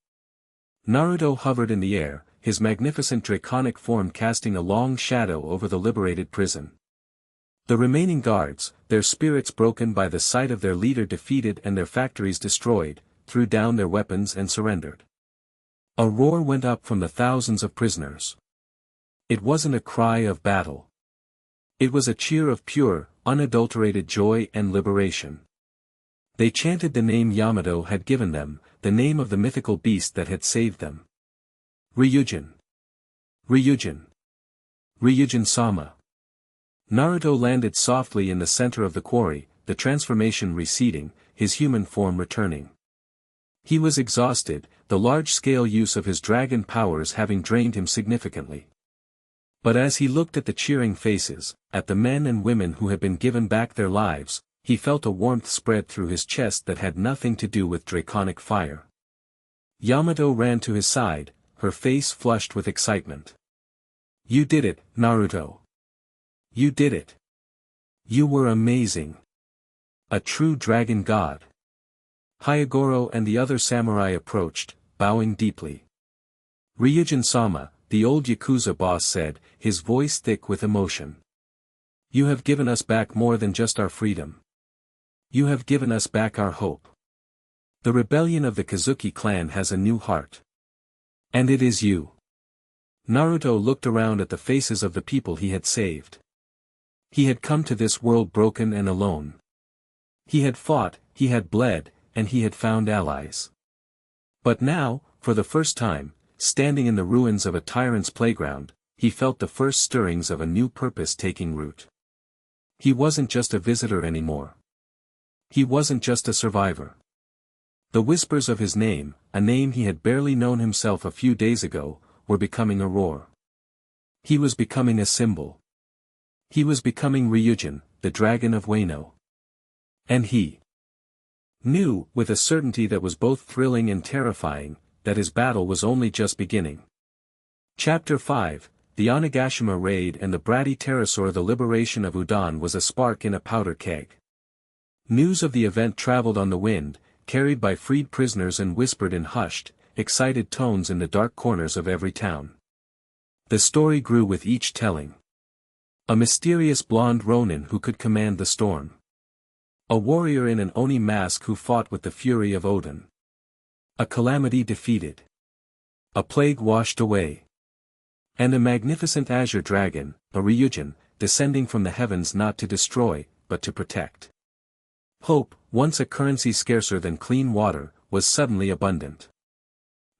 S1: Naruto hovered in the air, his magnificent draconic form casting a long shadow over the liberated prison. The remaining guards, their spirits broken by the sight of their leader defeated and their factories destroyed, threw down their weapons and surrendered. A roar went up from the thousands of prisoners. It wasn't a cry of battle. It was a cheer of pure, unadulterated joy and liberation. They chanted the name Yamato had given them, the name of the mythical beast that had saved them. Ryujin. Ryujin. Ryujin-sama. Naruto landed softly in the center of the quarry, the transformation receding, his human form returning. He was exhausted, the large-scale use of his dragon powers having drained him significantly. But as he looked at the cheering faces, at the men and women who had been given back their lives, he felt a warmth spread through his chest that had nothing to do with draconic fire. Yamato ran to his side, her face flushed with excitement. "You did it, Naruto. You did it. You were amazing. A true dragon god." Hyogoro and the other samurai approached, bowing deeply. Ryujin-sama, the old Yakuza boss said, his voice thick with emotion. "You have given us back more than just our freedom. You have given us back our hope. The rebellion of the Kazuki clan has a new heart. And it is you." Naruto looked around at the faces of the people he had saved. He had come to this world broken and alone. He had fought, he had bled, and he had found allies. But now, for the first time, standing in the ruins of a tyrant's playground, he felt the first stirrings of a new purpose taking root. He wasn't just a visitor anymore. He wasn't just a survivor. The whispers of his name, a name he had barely known himself a few days ago, were becoming a roar. He was becoming a symbol. He was becoming Ryujin, the dragon of Wano. And he knew, with a certainty that was both thrilling and terrifying, that his battle was only just beginning. Chapter 5, The Onigashima Raid and the Bratty Pterosaur. The liberation of Udon was a spark in a powder keg. News of the event traveled on the wind, carried by freed prisoners and whispered in hushed, excited tones in the dark corners of every town. The story grew with each telling. A mysterious blonde ronin who could command the storm. A warrior in an Oni mask who fought with the fury of Odin. A calamity defeated. A plague washed away. And a magnificent azure dragon, a Ryujin, descending from the heavens not to destroy, but to protect. Hope, once a currency scarcer than clean water, was suddenly abundant.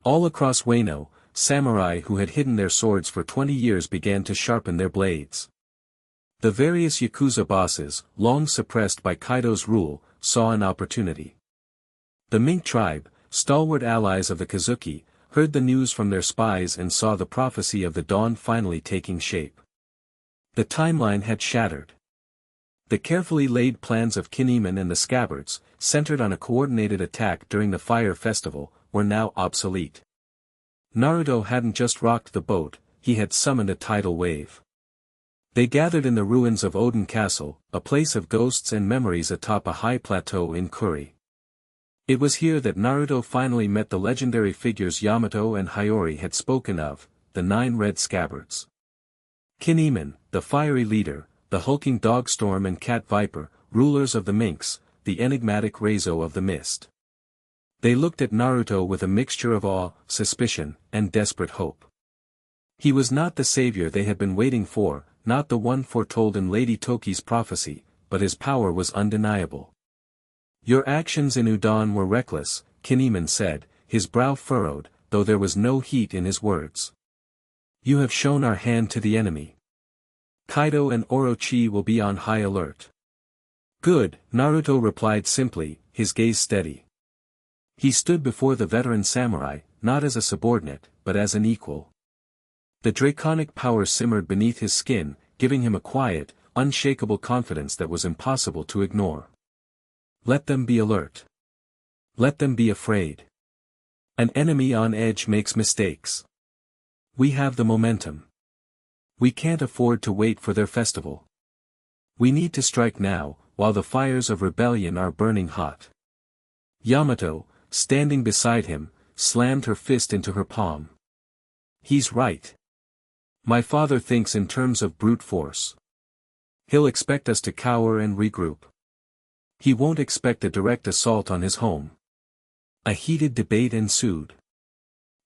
S1: All across Wano, samurai who had hidden their swords for 20 years began to sharpen their blades. The various Yakuza bosses, long suppressed by Kaido's rule, saw an opportunity. The Mink tribe, stalwart allies of the Kazuki, heard the news from their spies and saw the prophecy of the dawn finally taking shape. The timeline had shattered. The carefully laid plans of Kinemon and the Scabbards, centered on a coordinated attack during the Fire Festival, were now obsolete. Naruto hadn't just rocked the boat, he had summoned a tidal wave. They gathered in the ruins of Odin Castle, a place of ghosts and memories atop a high plateau in Kuri. It was here that Naruto finally met the legendary figures Yamato and Hiyori had spoken of, the 9 red scabbards. Kinemon, the fiery leader, the hulking Dogstorm and Cat Viper, rulers of the Minks, the enigmatic Reizo of the Mist. They looked at Naruto with a mixture of awe, suspicion, and desperate hope. He was not the savior they had been waiting for, not the one foretold in Lady Toki's prophecy, but his power was undeniable. "Your actions in Udon were reckless," Kinemon said, his brow furrowed, though there was no heat in his words. "You have shown our hand to the enemy. Kaido and Orochi will be on high alert." "Good," Naruto replied simply, his gaze steady. He stood before the veteran samurai, not as a subordinate, but as an equal. The draconic power simmered beneath his skin, giving him a quiet, unshakable confidence that was impossible to ignore. Let them be alert. Let them be afraid. An enemy on edge makes mistakes. We have the momentum. We can't afford to wait for their festival. We need to strike now, while the fires of rebellion are burning hot. Yamato, standing beside him, slammed her fist into her palm. He's right. My father thinks in terms of brute force. He'll expect us to cower and regroup. He won't expect a direct assault on his home. A heated debate ensued.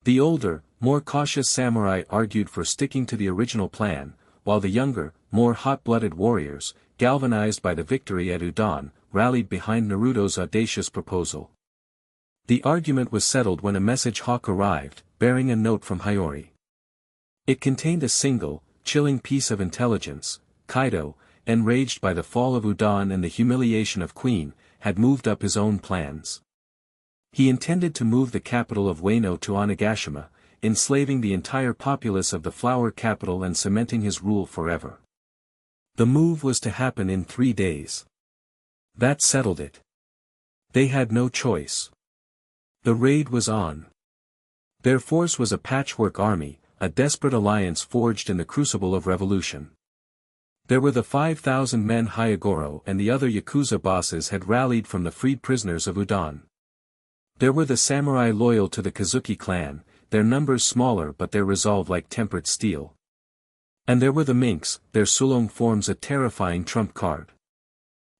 S1: The older, more cautious samurai argued for sticking to the original plan, while the younger, more hot-blooded warriors, galvanized by the victory at Udon, rallied behind Naruto's audacious proposal. The argument was settled when a message hawk arrived, bearing a note from Hiyori. It contained a single, chilling piece of intelligence. Kaido, enraged by the fall of Udon and the humiliation of Queen, had moved up his own plans. He intended to move the capital of Wano to Onigashima, enslaving the entire populace of the flower capital and cementing his rule forever. The move was to happen in 3 days. That settled it. They had no choice. The raid was on. Their force was a patchwork army, a desperate alliance forged in the crucible of revolution. There were the 5,000 men Hyogoro and the other Yakuza bosses had rallied from the freed prisoners of Udon. There were the samurai loyal to the Kazuki clan, their numbers smaller but their resolve like tempered steel. And there were the minks, their sulong forms a terrifying trump card.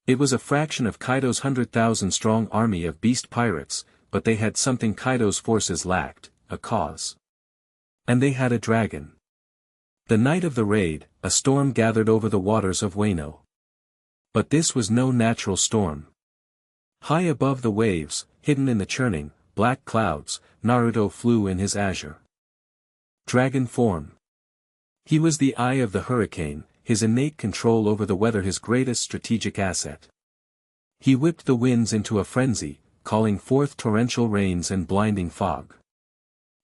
S1: It was a fraction of Kaido's 100,000-strong army of beast pirates, but they had something Kaido's forces lacked, a cause. And they had a dragon. The night of the raid, a storm gathered over the waters of Wano. But this was no natural storm. High above the waves, hidden in the churning, black clouds, Naruto flew in his azure dragon form. He was the eye of the hurricane, his innate control over the weather his greatest strategic asset. He whipped the winds into a frenzy, calling forth torrential rains and blinding fog.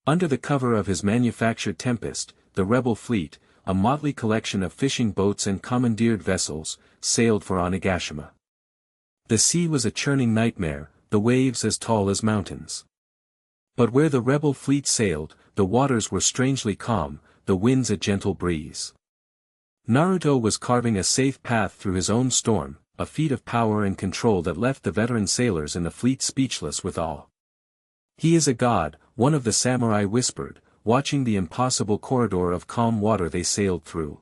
S1: Under the cover of his manufactured tempest, the rebel fleet, a motley collection of fishing boats and commandeered vessels, sailed for Onigashima. The sea was a churning nightmare, the waves as tall as mountains. But where the rebel fleet sailed, the waters were strangely calm, the winds a gentle breeze. Naruto was carving a safe path through his own storm, a feat of power and control that left the veteran sailors in the fleet speechless with awe. "He is a god," one of the samurai whispered, watching the impossible corridor of calm water they sailed through.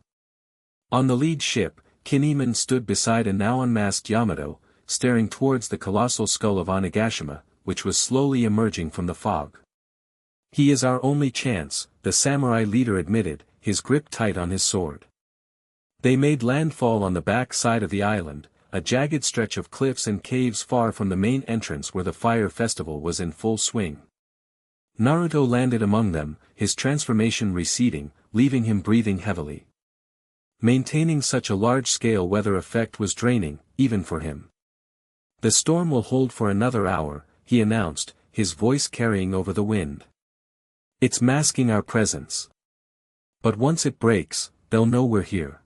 S1: On the lead ship, Kinemon stood beside a now unmasked Yamato, staring towards the colossal skull of Onigashima, which was slowly emerging from the fog. "He is our only chance," the samurai leader admitted, his grip tight on his sword. They made landfall on the back side of the island, a jagged stretch of cliffs and caves far from the main entrance where the fire festival was in full swing. Naruto landed among them, his transformation receding, leaving him breathing heavily. Maintaining such a large-scale weather effect was draining, even for him. "The storm will hold for another hour," he announced, his voice carrying over the wind. "It's masking our presence. But once it breaks, they'll know we're here.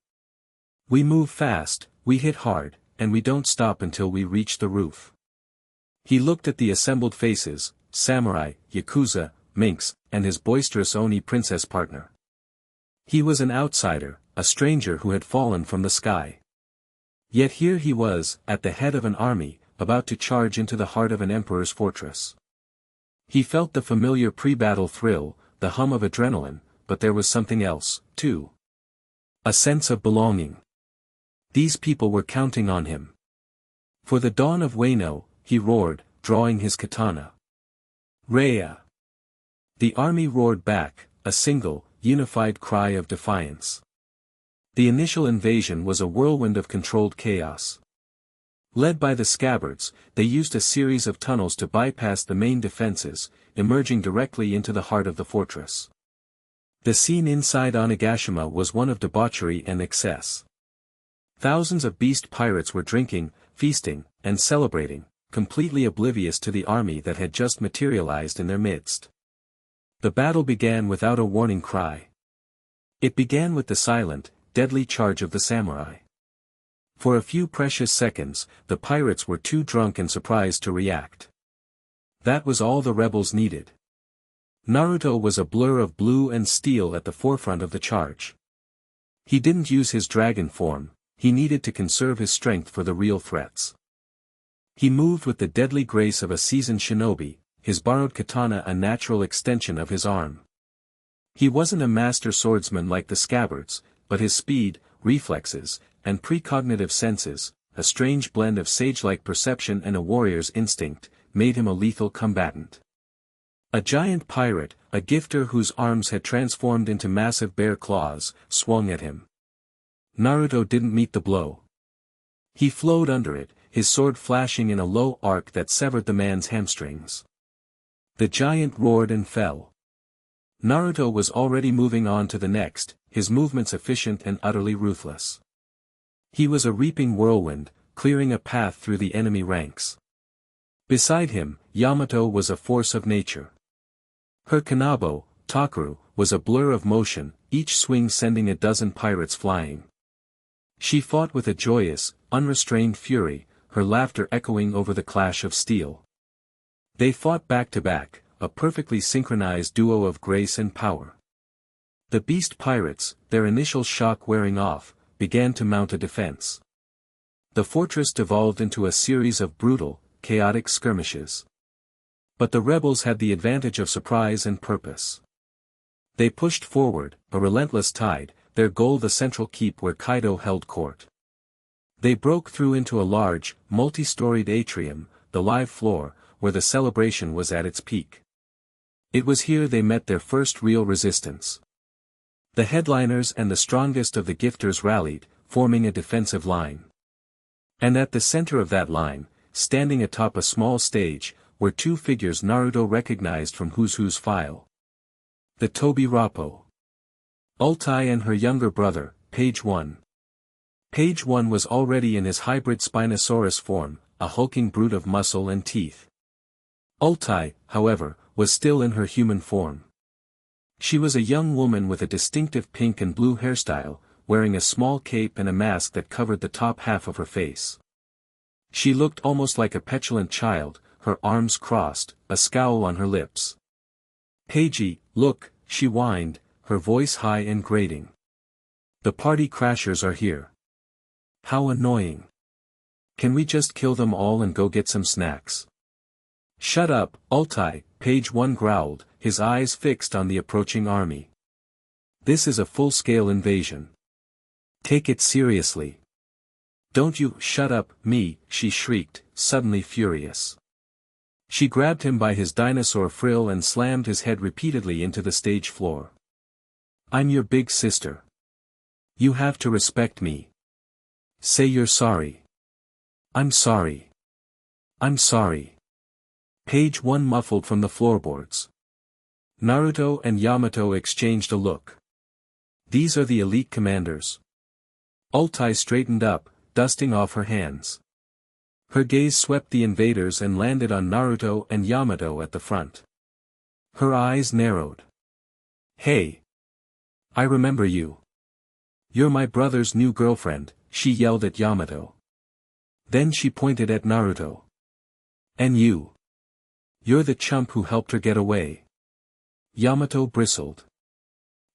S1: We move fast, we hit hard, and we don't stop until we reach the roof." He looked at the assembled faces, samurai, Yakuza, minks, and his boisterous Oni princess partner. He was an outsider, a stranger who had fallen from the sky. Yet here he was, at the head of an army, about to charge into the heart of an emperor's fortress. He felt the familiar pre-battle thrill, the hum of adrenaline, but there was something else, too. A sense of belonging. These people were counting on him. "For the dawn of Wano," he roared, drawing his katana. "Raya!" The army roared back, a single, unified cry of defiance. The initial invasion was a whirlwind of controlled chaos. Led by the scabbards, they used a series of tunnels to bypass the main defenses, emerging directly into the heart of the fortress. The scene inside Onigashima was one of debauchery and excess. Thousands of beast pirates were drinking, feasting, and celebrating, completely oblivious to the army that had just materialized in their midst. The battle began without a warning cry. It began with the silent, deadly charge of the samurai. For a few precious seconds, the pirates were too drunk and surprised to react. That was all the rebels needed. Naruto was a blur of blue and steel at the forefront of the charge. He didn't use his dragon form, he needed to conserve his strength for the real threats. He moved with the deadly grace of a seasoned shinobi, his borrowed katana a natural extension of his arm. He wasn't a master swordsman like the scabbards, but his speed, reflexes, and precognitive senses, a strange blend of sage-like perception and a warrior's instinct, made him a lethal combatant. A giant pirate, a gifter whose arms had transformed into massive bear claws, swung at him. Naruto didn't meet the blow. He flowed under it, his sword flashing in a low arc that severed the man's hamstrings. The giant roared and fell. Naruto was already moving on to the next, his movements efficient and utterly ruthless. He was a reaping whirlwind, clearing a path through the enemy ranks. Beside him, Yamato was a force of nature. Her kanabo, Takeru, was a blur of motion, each swing sending a dozen pirates flying. She fought with a joyous, unrestrained fury, her laughter echoing over the clash of steel. They fought back to back, a perfectly synchronized duo of grace and power. The beast pirates, their initial shock wearing off, began to mount a defense. The fortress devolved into a series of brutal, chaotic skirmishes. But the rebels had the advantage of surprise and purpose. They pushed forward, a relentless tide, their goal the central keep where Kaido held court. They broke through into a large, multi-storied atrium, the live floor, where the celebration was at its peak. It was here they met their first real resistance. The headliners and the strongest of the gifters rallied, forming a defensive line. And at the center of that line, standing atop a small stage, were two figures Naruto recognized from Who's Who's file. The Tobi Rappo. Ultai and her younger brother, Page 1. Page 1 was already in his hybrid Spinosaurus form, a hulking brute of muscle and teeth. Ultai, however, was still in her human form. She was a young woman with a distinctive pink and blue hairstyle, wearing a small cape and a mask that covered the top half of her face. She looked almost like a petulant child, her arms crossed, a scowl on her lips. "Peiji, look," she whined, her voice high and grating. "The party crashers are here. How annoying. Can we just kill them all and go get some snacks?" "Shut up, Ultai," Page 1 growled, his eyes fixed on the approaching army. "This is a full-scale invasion. Take it seriously." "Don't you shut up, me," she shrieked, suddenly furious. She grabbed him by his dinosaur frill and slammed his head repeatedly into the stage floor. "I'm your big sister. You have to respect me. Say you're sorry." "I'm sorry. I'm sorry." Page 1 muffled from the floorboards. Naruto and Yamato exchanged a look. "These are the elite commanders." Ultai straightened up, dusting off her hands. Her gaze swept the invaders and landed on Naruto and Yamato at the front. Her eyes narrowed. "Hey! I remember you. You're my brother's new girlfriend," she yelled at Yamato. Then she pointed at Naruto. "And you? You're the chump who helped her get away." Yamato bristled.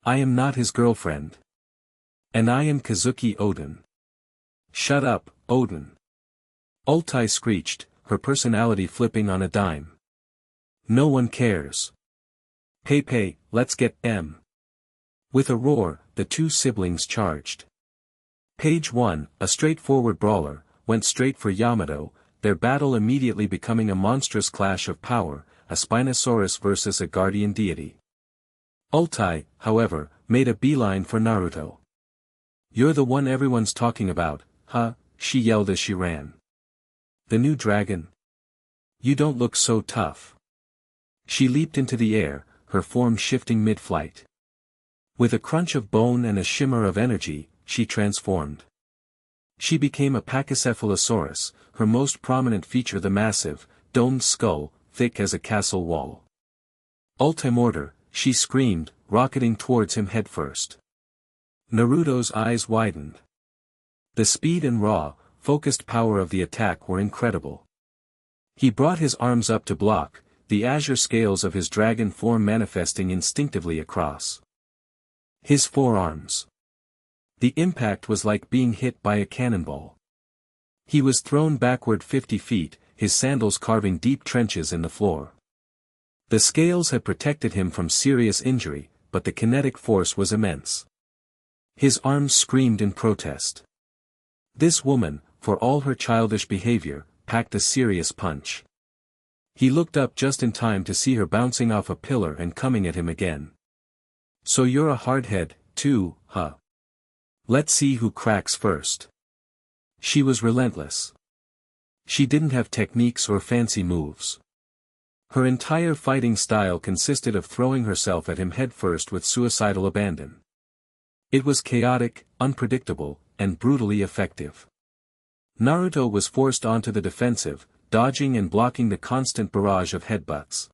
S1: "I am not his girlfriend. And I am Kazuki Oden." "Shut up, Oden." Ultai screeched, her personality flipping on a dime. "No one cares. Pei, let's get M." With a roar, the two siblings charged. Page 1, a straightforward brawler, went straight for Yamato, their battle immediately becoming a monstrous clash of power, a Spinosaurus versus a guardian deity. Ultai, however, made a beeline for Naruto. "You're the one everyone's talking about, huh?" she yelled as she ran. "The new dragon? You don't look so tough." She leaped into the air, her form shifting mid-flight. With a crunch of bone and a shimmer of energy, she transformed. She became a Pachycephalosaurus, her most prominent feature the massive, domed skull, thick as a castle wall. "Ultimortar," she screamed, rocketing towards him headfirst. Naruto's eyes widened. The speed and raw, focused power of the attack were incredible. He brought his arms up to block, the azure scales of his dragon form manifesting instinctively across his forearms. The impact was like being hit by a cannonball. He was thrown backward 50 feet, his sandals carving deep trenches in the floor. The scales had protected him from serious injury, but the kinetic force was immense. His arms screamed in protest. This woman, for all her childish behavior, packed a serious punch. He looked up just in time to see her bouncing off a pillar and coming at him again. "So you're a hardhead, too, huh? Let's see who cracks first." She was relentless. She didn't have techniques or fancy moves. Her entire fighting style consisted of throwing herself at him headfirst with suicidal abandon. It was chaotic, unpredictable, and brutally effective. Naruto was forced onto the defensive, dodging and blocking the constant barrage of headbutts.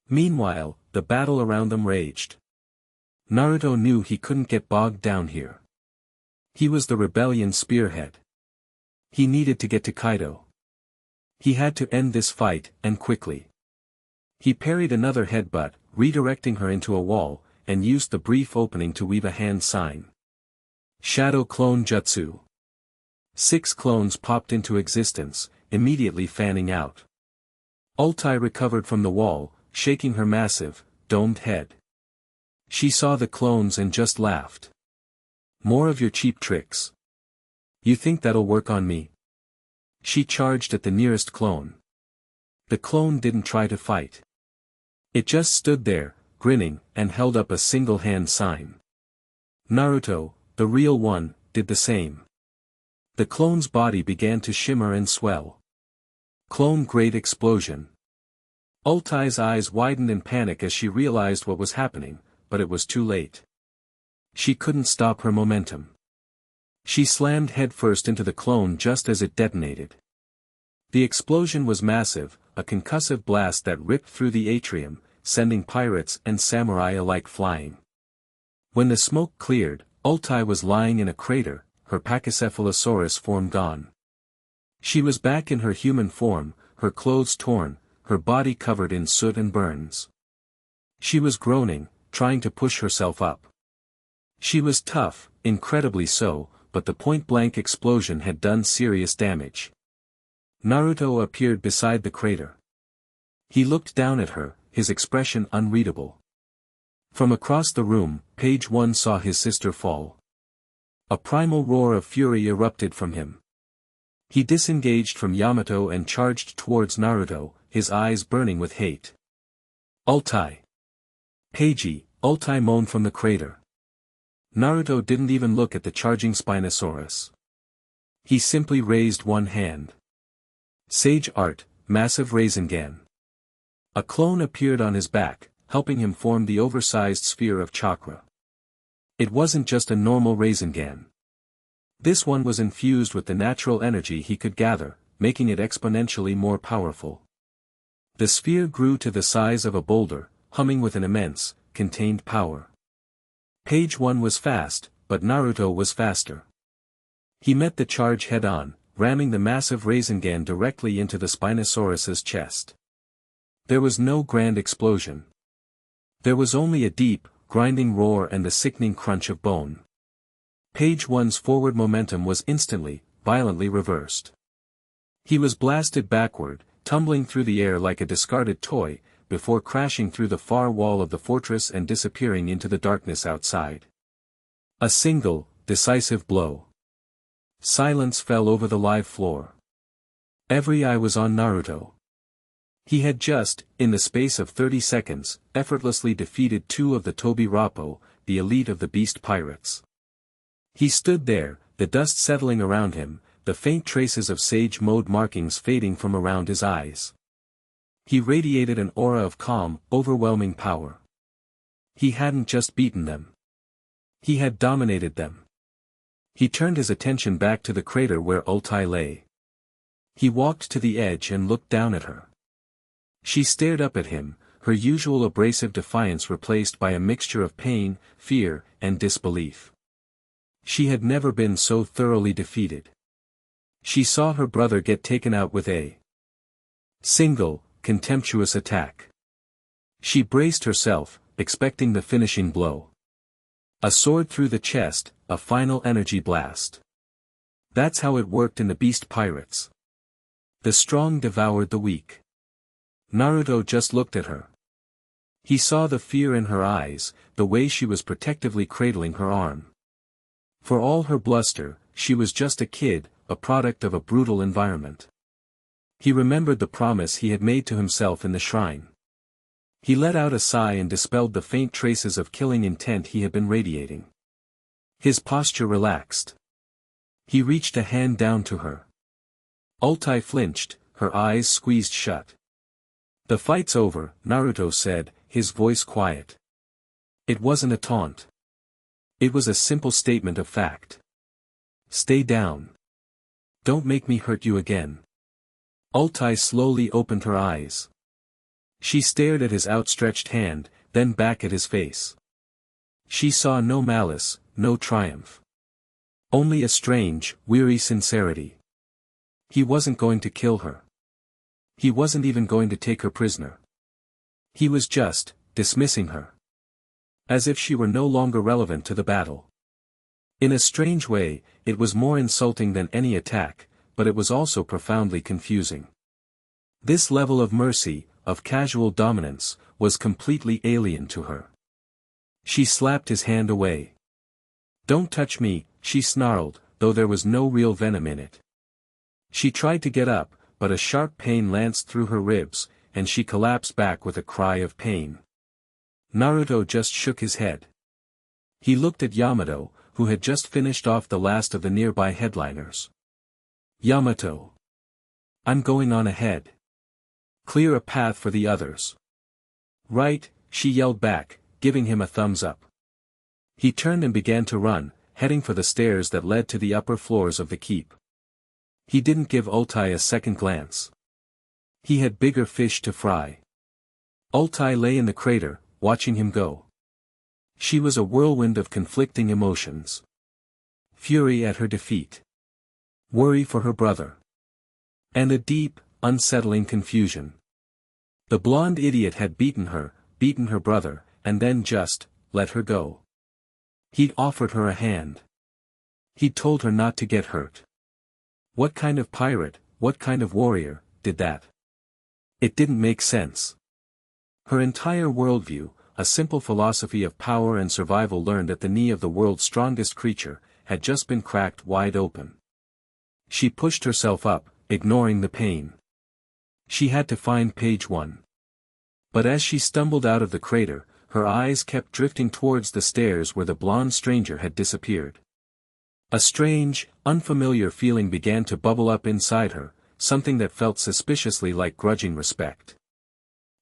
S1: Meanwhile, the battle around them raged. Naruto knew he couldn't get bogged down here. He was the rebellion's spearhead. He needed to get to Kaido. He had to end this fight, and quickly. He parried another headbutt, redirecting her into a wall, and used the brief opening to weave a hand sign. Shadow Clone Jutsu. 6 clones popped into existence, immediately fanning out. Ulti recovered from the wall, shaking her massive, domed head. She saw the clones and just laughed. More of your cheap tricks. You think that'll work on me? She charged at the nearest clone. The clone didn't try to fight. It just stood there, grinning, and held up a single hand sign. Naruto, the real one, did the same. The clone's body began to shimmer and swell. Clone Great Explosion. Ulti's eyes widened in panic as she realized what was happening, but it was too late. She couldn't stop her momentum. She slammed headfirst into the clone just as it detonated. The explosion was massive, a concussive blast that ripped through the atrium, sending pirates and samurai alike flying. When the smoke cleared, Ulti was lying in a crater, her Pachycephalosaurus form gone. She was back in her human form, her clothes torn, her body covered in soot and burns. She was groaning, trying to push herself up. She was tough, incredibly so, but the point-blank explosion had done serious damage. Naruto appeared beside the crater. He looked down at her, his expression unreadable. From across the room, Page 1 saw his sister fall. A primal roar of fury erupted from him. He disengaged from Yamato and charged towards Naruto, his eyes burning with hate. Ulti. Peiji, Ulti moaned from the crater. Naruto didn't even look at the charging Spinosaurus. He simply raised one hand. Sage Art, Massive Rasengan. A clone appeared on his back, helping him form the oversized sphere of chakra. It wasn't just a normal Rasengan. This one was infused with the natural energy he could gather, making it exponentially more powerful. The sphere grew to the size of a boulder, humming with an immense, contained power. Page 1 was fast, but Naruto was faster. He met the charge head-on, ramming the massive Rasengan directly into the Spinosaurus's chest. There was no grand explosion. There was only a deep, grinding roar and the sickening crunch of bone. Page 1's forward momentum was instantly, violently reversed. He was blasted backward, tumbling through the air like a discarded toy, before crashing through the far wall of the fortress and disappearing into the darkness outside. A single, decisive blow. Silence fell over the live floor. Every eye was on Naruto. He had just, in the space of 30 seconds, effortlessly defeated 2 of the Tobi Rappo, the elite of the beast pirates. He stood there, the dust settling around him, the faint traces of sage mode markings fading from around his eyes. He radiated an aura of calm, overwhelming power. He hadn't just beaten them. He had dominated them. He turned his attention back to the crater where Ulti lay. He walked to the edge and looked down at her. She stared up at him, her usual abrasive defiance replaced by a mixture of pain, fear, and disbelief. She had never been so thoroughly defeated. She saw her brother get taken out with a single, contemptuous attack. She braced herself, expecting the finishing blow. A sword through the chest, a final energy blast. That's how it worked in the Beast Pirates. The strong devoured the weak. Naruto just looked at her. He saw the fear in her eyes, the way she was protectively cradling her arm. For all her bluster, she was just a kid, a product of a brutal environment. He remembered the promise he had made to himself in the shrine. He let out a sigh and dispelled the faint traces of killing intent he had been radiating. His posture relaxed. He reached a hand down to her. Altai flinched, her eyes squeezed shut. "The fight's over," Naruto said, his voice quiet. It wasn't a taunt. It was a simple statement of fact. "Stay down. Don't make me hurt you again." Altai slowly opened her eyes. She stared at his outstretched hand, then back at his face. She saw no malice, no triumph. Only a strange, weary sincerity. He wasn't going to kill her. He wasn't even going to take her prisoner. He was just dismissing her. As if she were no longer relevant to the battle. In a strange way, it was more insulting than any attack, but it was also profoundly confusing. This level of mercy, of casual dominance, was completely alien to her. She slapped his hand away. "Don't touch me," she snarled, though there was no real venom in it. She tried to get up, but a sharp pain lanced through her ribs, and she collapsed back with a cry of pain. Naruto just shook his head. He looked at Yamato, who had just finished off the last of the nearby headliners. "Yamato. I'm going on ahead. Clear a path for the others." "Right," she yelled back, giving him a thumbs up. He turned and began to run, heading for the stairs that led to the upper floors of the keep. He didn't give Altai a second glance. He had bigger fish to fry. Altai lay in the crater, watching him go. She was a whirlwind of conflicting emotions. Fury at her defeat. Worry for her brother. And a deep, unsettling confusion. The blonde idiot had beaten her brother, and then just let her go. He'd offered her a hand. He'd told her not to get hurt. What kind of pirate, what kind of warrior, did that? It didn't make sense. Her entire worldview, a simple philosophy of power and survival learned at the knee of the world's strongest creature, had just been cracked wide open. She pushed herself up, ignoring the pain. She had to find page 1. But as she stumbled out of the crater, her eyes kept drifting towards the stairs where the blonde stranger had disappeared. A strange, unfamiliar feeling began to bubble up inside her, something that felt suspiciously like grudging respect.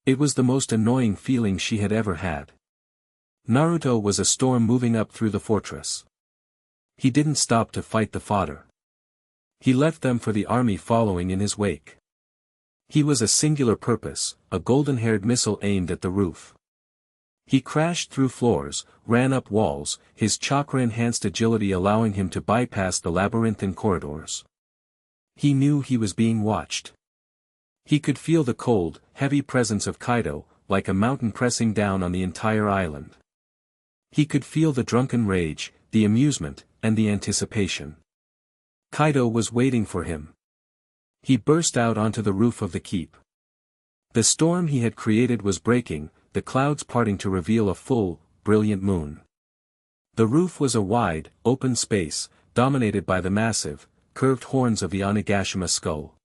S1: It was the most annoying feeling she had ever had. Naruto was a storm moving up through the fortress. He didn't stop to fight the fodder. He left them for the army following in his wake. He was a singular purpose, a golden-haired missile aimed at the roof. He crashed through floors, ran up walls, his chakra-enhanced agility allowing him to bypass the labyrinthine corridors. He knew he was being watched. He could feel the cold, heavy presence of Kaido, like a mountain pressing down on the entire island. He could feel the drunken rage, the amusement, and the anticipation. Kaido was waiting for him. He burst out onto the roof of the keep. The storm he had created was breaking, the clouds parting to reveal a full, brilliant moon. The roof was a wide, open space, dominated by the massive, curved horns of the Onigashima skull.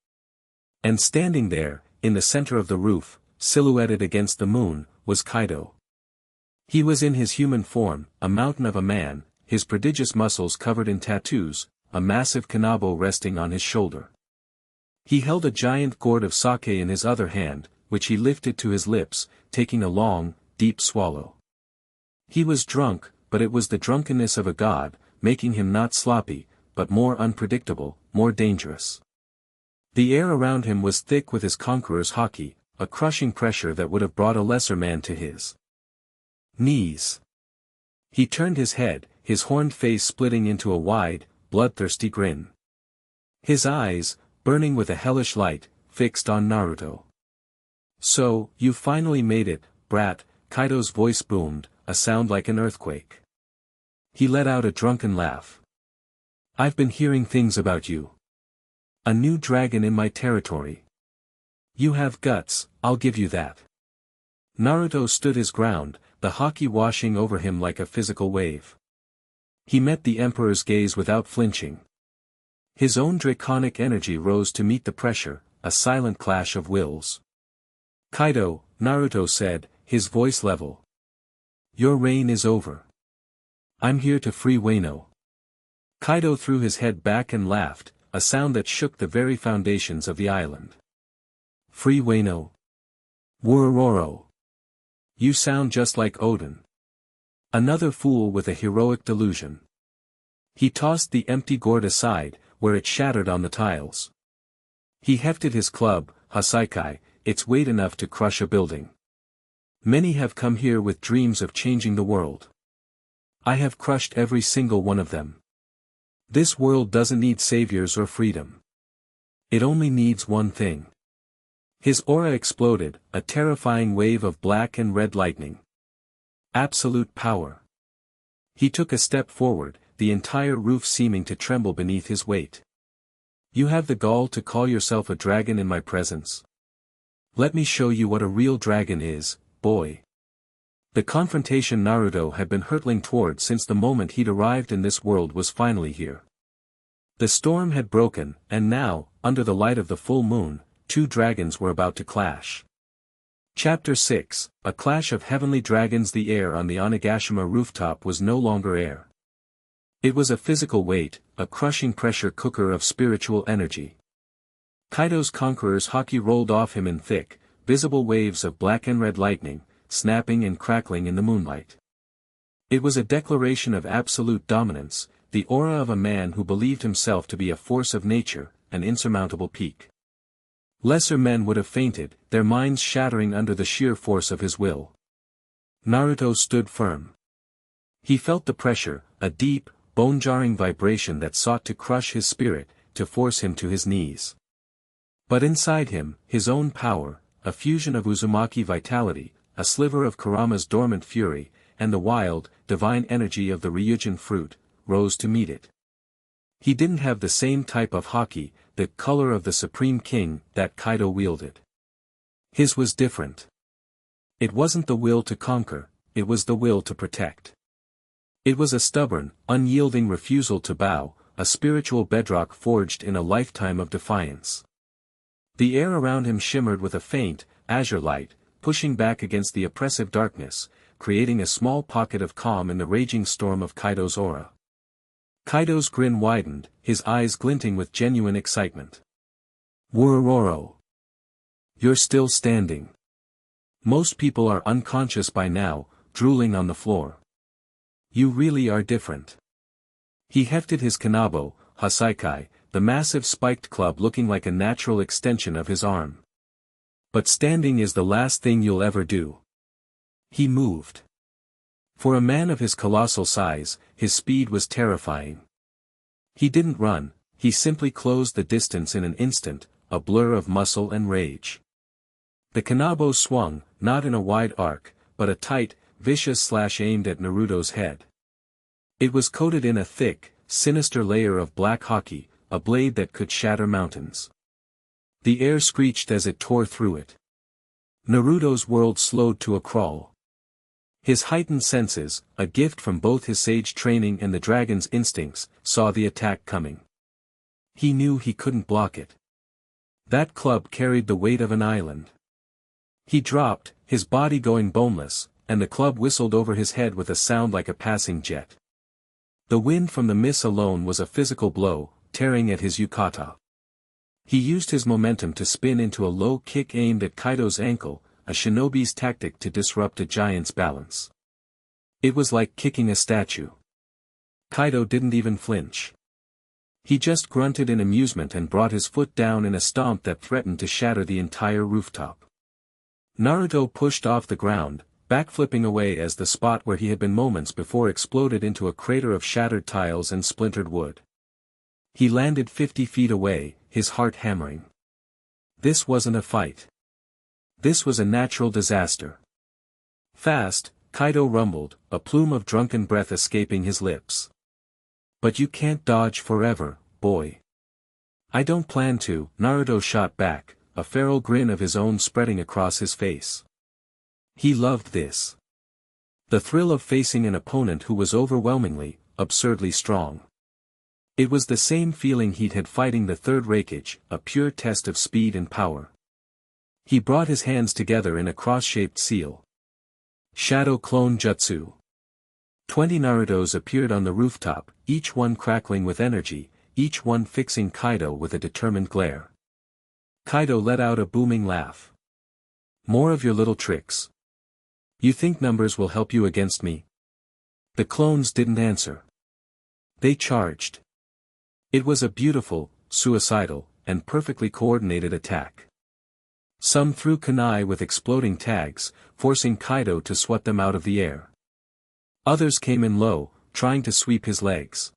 S1: And standing there, in the center of the roof, silhouetted against the moon, was Kaido. He was in his human form, a mountain of a man, his prodigious muscles covered in tattoos, a massive kanabo resting on his shoulder. He held a giant gourd of sake in his other hand, which he lifted to his lips, taking a long, deep swallow. He was drunk, but it was the drunkenness of a god, making him not sloppy, but more unpredictable, more dangerous. The air around him was thick with his conqueror's haki, a crushing pressure that would have brought a lesser man to his knees. He turned his head, his horned face splitting into a wide, bloodthirsty grin. His eyes, burning with a hellish light, fixed on Naruto. "So, you finally made it, brat," Kaido's voice boomed, a sound like an earthquake. He let out a drunken laugh. "I've been hearing things about you. A new dragon in my territory. You have guts, I'll give you that." Naruto stood his ground, the haki washing over him like a physical wave. He met the Emperor's gaze without flinching. His own draconic energy rose to meet the pressure, a silent clash of wills. "Kaido," Naruto said, his voice level. "Your reign is over. I'm here to free Wano. Kaido threw his head back and laughed, a sound that shook the very foundations of the island. Free Wano. Worororo. You sound just like Odin. Another fool with a heroic delusion. He tossed the empty gourd aside, where it shattered on the tiles. He hefted his club, Hasaikai, its weight enough to crush a building. Many have come here with dreams of changing the world. I have crushed every single one of them. This world doesn't need saviors or freedom. It only needs one thing. His aura exploded, a terrifying wave of black and red lightning. Absolute power. He took a step forward, the entire roof seeming to tremble beneath his weight. You have the gall to call yourself a dragon in my presence? Let me show you what a real dragon is, boy. The confrontation Naruto had been hurtling toward since the moment he'd arrived in this world was finally here. The storm had broken, and now, under the light of the full moon, two dragons were about to clash. Chapter 6, A Clash of Heavenly Dragons. The air on the Onigashima rooftop was no longer air. It was a physical weight, a crushing pressure cooker of spiritual energy. Kaido's conqueror's haki rolled off him in thick, visible waves of black and red lightning, snapping and crackling in the moonlight. It was a declaration of absolute dominance, the aura of a man who believed himself to be a force of nature, an insurmountable peak. Lesser men would have fainted, their minds shattering under the sheer force of his will. Naruto stood firm. He felt the pressure, a deep, bone-jarring vibration that sought to crush his spirit, to force him to his knees. But inside him, his own power, a fusion of Uzumaki vitality, a sliver of Kurama's dormant fury, and the wild, divine energy of the Ryujin fruit, rose to meet it. He didn't have the same type of haki, the color of the Supreme King, that Kaido wielded. His was different. It wasn't the will to conquer, it was the will to protect. It was a stubborn, unyielding refusal to bow, a spiritual bedrock forged in a lifetime of defiance. The air around him shimmered with a faint, azure light, pushing back against the oppressive darkness, creating a small pocket of calm in the raging storm of Kaido's aura. Kaido's grin widened, his eyes glinting with genuine excitement. Worororo. You're still standing. Most people are unconscious by now, drooling on the floor. You really are different. He hefted his kanabo, Hasaikai, the massive spiked club looking like a natural extension of his arm. But standing is the last thing you'll ever do. He moved. For a man of his colossal size, his speed was terrifying. He didn't run, he simply closed the distance in an instant, a blur of muscle and rage. The kanabo swung, not in a wide arc, but a tight, vicious slash aimed at Naruto's head. It was coated in a thick, sinister layer of black haki, a blade that could shatter mountains. The air screeched as it tore through it. Naruto's world slowed to a crawl. His heightened senses, a gift from both his sage training and the dragon's instincts, saw the attack coming. He knew he couldn't block it. That club carried the weight of an island. He dropped, his body going boneless, and the club whistled over his head with a sound like a passing jet. The wind from the miss alone was a physical blow, tearing at his yukata. He used his momentum to spin into a low kick aimed at Kaido's ankle, a shinobi's tactic to disrupt a giant's balance. It was like kicking a statue. Kaido didn't even flinch. He just grunted in amusement and brought his foot down in a stomp that threatened to shatter the entire rooftop. Naruto pushed off the ground, backflipping away as the spot where he had been moments before exploded into a crater of shattered tiles and splintered wood. He landed 50 feet away, his heart hammering. This wasn't a fight. This was a natural disaster. Fast, Kaido rumbled, a plume of drunken breath escaping his lips. But you can't dodge forever, boy. I don't plan to, Naruto shot back, a feral grin of his own spreading across his face. He loved this. The thrill of facing an opponent who was overwhelmingly, absurdly strong. It was the same feeling he'd had fighting the third Raikage, a pure test of speed and power. He brought his hands together in a cross-shaped seal. Shadow Clone Jutsu. 20 Narutos appeared on the rooftop, each one crackling with energy, each one fixing Kaido with a determined glare. Kaido let out a booming laugh. More of your little tricks. You think numbers will help you against me? The clones didn't answer. They charged. It was a beautiful, suicidal, and perfectly coordinated attack. Some threw kunai with exploding tags, forcing Kaido to swat them out of the air. Others came in low, trying to sweep his legs.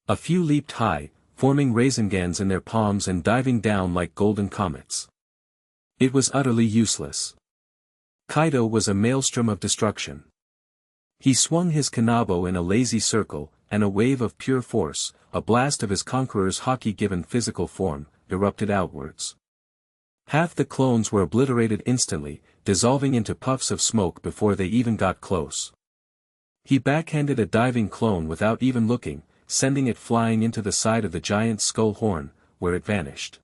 S1: A few leaped high, forming raisingans in their palms and diving down like golden comets. It was utterly useless. Kaido was a maelstrom of destruction. He swung his kanabo in a lazy circle, and a wave of pure force, a blast of his conqueror's haki-given physical form, erupted outwards. Half the clones were obliterated instantly, dissolving into puffs of smoke before they even got close. He backhanded a diving clone without even looking, sending it flying into the side of the giant's skull horn, where it vanished.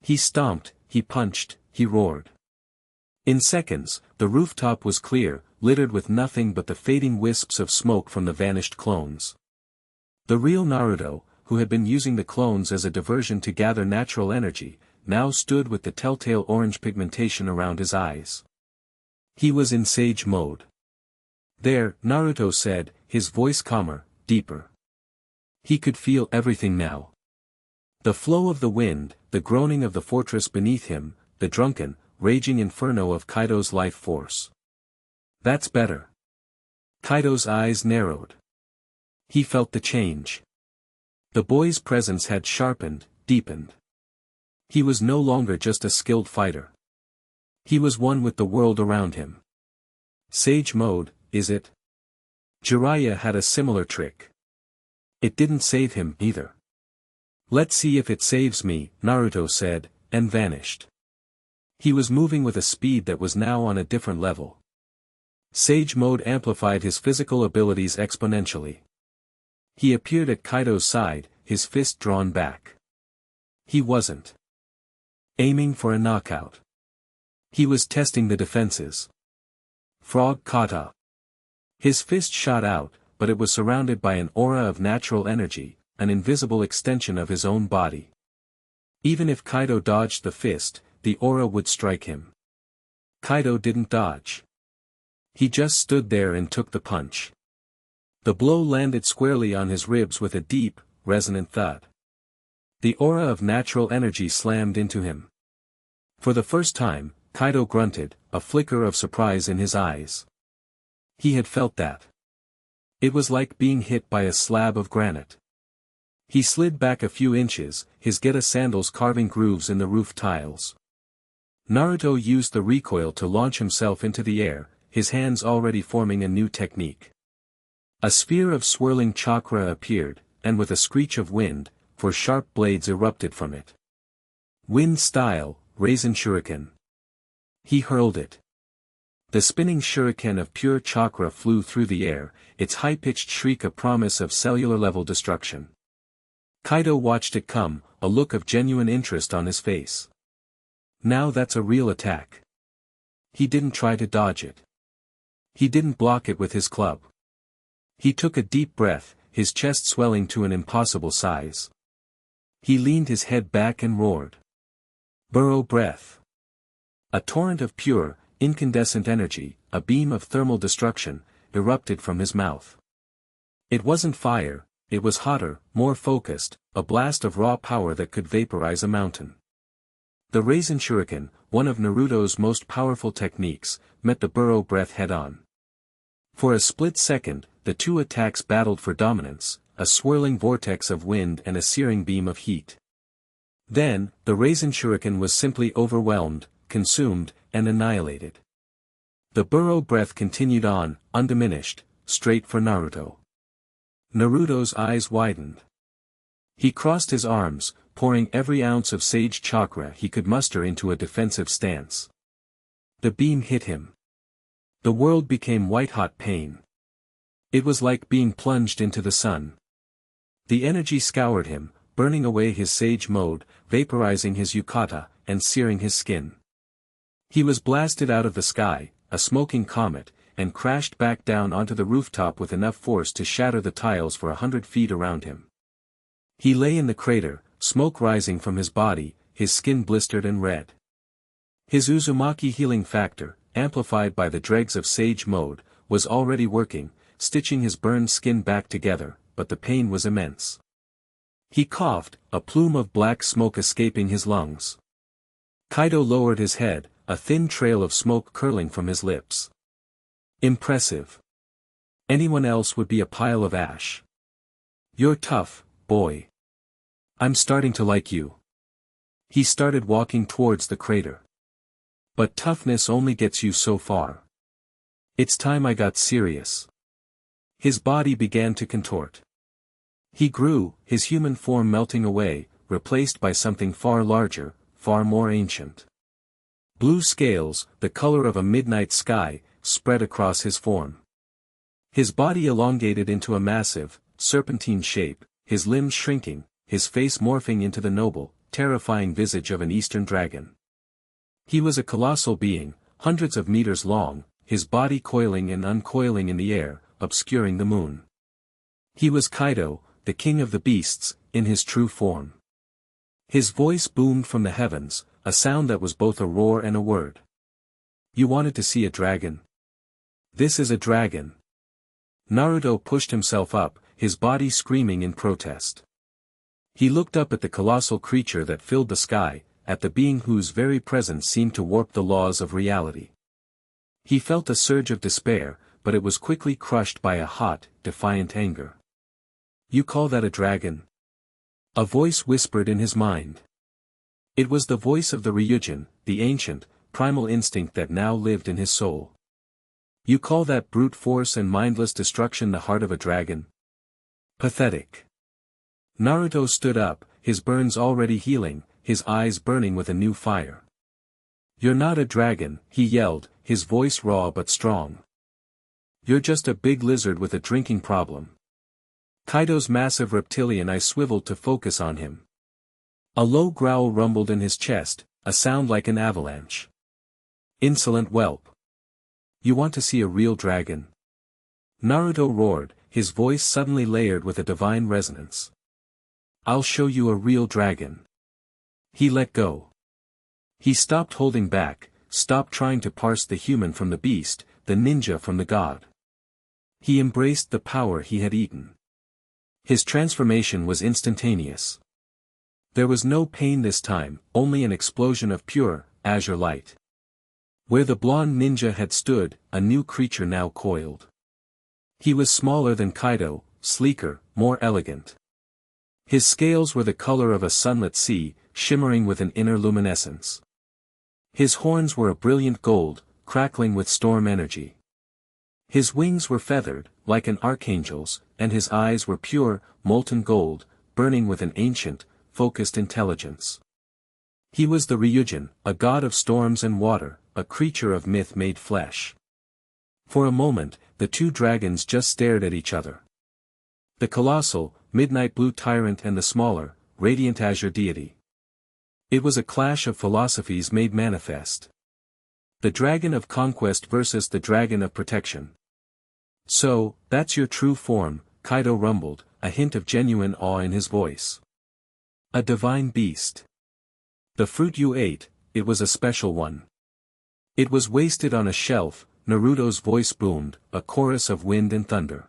S1: He stomped, he punched, he roared. In seconds, the rooftop was clear, littered with nothing but the fading wisps of smoke from the vanished clones. The real Naruto, who had been using the clones as a diversion to gather natural energy, now stood with the telltale orange pigmentation around his eyes. He was in sage mode. There, Naruto said, his voice calmer, deeper. He could feel everything now. The flow of the wind, the groaning of the fortress beneath him, the drunken, raging inferno of Kaido's life force. That's better. Kaido's eyes narrowed. He felt the change. The boy's presence had sharpened, deepened. He was no longer just a skilled fighter. He was one with the world around him. Sage mode, is it? Jiraiya had a similar trick. It didn't save him, either. Let's see if it saves me, Naruto said, and vanished. He was moving with a speed that was now on a different level. Sage mode amplified his physical abilities exponentially. He appeared at Kaido's side, his fist drawn back. He wasn't aiming for a knockout. He was testing the defenses. Frog kata. His fist shot out, but it was surrounded by an aura of natural energy, an invisible extension of his own body. Even if Kaido dodged the fist, the aura would strike him. Kaido didn't dodge. He just stood there and took the punch. The blow landed squarely on his ribs with a deep, resonant thud. The aura of natural energy slammed into him. For the first time, Kaido grunted, a flicker of surprise in his eyes. He had felt that. It was like being hit by a slab of granite. He slid back a few inches, his Geta sandals carving grooves in the roof tiles. Naruto used the recoil to launch himself into the air, his hands already forming a new technique. A sphere of swirling chakra appeared, and with a screech of wind, four sharp blades erupted from it. Wind style, Raisin Shuriken. He hurled it. The spinning shuriken of pure chakra flew through the air, its high-pitched shriek a promise of cellular-level destruction. Kaido watched it come, a look of genuine interest on his face. Now that's a real attack. He didn't try to dodge it. He didn't block it with his club. He took a deep breath, his chest swelling to an impossible size. He leaned his head back and roared. Burrow breath. A torrent of pure, incandescent energy, a beam of thermal destruction, erupted from his mouth. It wasn't fire, it was hotter, more focused, a blast of raw power that could vaporize a mountain. The Raisin Shuriken, one of Naruto's most powerful techniques, met the burrow breath head-on. For a split second, the two attacks battled for dominance, a swirling vortex of wind and a searing beam of heat. Then, the Raisin Shuriken was simply overwhelmed, consumed, and annihilated. The burrow breath continued on, undiminished, straight for Naruto. Naruto's eyes widened. He crossed his arms, pouring every ounce of sage chakra he could muster into a defensive stance. The beam hit him. The world became white-hot pain. It was like being plunged into the sun. The energy scoured him, burning away his sage mode, vaporizing his yukata, and searing his skin. He was blasted out of the sky, a smoking comet, and crashed back down onto the rooftop with enough force to shatter the tiles for 100 feet around him. He lay in the crater, smoke rising from his body, his skin blistered and red. His Uzumaki healing factor, amplified by the dregs of Sage Mode, was already working, stitching his burned skin back together, but the pain was immense. He coughed, a plume of black smoke escaping his lungs. Kaido lowered his head, a thin trail of smoke curling from his lips. Impressive. Anyone else would be a pile of ash. You're tough, boy. I'm starting to like you. He started walking towards the crater. But toughness only gets you so far. It's time I got serious. His body began to contort. He grew, his human form melting away, replaced by something far larger, far more ancient. Blue scales, the color of a midnight sky, spread across his form. His body elongated into a massive, serpentine shape, his limbs shrinking, his face morphing into the noble, terrifying visage of an eastern dragon. He was a colossal being, hundreds of meters long, his body coiling and uncoiling in the air, obscuring the moon. He was Kaido, the king of the beasts, in his true form. His voice boomed from the heavens, a sound that was both a roar and a word. You wanted to see a dragon? This is a dragon. Naruto pushed himself up, his body screaming in protest. He looked up at the colossal creature that filled the sky, at the being whose very presence seemed to warp the laws of reality. He felt a surge of despair, but it was quickly crushed by a hot, defiant anger. You call that a dragon? A voice whispered in his mind. It was the voice of the Ryujin, the ancient, primal instinct that now lived in his soul. You call that brute force and mindless destruction the heart of a dragon? Pathetic. Naruto stood up, his burns already healing, his eyes burning with a new fire. You're not a dragon, he yelled, his voice raw but strong. You're just a big lizard with a drinking problem. Kaido's massive reptilian eye swiveled to focus on him. A low growl rumbled in his chest, a sound like an avalanche. Insolent whelp. You want to see a real dragon? Naruto roared, his voice suddenly layered with a divine resonance. I'll show you a real dragon. He let go. He stopped holding back, stopped trying to parse the human from the beast, the ninja from the god. He embraced the power he had eaten. His transformation was instantaneous. There was no pain this time, only an explosion of pure, azure light. Where the blonde ninja had stood, a new creature now coiled. He was smaller than Kaido, sleeker, more elegant. His scales were the color of a sunlit sea, shimmering with an inner luminescence. His horns were a brilliant gold, crackling with storm energy. His wings were feathered, like an archangel's, and his eyes were pure, molten gold, burning with an ancient, focused intelligence. He was the Ryujin, a god of storms and water, a creature of myth made flesh. For a moment, the two dragons just stared at each other. The colossal, midnight blue tyrant and the smaller, radiant azure deity. It was a clash of philosophies made manifest. The dragon of conquest versus the dragon of protection. So, that's your true form, Kaido rumbled, a hint of genuine awe in his voice. A divine beast. The fruit you ate, it was a special one. It was wasted on a shelf, Naruto's voice boomed, a chorus of wind and thunder.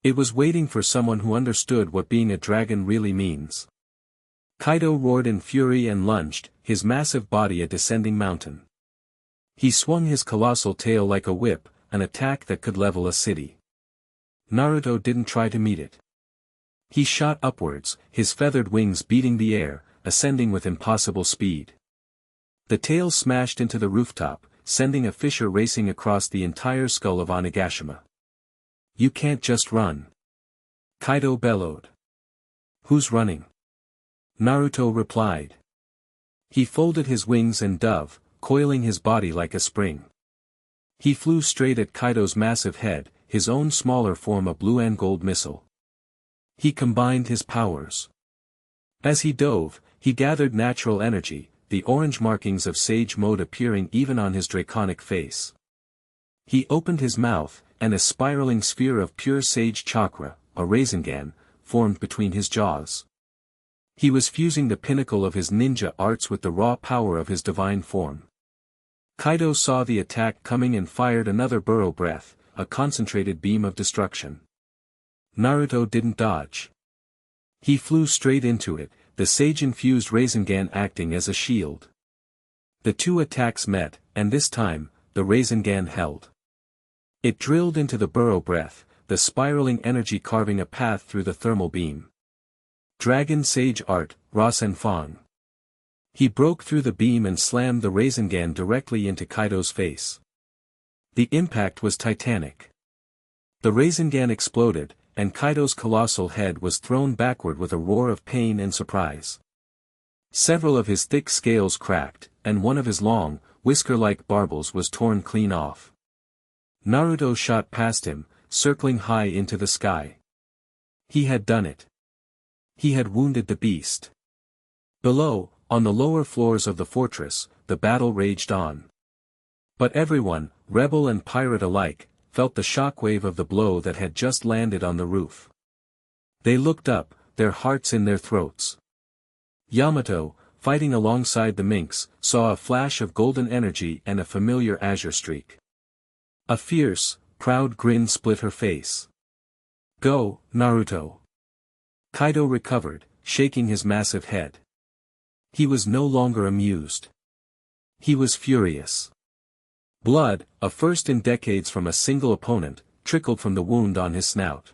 S1: It was waiting for someone who understood what being a dragon really means. Kaido roared in fury and lunged, his massive body a descending mountain. He swung his colossal tail like a whip, an attack that could level a city. Naruto didn't try to meet it. He shot upwards, his feathered wings beating the air, ascending with impossible speed. The tail smashed into the rooftop, sending a fissure racing across the entire skull of Onigashima. You can't just run. Kaido bellowed. Who's running? Naruto replied. He folded his wings and dove, coiling his body like a spring. He flew straight at Kaido's massive head, his own smaller form a blue and gold missile. He combined his powers. As he dove, he gathered natural energy, the orange markings of Sage Mode appearing even on his draconic face. He opened his mouth, and a spiraling sphere of pure sage chakra, a Rasengan, formed between his jaws. He was fusing the pinnacle of his ninja arts with the raw power of his divine form. Kaido saw the attack coming and fired another burrow breath, a concentrated beam of destruction. Naruto didn't dodge. He flew straight into it, the sage-infused Rasengan acting as a shield. The two attacks met, and this time, the Rasengan held. It drilled into the burrow breath, the spiraling energy carving a path through the thermal beam. Dragon Sage Art, Rasenfang. He broke through the beam and slammed the Rasengan directly into Kaido's face. The impact was titanic. The Rasengan exploded, and Kaido's colossal head was thrown backward with a roar of pain and surprise. Several of his thick scales cracked, and one of his long, whisker-like barbels was torn clean off. Naruto shot past him, circling high into the sky. He had done it. He had wounded the beast. Below, on the lower floors of the fortress, the battle raged on. But everyone, rebel and pirate alike, felt the shockwave of the blow that had just landed on the roof. They looked up, their hearts in their throats. Yamato, fighting alongside the minx, saw a flash of golden energy and a familiar azure streak. A fierce, proud grin split her face. "Go, Naruto." Kaido recovered, shaking his massive head. He was no longer amused. He was furious. Blood, a first in decades from a single opponent, trickled from the wound on his snout.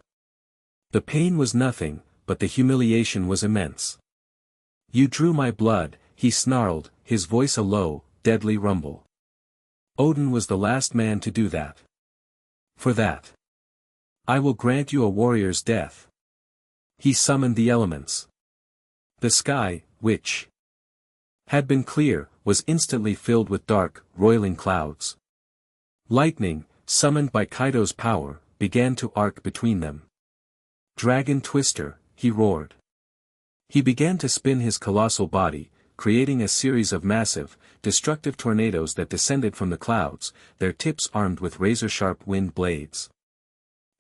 S1: The pain was nothing, but the humiliation was immense. "You drew my blood," he snarled, his voice a low, deadly rumble. "Odin was the last man to do that. For that, I will grant you a warrior's death." He summoned the elements. The sky, which had been clear, was instantly filled with dark, roiling clouds. Lightning, summoned by Kaido's power, began to arc between them. "Dragon Twister," he roared. He began to spin his colossal body, creating a series of massive, destructive tornadoes that descended from the clouds, their tips armed with razor-sharp wind blades.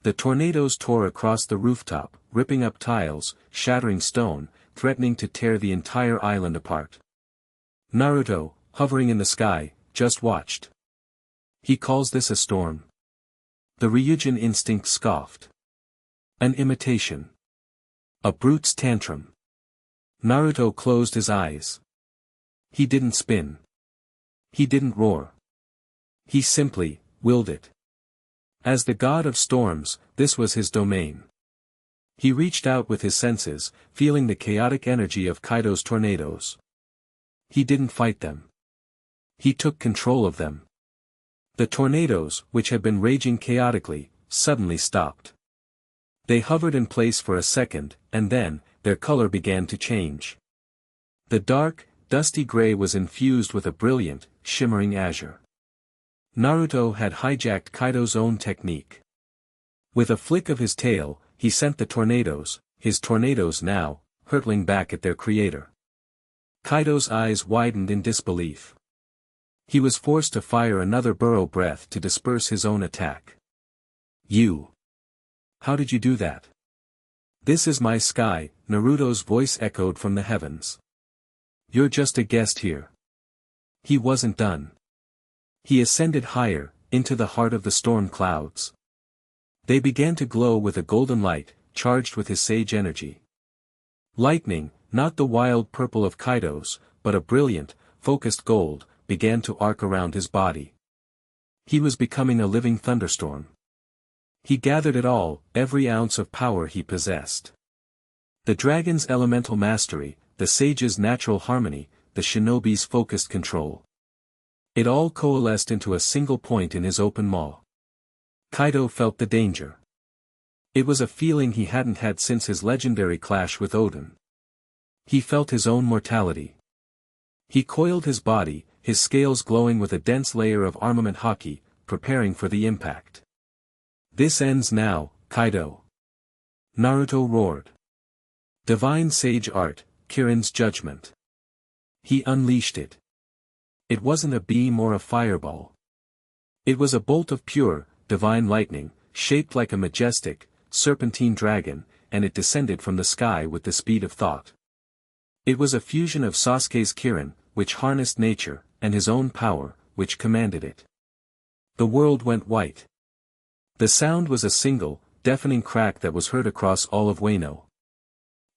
S1: The tornadoes tore across the rooftop, ripping up tiles, shattering stone, threatening to tear the entire island apart. Naruto, hovering in the sky, just watched. "He calls this a storm?" The Ryujin instinct scoffed. "An imitation. A brute's tantrum." Naruto closed his eyes. He didn't spin. He didn't roar. He simply willed it. As the god of storms, this was his domain. He reached out with his senses, feeling the chaotic energy of Kaido's tornadoes. He didn't fight them. He took control of them. The tornadoes, which had been raging chaotically, suddenly stopped. They hovered in place for a second, and then, their color began to change. The dark, dusty gray was infused with a brilliant, shimmering azure. Naruto had hijacked Kaido's own technique. With a flick of his tail, he sent the tornadoes, his tornadoes now, hurtling back at their creator. Kaido's eyes widened in disbelief. He was forced to fire another burrow breath to disperse his own attack. "You! How did you do that?" "This is my sky," Naruto's voice echoed from the heavens. "You're just a guest here." He wasn't done. He ascended higher, into the heart of the storm clouds. They began to glow with a golden light, charged with his sage energy. Lightning, not the wild purple of Kaido's, but a brilliant, focused gold, began to arc around his body. He was becoming a living thunderstorm. He gathered it all, every ounce of power he possessed. The dragon's elemental mastery, the sage's natural harmony, the shinobi's focused control. It all coalesced into a single point in his open maw. Kaido felt the danger. It was a feeling he hadn't had since his legendary clash with Odin. He felt his own mortality. He coiled his body, his scales glowing with a dense layer of armament haki, preparing for the impact. "This ends now, Kaido." Naruto roared. Divine Sage Art, Kirin's Judgment. He unleashed it. It wasn't a beam or a fireball. It was a bolt of pure, divine lightning, shaped like a majestic, serpentine dragon, and it descended from the sky with the speed of thought. It was a fusion of Sasuke's Kirin, which harnessed nature, and his own power, which commanded it. The world went white. The sound was a single, deafening crack that was heard across all of Wano.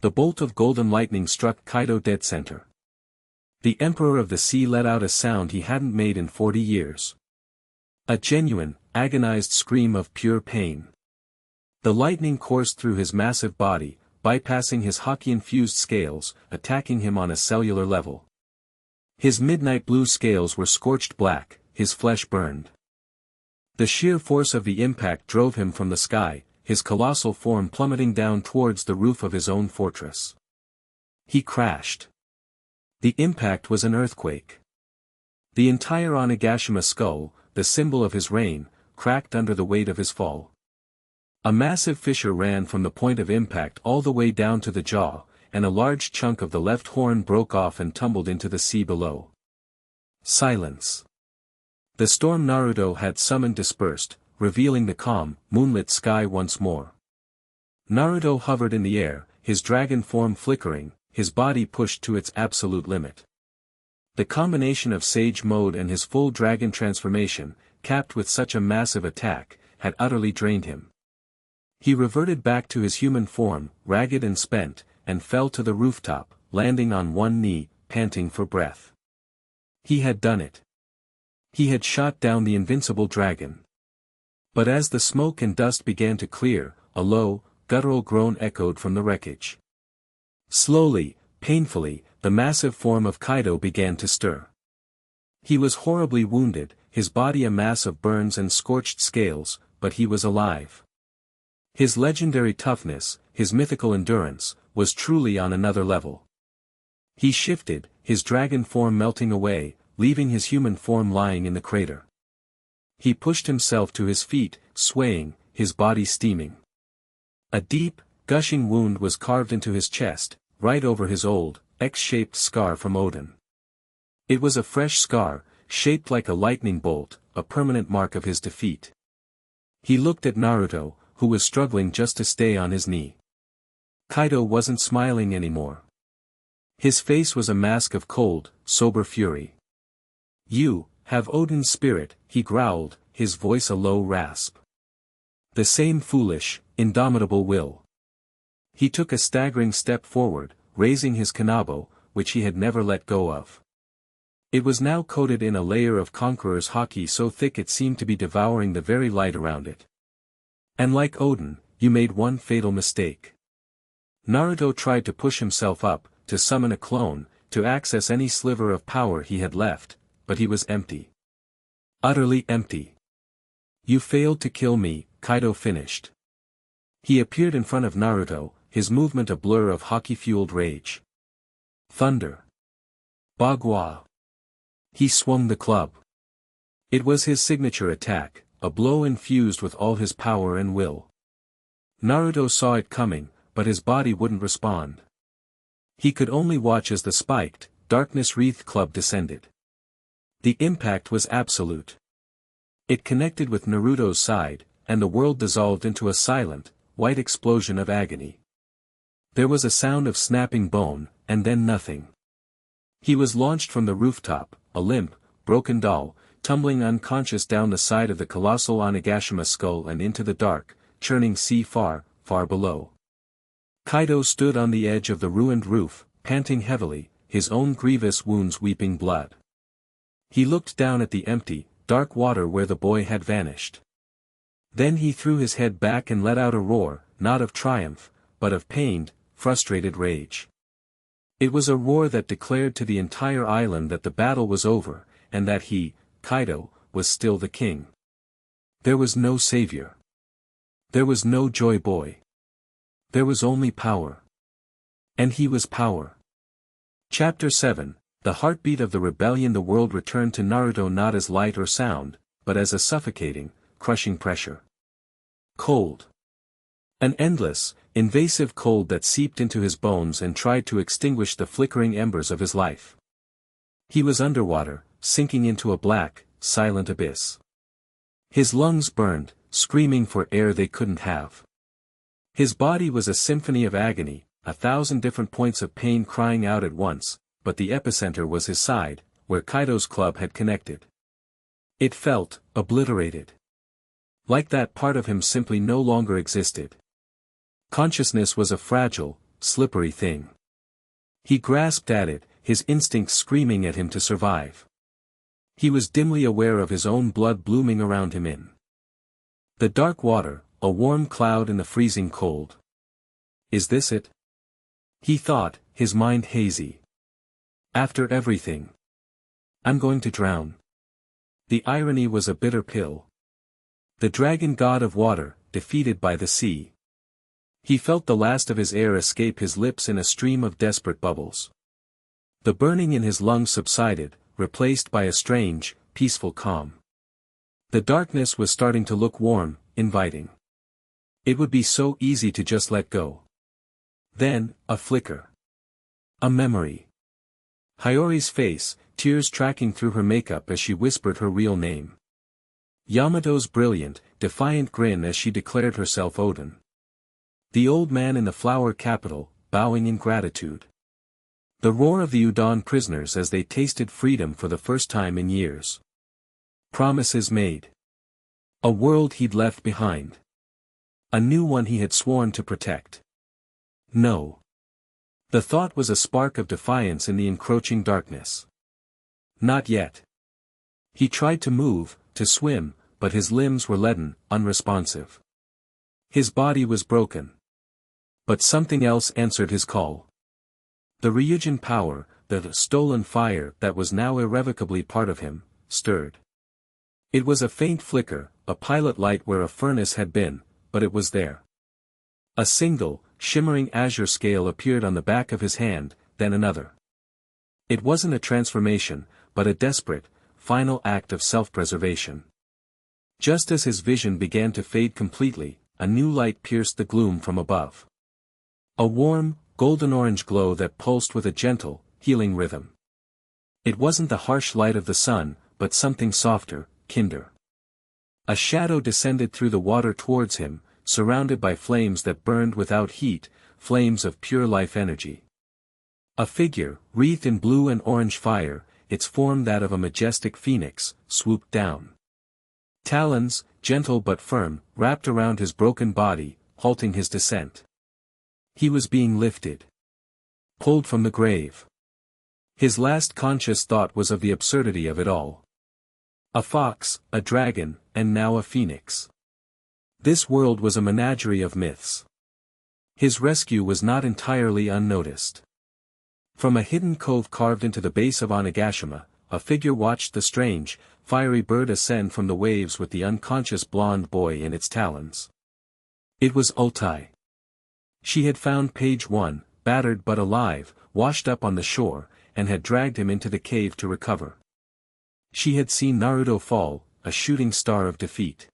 S1: The bolt of golden lightning struck Kaido dead center. The Emperor of the Sea let out a sound he hadn't made in 40 years. A genuine, agonized scream of pure pain. The lightning coursed through his massive body, bypassing his Haki-infused scales, attacking him on a cellular level. His midnight blue scales were scorched black, his flesh burned. The sheer force of the impact drove him from the sky, his colossal form plummeting down towards the roof of his own fortress. He crashed. The impact was an earthquake. The entire Onigashima skull, the symbol of his reign, cracked under the weight of his fall. A massive fissure ran from the point of impact all the way down to the jaw, and a large chunk of the left horn broke off and tumbled into the sea below. Silence. The storm Naruto had summoned dispersed, revealing the calm, moonlit sky once more. Naruto hovered in the air, his dragon form flickering, his body pushed to its absolute limit. The combination of Sage Mode and his full dragon transformation, capped with such a massive attack, had utterly drained him. He reverted back to his human form, ragged and spent, and fell to the rooftop, landing on one knee, panting for breath. He had done it. He had shot down the invincible dragon. But as the smoke and dust began to clear, a low, guttural groan echoed from the wreckage. Slowly, painfully, the massive form of Kaido began to stir. He was horribly wounded, his body a mass of burns and scorched scales, but he was alive. His legendary toughness, his mythical endurance, was truly on another level. He shifted, his dragon form melting away, leaving his human form lying in the crater. He pushed himself to his feet, swaying, his body steaming. A deep, gushing wound was carved into his chest, right over his old, X-shaped scar from Odin. It was a fresh scar, shaped like a lightning bolt, a permanent mark of his defeat. He looked at Naruto, who was struggling just to stay on his knee. Kaido wasn't smiling anymore. His face was a mask of cold, sober fury. "You have Odin's spirit," he growled, his voice a low rasp. "The same foolish, indomitable will." He took a staggering step forward, raising his kanabo, which he had never let go of. It was now coated in a layer of Conqueror's Haki so thick it seemed to be devouring the very light around it. "And like Odin, you made one fatal mistake." Naruto tried to push himself up, to summon a clone, to access any sliver of power he had left, but he was empty. Utterly empty. "You failed to kill me," Kaido finished. He appeared in front of Naruto, his movement a blur of Haki-fueled rage. Thunder. Bagua. He swung the club. It was his signature attack, a blow infused with all his power and will. Naruto saw it coming, but his body wouldn't respond. He could only watch as the spiked, darkness-wreathed club descended. The impact was absolute. It connected with Naruto's side, and the world dissolved into a silent, white explosion of agony. There was a sound of snapping bone, and then nothing. He was launched from the rooftop, a limp, broken doll, tumbling unconscious down the side of the colossal Onigashima skull and into the dark, churning sea far, far below. Kaido stood on the edge of the ruined roof, panting heavily, his own grievous wounds weeping blood. He looked down at the empty, dark water where the boy had vanished. Then he threw his head back and let out a roar, not of triumph, but of pained, frustrated rage. It was a roar that declared to the entire island that the battle was over, and that he, Kaido, was still the king. There was no savior. There was no joy boy. There was only power. And he was power. Chapter 7, The Heartbeat of the Rebellion. The world returned to Naruto not as light or sound, but as a suffocating, crushing pressure. Cold. An endless, invasive cold that seeped into his bones and tried to extinguish the flickering embers of his life. He was underwater, sinking into a black, silent abyss. His lungs burned, screaming for air they couldn't have. His body was a symphony of agony, 1,000 different points of pain crying out at once, but the epicenter was his side, where Kaido's club had connected. It felt obliterated. Like that part of him simply no longer existed. Consciousness was a fragile, slippery thing. He grasped at it, his instincts screaming at him to survive. He was dimly aware of his own blood blooming around him in the dark water, a warm cloud in the freezing cold. Is this it? He thought, his mind hazy. After everything. I'm going to drown. The irony was a bitter pill. The dragon god of water, defeated by the sea. He felt the last of his air escape his lips in a stream of desperate bubbles. The burning in his lungs subsided, replaced by a strange, peaceful calm. The darkness was starting to look warm, inviting. It would be so easy to just let go. Then, a flicker. A memory. Hiyori's face, tears tracking through her makeup as she whispered her real name. Yamato's brilliant, defiant grin as she declared herself Odin. The old man in the flower capital, bowing in gratitude. The roar of the Udon prisoners as they tasted freedom for the first time in years. Promises made. A world he'd left behind. A new one he had sworn to protect. No. The thought was a spark of defiance in the encroaching darkness. Not yet. He tried to move, to swim, but his limbs were leaden, unresponsive. His body was broken. But something else answered his call. The Ryujin power, the stolen fire that was now irrevocably part of him, stirred. It was a faint flicker, a pilot light where a furnace had been, but it was there. A single, shimmering azure scale appeared on the back of his hand, then another. It wasn't a transformation, but a desperate, final act of self-preservation. Just as his vision began to fade completely, a new light pierced the gloom from above. A warm, golden-orange glow that pulsed with a gentle, healing rhythm. It wasn't the harsh light of the sun, but something softer, kinder. A shadow descended through the water towards him, surrounded by flames that burned without heat, flames of pure life energy. A figure, wreathed in blue and orange fire, its form that of a majestic phoenix, swooped down. Talons, gentle but firm, wrapped around his broken body, halting his descent. He was being lifted. Pulled from the grave. His last conscious thought was of the absurdity of it all. A fox, a dragon, and now a phoenix. This world was a menagerie of myths. His rescue was not entirely unnoticed. From a hidden cove carved into the base of Onigashima, a figure watched the strange, fiery bird ascend from the waves with the unconscious blonde boy in its talons. It was Ultai. She had found Page 1, battered but alive, washed up on the shore, and had dragged him into the cave to recover. She had seen Naruto fall, a shooting star of defeat.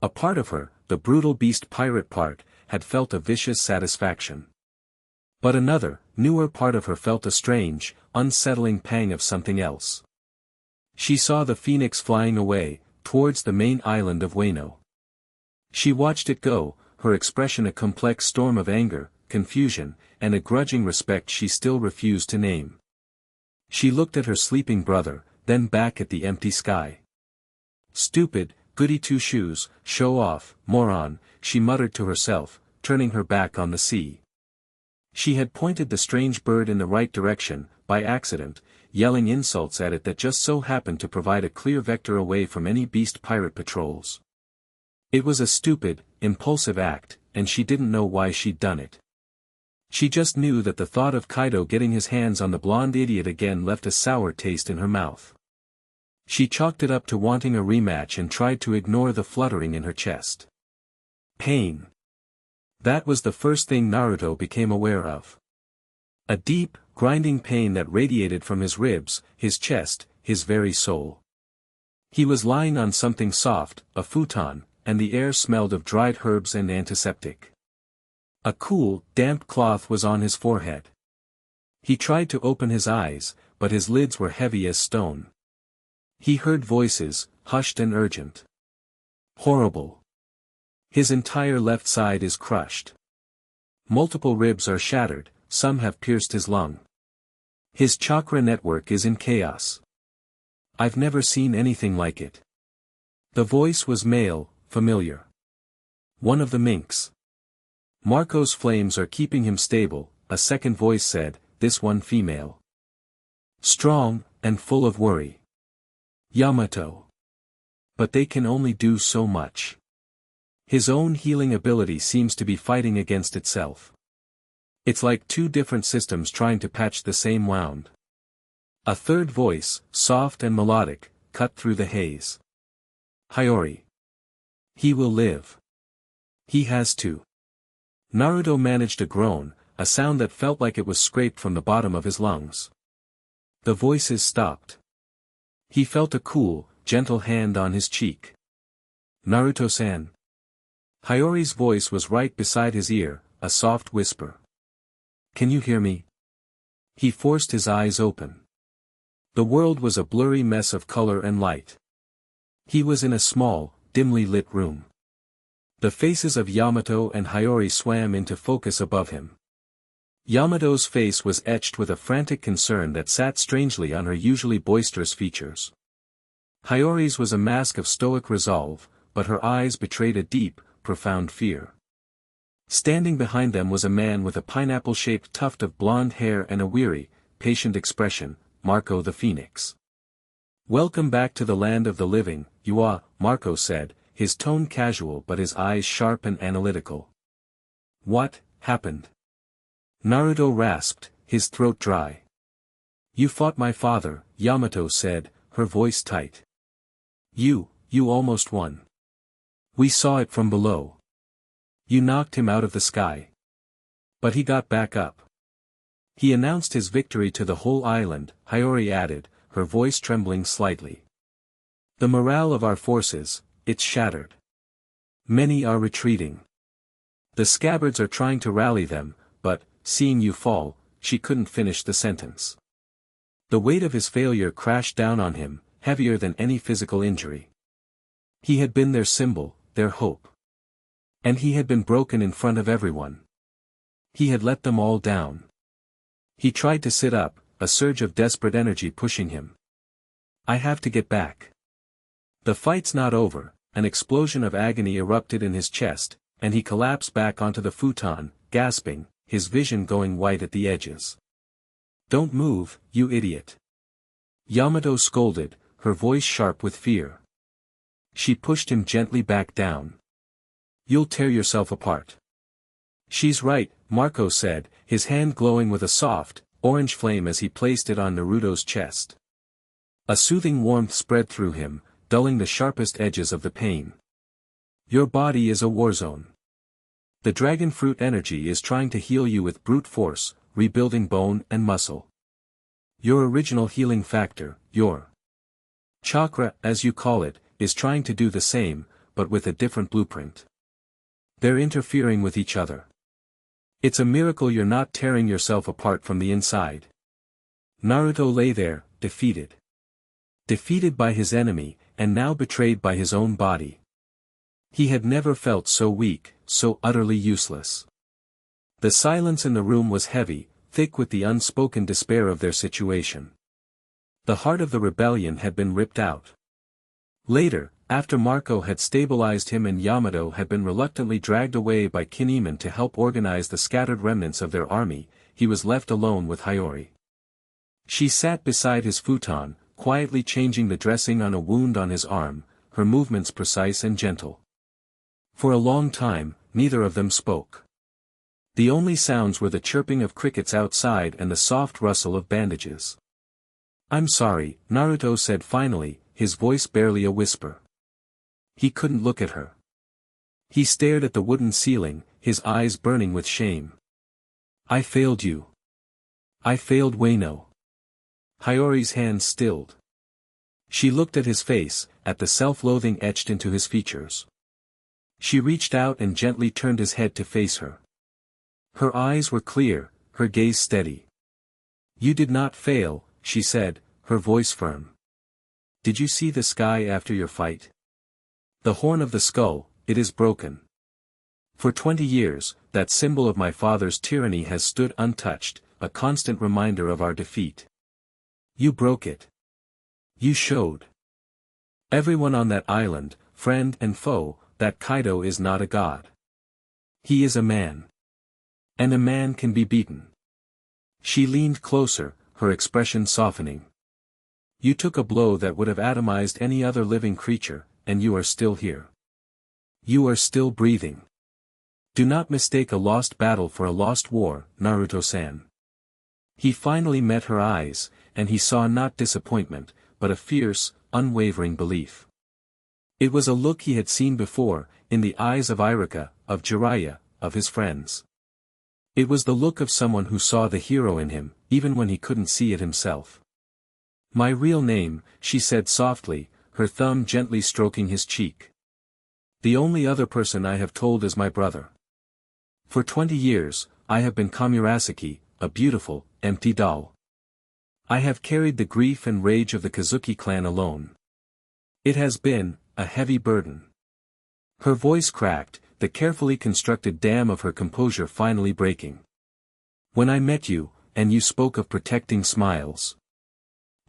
S1: A part of her, the brutal beast pirate part, had felt a vicious satisfaction. But another, newer part of her felt a strange, unsettling pang of something else. She saw the phoenix flying away, towards the main island of Wano. She watched it go, her expression a complex storm of anger, confusion, and a grudging respect she still refused to name. She looked at her sleeping brother, then back at the empty sky. Stupid, goody two-shoes, show off, moron, she muttered to herself, turning her back on the sea. She had pointed the strange bird in the right direction, by accident, yelling insults at it that just so happened to provide a clear vector away from any beast pirate patrols. It was a stupid, impulsive act, and she didn't know why she'd done it. She just knew that the thought of Kaido getting his hands on the blonde idiot again left a sour taste in her mouth. She chalked it up to wanting a rematch and tried to ignore the fluttering in her chest. Pain. That was the first thing Naruto became aware of. A deep, grinding pain that radiated from his ribs, his chest, his very soul. He was lying on something soft, a futon, and the air smelled of dried herbs and antiseptic. A cool, damp cloth was on his forehead. He tried to open his eyes, but his lids were heavy as stone. He heard voices, hushed and urgent. Horrible. His entire left side is crushed. Multiple ribs are shattered, some have pierced his lung. His chakra network is in chaos. I've never seen anything like it. The voice was male, familiar. One of the minks. Marco's flames are keeping him stable, a second voice said, this one female. Strong, and full of worry. Yamato. But they can only do so much. His own healing ability seems to be fighting against itself. It's like two different systems trying to patch the same wound. A third voice, soft and melodic, cut through the haze. Hiyori. He will live. He has to. Naruto managed a groan, a sound that felt like it was scraped from the bottom of his lungs. The voices stopped. He felt a cool, gentle hand on his cheek. Naruto-san. Hiyori's voice was right beside his ear, a soft whisper. Can you hear me? He forced his eyes open. The world was a blurry mess of color and light. He was in a small, dimly lit room. The faces of Yamato and Hiyori swam into focus above him. Yamato's face was etched with a frantic concern that sat strangely on her usually boisterous features. Hiyori's was a mask of stoic resolve, but her eyes betrayed a deep, profound fear. Standing behind them was a man with a pineapple-shaped tuft of blonde hair and a weary, patient expression, Marco the Phoenix. Welcome back to the land of the living, Yua, Marco said, his tone casual but his eyes sharp and analytical. What happened? Naruto rasped, his throat dry. You fought my father, Yamato said, her voice tight. You almost won. We saw it from below. You knocked him out of the sky. But he got back up. He announced his victory to the whole island, Hiyori added, her voice trembling slightly. The morale of our forces, it's shattered. Many are retreating. The scabbards are trying to rally them, but, seeing you fall, she couldn't finish the sentence. The weight of his failure crashed down on him, heavier than any physical injury. He had been their symbol, their hope. And he had been broken in front of everyone. He had let them all down. He tried to sit up, a surge of desperate energy pushing him. I have to get back. The fight's not over, an explosion of agony erupted in his chest, and he collapsed back onto the futon, gasping, his vision going white at the edges. Don't move, you idiot. Yamato scolded, her voice sharp with fear. She pushed him gently back down. You'll tear yourself apart. She's right, Marco said, his hand glowing with a soft, orange flame as he placed it on Naruto's chest. A soothing warmth spread through him, dulling the sharpest edges of the pain. Your body is a war zone. The dragon fruit energy is trying to heal you with brute force, rebuilding bone and muscle. Your original healing factor, your chakra, as you call it, is trying to do the same, but with a different blueprint. They're interfering with each other. It's a miracle you're not tearing yourself apart from the inside. Naruto lay there, defeated. Defeated by his enemy, and now betrayed by his own body. He had never felt so weak, so utterly useless. The silence in the room was heavy, thick with the unspoken despair of their situation. The heart of the rebellion had been ripped out. Later, after Marco had stabilized him and Yamato had been reluctantly dragged away by Kinemon to help organize the scattered remnants of their army, he was left alone with Hiyori. She sat beside his futon, quietly changing the dressing on a wound on his arm, her movements precise and gentle. For a long time, neither of them spoke. The only sounds were the chirping of crickets outside and the soft rustle of bandages. I'm sorry, Naruto said finally, his voice barely a whisper. He couldn't look at her. He stared at the wooden ceiling, his eyes burning with shame. I failed you. I failed Wano. Hiyori's hands stilled. She looked at his face, at the self-loathing etched into his features. She reached out and gently turned his head to face her. Her eyes were clear, her gaze steady. You did not fail, she said, her voice firm. Did you see the sky after your fight? The horn of the skull, it is broken. For 20 years, that symbol of my father's tyranny has stood untouched, a constant reminder of our defeat. You broke it. You showed everyone on that island, friend and foe, that Kaido is not a god. He is a man. And a man can be beaten. She leaned closer, her expression softening. You took a blow that would have atomized any other living creature, and you are still here. You are still breathing. Do not mistake a lost battle for a lost war, Naruto-san. He finally met her eyes, and he saw not disappointment, but a fierce, unwavering belief. It was a look he had seen before, in the eyes of Iruka, of Jiraiya, of his friends. It was the look of someone who saw the hero in him, even when he couldn't see it himself. My real name, she said softly, her thumb gently stroking his cheek. The only other person I have told is my brother. For 20 years, I have been Kamurasaki, a beautiful, empty doll. I have carried the grief and rage of the Kazuki clan alone. It has been a heavy burden. Her voice cracked, the carefully constructed dam of her composure finally breaking. When I met you, and you spoke of protecting smiles,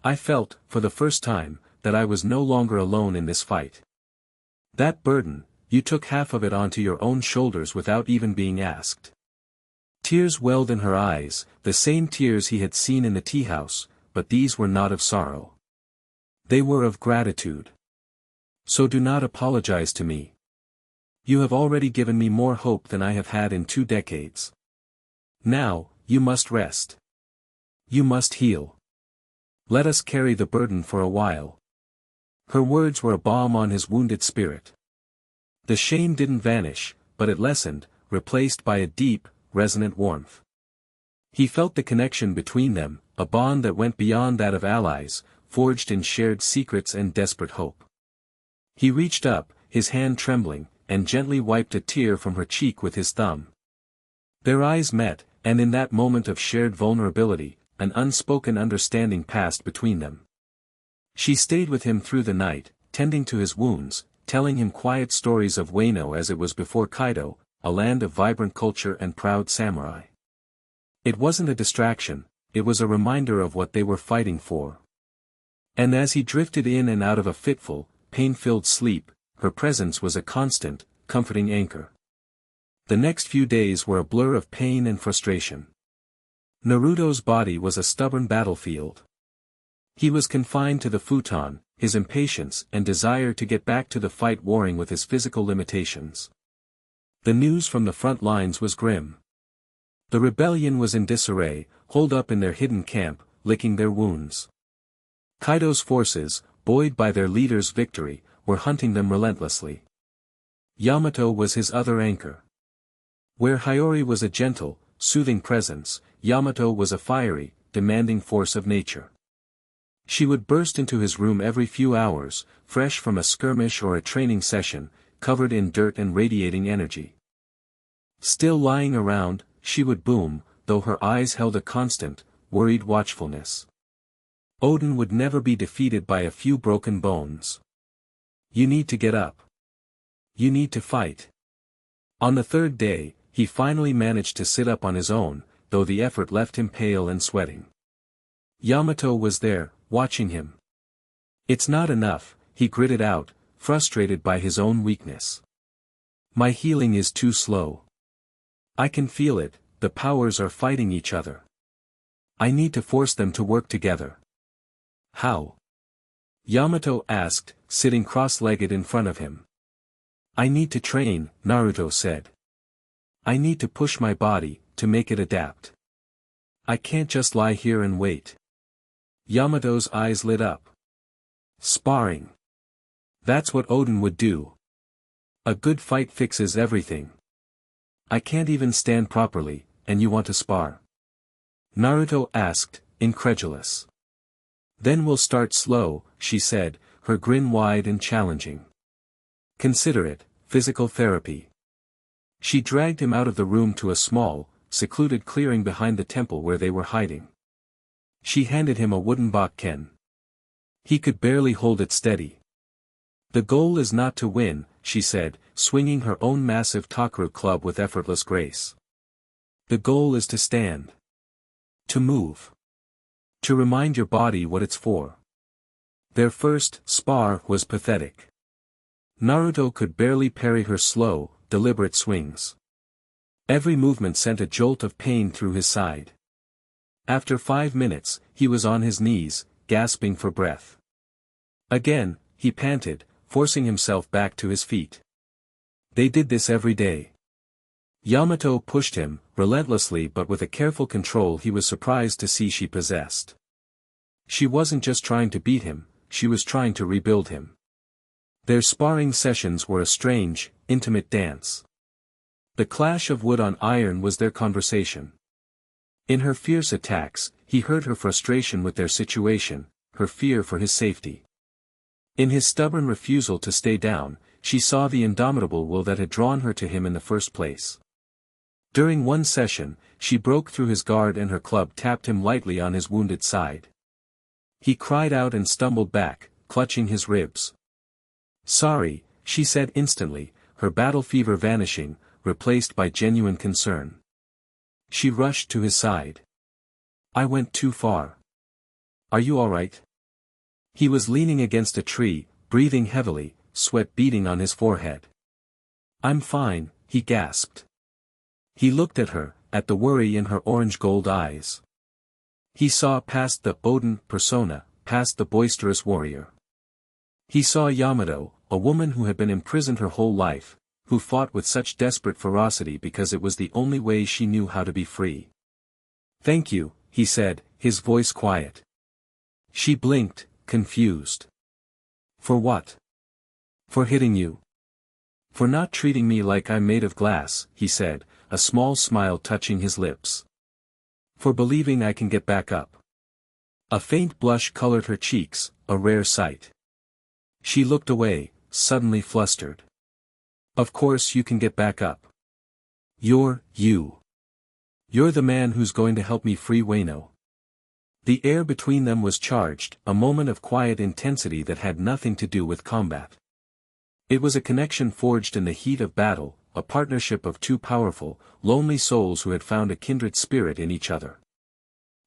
S1: I felt, for the first time, that I was no longer alone in this fight. That burden, you took half of it onto your own shoulders without even being asked. Tears welled in her eyes, the same tears he had seen in the tea house, but these were not of sorrow. They were of gratitude. So do not apologize to me. You have already given me more hope than I have had in 2 decades. Now, you must rest. You must heal. Let us carry the burden for a while. Her words were a balm on his wounded spirit. The shame didn't vanish, but it lessened, replaced by a deep, resonant warmth. He felt the connection between them, a bond that went beyond that of allies, forged in shared secrets and desperate hope. He reached up, his hand trembling, and gently wiped a tear from her cheek with his thumb. Their eyes met, and in that moment of shared vulnerability, an unspoken understanding passed between them. She stayed with him through the night, tending to his wounds, telling him quiet stories of Wano as it was before Kaido, a land of vibrant culture and proud samurai. It wasn't a distraction, it was a reminder of what they were fighting for. And as he drifted in and out of a fitful, pain-filled sleep, her presence was a constant, comforting anchor. The next few days were a blur of pain and frustration. Naruto's body was a stubborn battlefield. He was confined to the futon, his impatience and desire to get back to the fight warring with his physical limitations. The news from the front lines was grim. The rebellion was in disarray, holed up in their hidden camp, licking their wounds. Kaido's forces, buoyed by their leader's victory, were hunting them relentlessly. Yamato was his other anchor. Where Hiyori was a gentle, soothing presence, Yamato was a fiery, demanding force of nature. She would burst into his room every few hours, fresh from a skirmish or a training session, covered in dirt and radiating energy. Still lying around, she would boom, though her eyes held a constant, worried watchfulness. Odin would never be defeated by a few broken bones. You need to get up. You need to fight. On the 3rd day, he finally managed to sit up on his own, though the effort left him pale and sweating. Yamato was there, watching him. It's not enough, he gritted out, frustrated by his own weakness. My healing is too slow. I can feel it, the powers are fighting each other. I need to force them to work together. How? Yamato asked, sitting cross-legged in front of him. I need to train, Naruto said. I need to push my body, to make it adapt. I can't just lie here and wait. Yamato's eyes lit up. Sparring. That's what Odin would do. A good fight fixes everything. I can't even stand properly, and you want to spar? Naruto asked, incredulous. Then we'll start slow, she said, her grin wide and challenging. Consider it, physical therapy. She dragged him out of the room to a small, secluded clearing behind the temple where they were hiding. She handed him a wooden bakken. He could barely hold it steady. The goal is not to win, she said, swinging her own massive Takaru club with effortless grace. The goal is to stand. To move. To remind your body what it's for. Their first spar was pathetic. Naruto could barely parry her slow, deliberate swings. Every movement sent a jolt of pain through his side. After 5 minutes, he was on his knees, gasping for breath. Again, he panted, forcing himself back to his feet. They did this every day. Yamato pushed him, relentlessly but with a careful control he was surprised to see she possessed. She wasn't just trying to beat him, she was trying to rebuild him. Their sparring sessions were a strange, intimate dance. The clash of wood on iron was their conversation. In her fierce attacks, he heard her frustration with their situation, her fear for his safety. In his stubborn refusal to stay down, she saw the indomitable will that had drawn her to him in the first place. During one session, she broke through his guard and her club tapped him lightly on his wounded side. He cried out and stumbled back, clutching his ribs. "Sorry," she said instantly, her battle fever vanishing, replaced by genuine concern. She rushed to his side. "I went too far. Are you all right?" He was leaning against a tree, breathing heavily, sweat beading on his forehead. "I'm fine," he gasped. He looked at her, at the worry in her orange-gold eyes. He saw past the Odin persona, past the boisterous warrior. He saw Yamato, a woman who had been imprisoned her whole life, who fought with such desperate ferocity because it was the only way she knew how to be free. "Thank you," he said, his voice quiet. She blinked, confused. "For what?" "For hitting you. For not treating me like I'm made of glass," he said, a small smile touching his lips. "For believing I can get back up." A faint blush colored her cheeks, a rare sight. She looked away, suddenly flustered. "Of course you can get back up. You're the man who's going to help me free Wano." The air between them was charged, a moment of quiet intensity that had nothing to do with combat. It was a connection forged in the heat of battle, a partnership of two powerful, lonely souls who had found a kindred spirit in each other.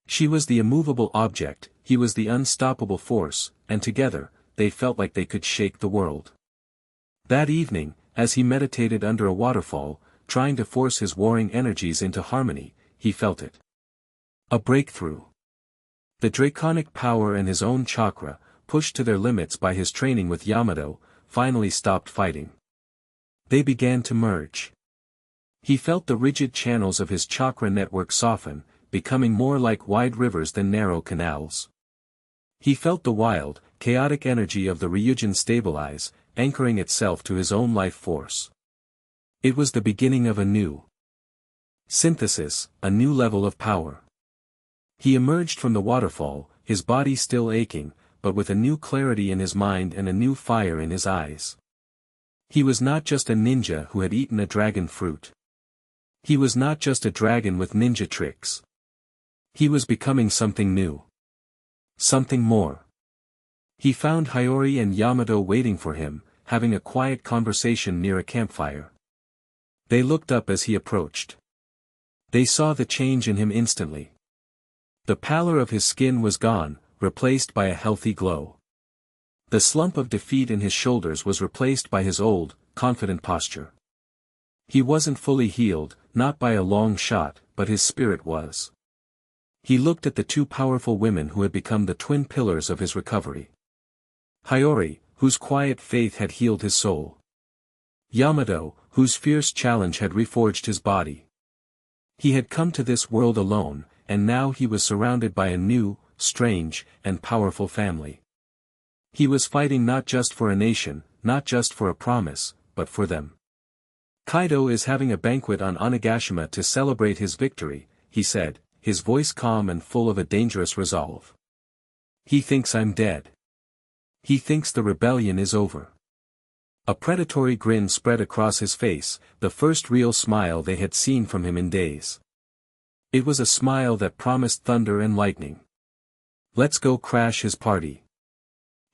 S1: She was the immovable object, he was the unstoppable force, and together, they felt like they could shake the world. That evening, as he meditated under a waterfall, trying to force his warring energies into harmony, he felt it. A breakthrough. The draconic power and his own chakra, pushed to their limits by his training with Yamato, finally stopped fighting. They began to merge. He felt the rigid channels of his chakra network soften, becoming more like wide rivers than narrow canals. He felt the wild, chaotic energy of the Ryujin stabilize, anchoring itself to his own life force. It was the beginning of a new synthesis, a new level of power. He emerged from the waterfall, his body still aching, but with a new clarity in his mind and a new fire in his eyes. He was not just a ninja who had eaten a dragon fruit. He was not just a dragon with ninja tricks. He was becoming something new. Something more. He found Hiyori and Yamato waiting for him, having a quiet conversation near a campfire. They looked up as he approached. They saw the change in him instantly. The pallor of his skin was gone, replaced by a healthy glow. The slump of defeat in his shoulders was replaced by his old, confident posture. He wasn't fully healed, not by a long shot, but his spirit was. He looked at the two powerful women who had become the twin pillars of his recovery. Hiyori, whose quiet faith had healed his soul. Yamato, whose fierce challenge had reforged his body. He had come to this world alone, and now he was surrounded by a new, strange, and powerful family. He was fighting not just for a nation, not just for a promise, but for them. "Kaido is having a banquet on Onigashima to celebrate his victory," he said, his voice calm and full of a dangerous resolve. "He thinks I'm dead. He thinks the rebellion is over." A predatory grin spread across his face, the first real smile they had seen from him in days. It was a smile that promised thunder and lightning. "Let's go crash his party."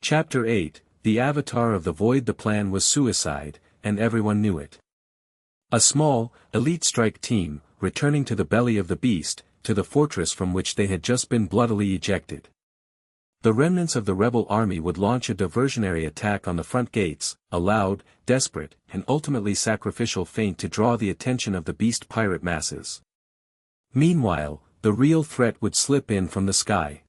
S1: Chapter 8, the avatar of the void. The plan was suicide, and everyone knew it. A small, elite strike team, returning to the belly of the beast, to the fortress from which they had just been bloodily ejected. The remnants of the rebel army would launch a diversionary attack on the front gates, a loud, desperate, and ultimately sacrificial feint to draw the attention of the beast pirate masses. Meanwhile, the real threat would slip in from the sky.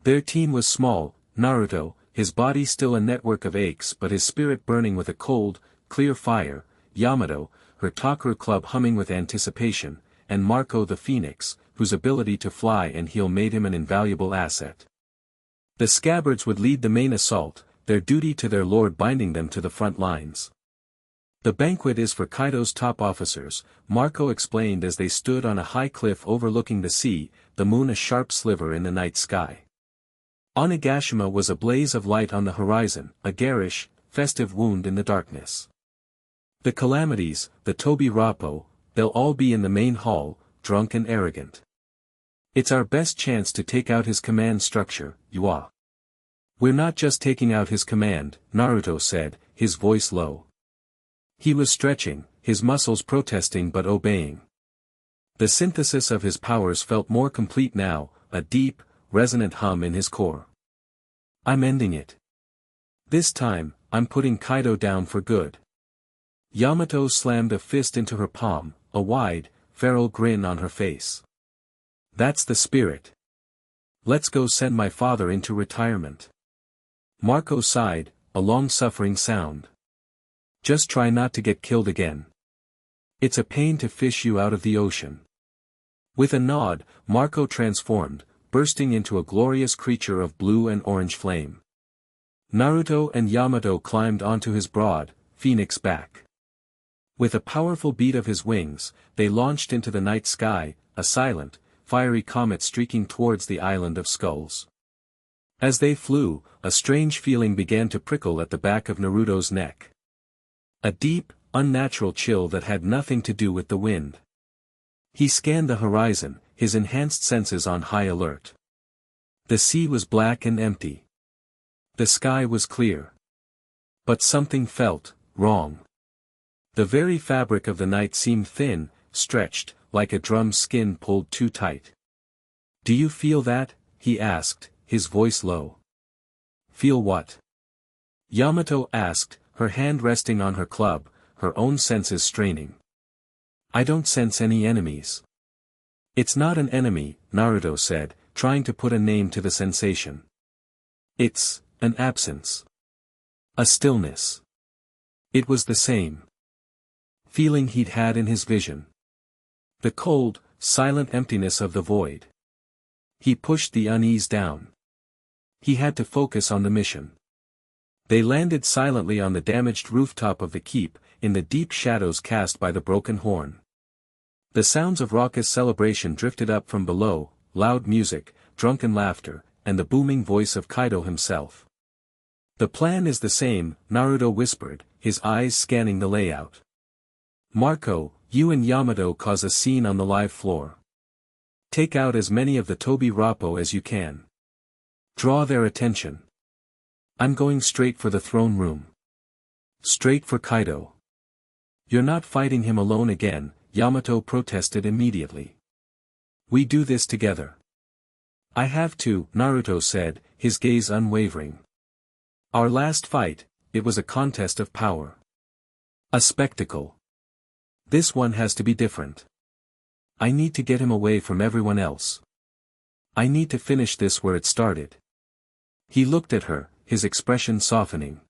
S1: Their team was small: Naruto, his body still a network of aches but his spirit burning with a cold, clear fire; Yamato, her Takaru club humming with anticipation; and Marco the Phoenix, whose ability to fly and heal made him an invaluable asset. The scabbards would lead the main assault, their duty to their lord binding them to the front lines. The banquet is for Kaido's top officers, Marco explained as they stood on a high cliff overlooking the sea, the moon a sharp sliver in the night sky. Onigashima was a blaze of light on the horizon, a garish, festive wound in the darkness. The Calamities, the Tobi Rappo, they'll all be in the main hall, drunk and arrogant. It's our best chance to take out his command structure, Yua. We're not just taking out his command, Naruto said, his voice low. He was stretching, his muscles protesting but obeying. The synthesis of his powers felt more complete now, a deep, resonant hum in his core. I'm ending it. This time, I'm putting Kaido down for good. Yamato slammed a fist into her palm, a wide, feral grin on her face. That's the spirit. Let's go send my father into retirement. Marco sighed, a long-suffering sound. Just try not to get killed again. It's a pain to fish you out of the ocean. With a nod, Marco transformed, bursting into a glorious creature of blue and orange flame. Naruto and Yamato climbed onto his broad, phoenix back. With a powerful beat of his wings, they launched into the night sky, a silent, fiery comet streaking towards the island of skulls. As they flew, a strange feeling began to prickle at the back of Naruto's neck. A deep, unnatural chill that had nothing to do with the wind. He scanned the horizon, his enhanced senses on high alert. The sea was black and empty. The sky was clear. But something felt wrong. The very fabric of the night seemed thin, stretched, like a drum's skin pulled too tight. Do you feel that? He asked, his voice low. Feel what? Yamato asked, her hand resting on her club, her own senses straining. I don't sense any enemies. It's not an enemy, Naruto said, trying to put a name to the sensation. It's an absence. A stillness. It was the same feeling he'd had in his vision. The cold, silent emptiness of the void. He pushed the unease down. He had to focus on the mission. They landed silently on the damaged rooftop of the keep, in the deep shadows cast by the broken horn. The sounds of raucous celebration drifted up from below, loud music, drunken laughter, and the booming voice of Kaido himself. The plan is the same, Naruto whispered, his eyes scanning the layout. Marco, you and Yamato cause a scene on the live floor. Take out as many of the Tobi Rappo as you can. Draw their attention. I'm going straight for the throne room. Straight for Kaido. You're not fighting him alone again, Yamato protested immediately. We do this together. I have to, Naruto said, his gaze unwavering. Our last fight, it was a contest of power. A spectacle. This one has to be different. I need to get him away from everyone else. I need to finish this where it started. He looked at her, his expression softening.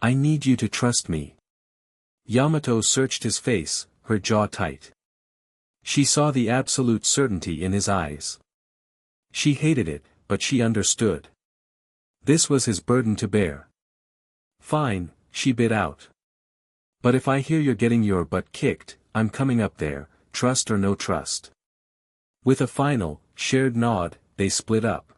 S1: I need you to trust me. Yamato searched his face, her jaw tight. She saw the absolute certainty in his eyes. She hated it, but she understood. This was his burden to bear. Fine, she bit out. But if I hear you're getting your butt kicked, I'm coming up there, trust or no trust. With a final, shared nod, they split up.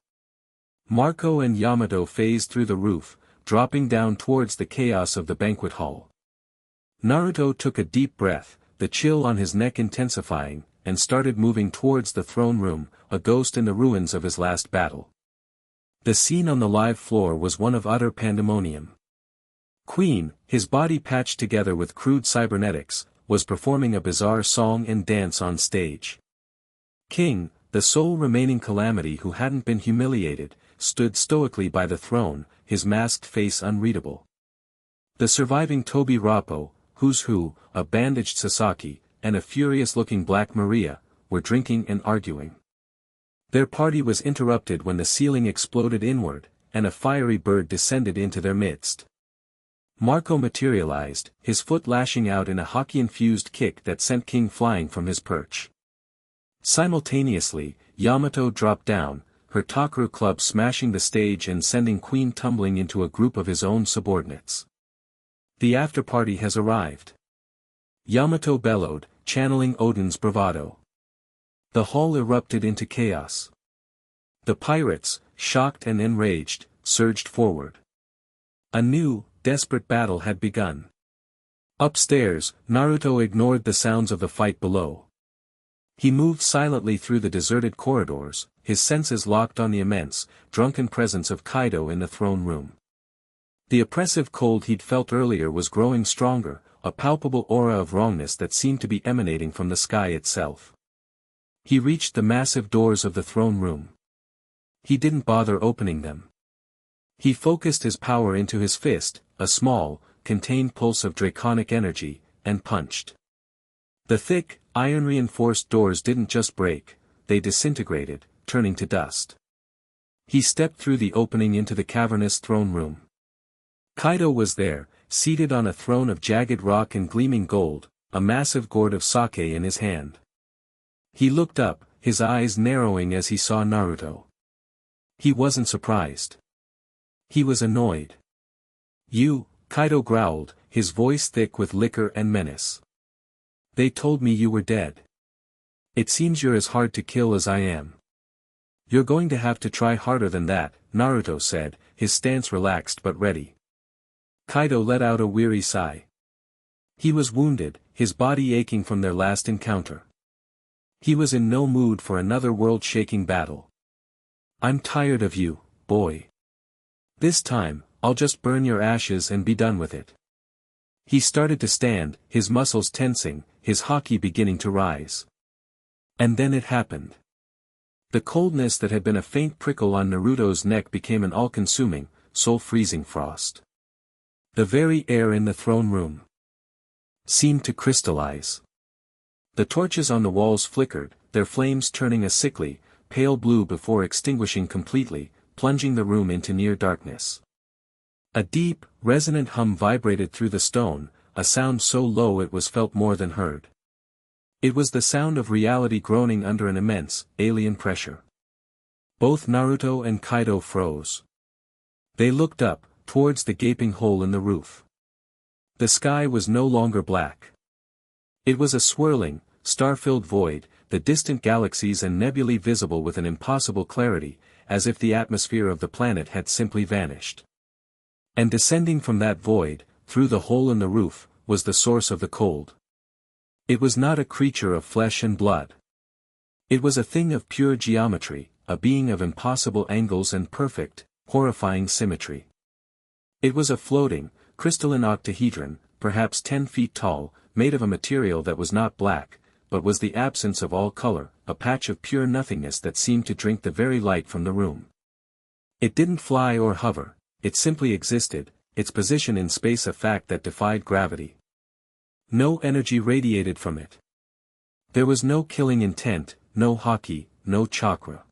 S1: Marco and Yamato phased through the roof, dropping down towards the chaos of the banquet hall. Naruto took a deep breath, the chill on his neck intensifying, and started moving towards the throne room, a ghost in the ruins of his last battle. The scene on the live floor was one of utter pandemonium. Queen, his body patched together with crude cybernetics, was performing a bizarre song and dance on stage. King, the sole remaining calamity who hadn't been humiliated, stood stoically by the throne, his masked face unreadable. The surviving Tobi Rappo, who's who, a bandaged Sasaki, and a furious-looking Black Maria, were drinking and arguing. Their party was interrupted when the ceiling exploded inward, and a fiery bird descended into their midst. Marco materialized, his foot lashing out in a hockey-infused kick that sent King flying from his perch. Simultaneously, Yamato dropped down, her Takaru club smashing the stage and sending Queen tumbling into a group of his own subordinates. The after-party has arrived. Yamato bellowed, channeling Odin's bravado. The hall erupted into chaos. The pirates, shocked and enraged, surged forward. A new, desperate battle had begun. Upstairs, Naruto ignored the sounds of the fight below. He moved silently through the deserted corridors, his senses locked on the immense, drunken presence of Kaido in the throne room. The oppressive cold he'd felt earlier was growing stronger, a palpable aura of wrongness that seemed to be emanating from the sky itself. He reached the massive doors of the throne room. He didn't bother opening them. He focused his power into his fist, a small, contained pulse of draconic energy, and punched. The thick, iron-reinforced doors didn't just break, they disintegrated, turning to dust. He stepped through the opening into the cavernous throne room. Kaido was there, seated on a throne of jagged rock and gleaming gold, a massive gourd of sake in his hand. He looked up, his eyes narrowing as he saw Naruto. He wasn't surprised. He was annoyed. "You," Kaido growled, his voice thick with liquor and menace. "They told me you were dead. It seems you're as hard to kill as I am." "You're going to have to try harder than that," Naruto said, his stance relaxed but ready. Kaido let out a weary sigh. He was wounded, his body aching from their last encounter. He was in no mood for another world-shaking battle. "I'm tired of you, boy. This time, I'll just burn your ashes and be done with it." He started to stand, his muscles tensing, his haki beginning to rise. And then it happened. The coldness that had been a faint prickle on Naruto's neck became an all-consuming, soul-freezing frost. The very air in the throne room seemed to crystallize. The torches on the walls flickered, their flames turning a sickly, pale blue before extinguishing completely, plunging the room into near darkness. A deep, resonant hum vibrated through the stone, a sound so low it was felt more than heard. It was the sound of reality groaning under an immense, alien pressure. Both Naruto and Kaido froze. They looked up, towards the gaping hole in the roof. The sky was no longer black. It was a swirling, star-filled void, the distant galaxies and nebulae visible with an impossible clarity, as if the atmosphere of the planet had simply vanished. And descending from that void, through the hole in the roof, was the source of the cold. It was not a creature of flesh and blood. It was a thing of pure geometry, a being of impossible angles and perfect, horrifying symmetry. It was a floating, crystalline octahedron, perhaps 10 feet tall, made of a material that was not black, but was the absence of all color, a patch of pure nothingness that seemed to drink the very light from the room. It didn't fly or hover, it simply existed, its position in space a fact that defied gravity. No energy radiated from it. There was no killing intent, no haki, no chakra.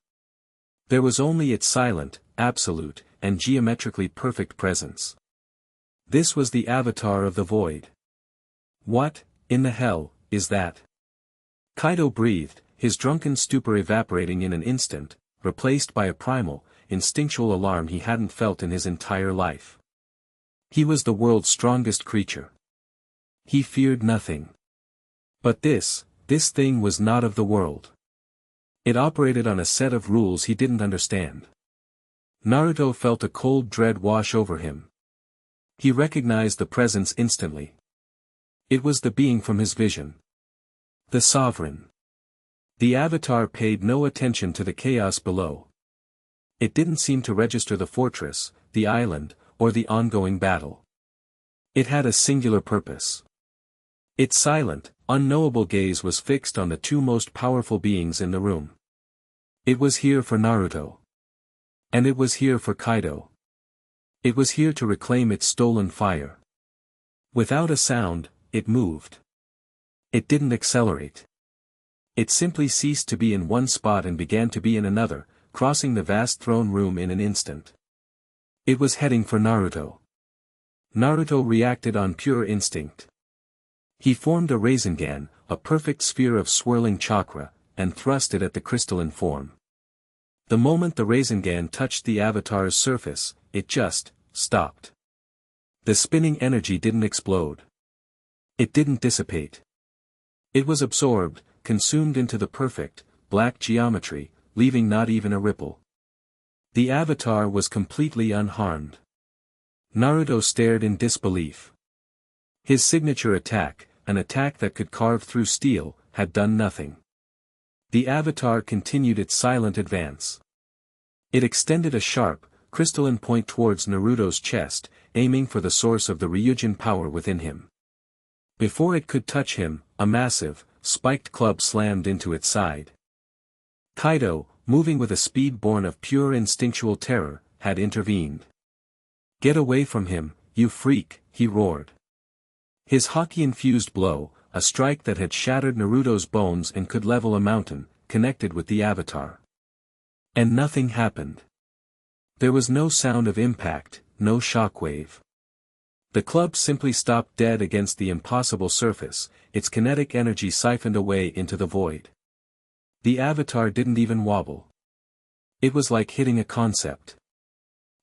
S1: There was only its silent, absolute, and geometrically perfect presence. This was the avatar of the void. "What, in the hell, is that?" Kaido breathed, his drunken stupor evaporating in an instant, replaced by a primal, instinctual alarm he hadn't felt in his entire life. He was the world's strongest creature. He feared nothing. But this thing was not of the world. It operated on a set of rules he didn't understand. Naruto felt a cold dread wash over him. He recognized the presence instantly. It was the being from his vision. The Sovereign. The Avatar paid no attention to the chaos below. It didn't seem to register the fortress, the island, or the ongoing battle. It had a singular purpose. Its silent, unknowable gaze was fixed on the two most powerful beings in the room. It was here for Naruto. And it was here for Kaido. It was here to reclaim its stolen fire. Without a sound, it moved. It didn't accelerate. It simply ceased to be in one spot and began to be in another, crossing the vast throne room in an instant. It was heading for Naruto. Naruto reacted on pure instinct. He formed a Rasengan, a perfect sphere of swirling chakra, and thrust it at the crystalline form. The moment the Rasengan touched the avatar's surface, it just stopped. The spinning energy didn't explode. It didn't dissipate. It was absorbed, consumed into the perfect, black geometry, leaving not even a ripple. The avatar was completely unharmed. Naruto stared in disbelief. His signature attack, an attack that could carve through steel, had done nothing. The avatar continued its silent advance. It extended a sharp, crystalline point towards Naruto's chest, aiming for the source of the Ryujin power within him. Before it could touch him, a massive, spiked club slammed into its side. Kaido, moving with a speed born of pure instinctual terror, had intervened. "Get away from him, you freak," he roared. His haki-infused blow, a strike that had shattered Naruto's bones and could level a mountain, connected with the avatar. And nothing happened. There was no sound of impact, no shockwave. The club simply stopped dead against the impossible surface, its kinetic energy siphoned away into the void. The avatar didn't even wobble. It was like hitting a concept.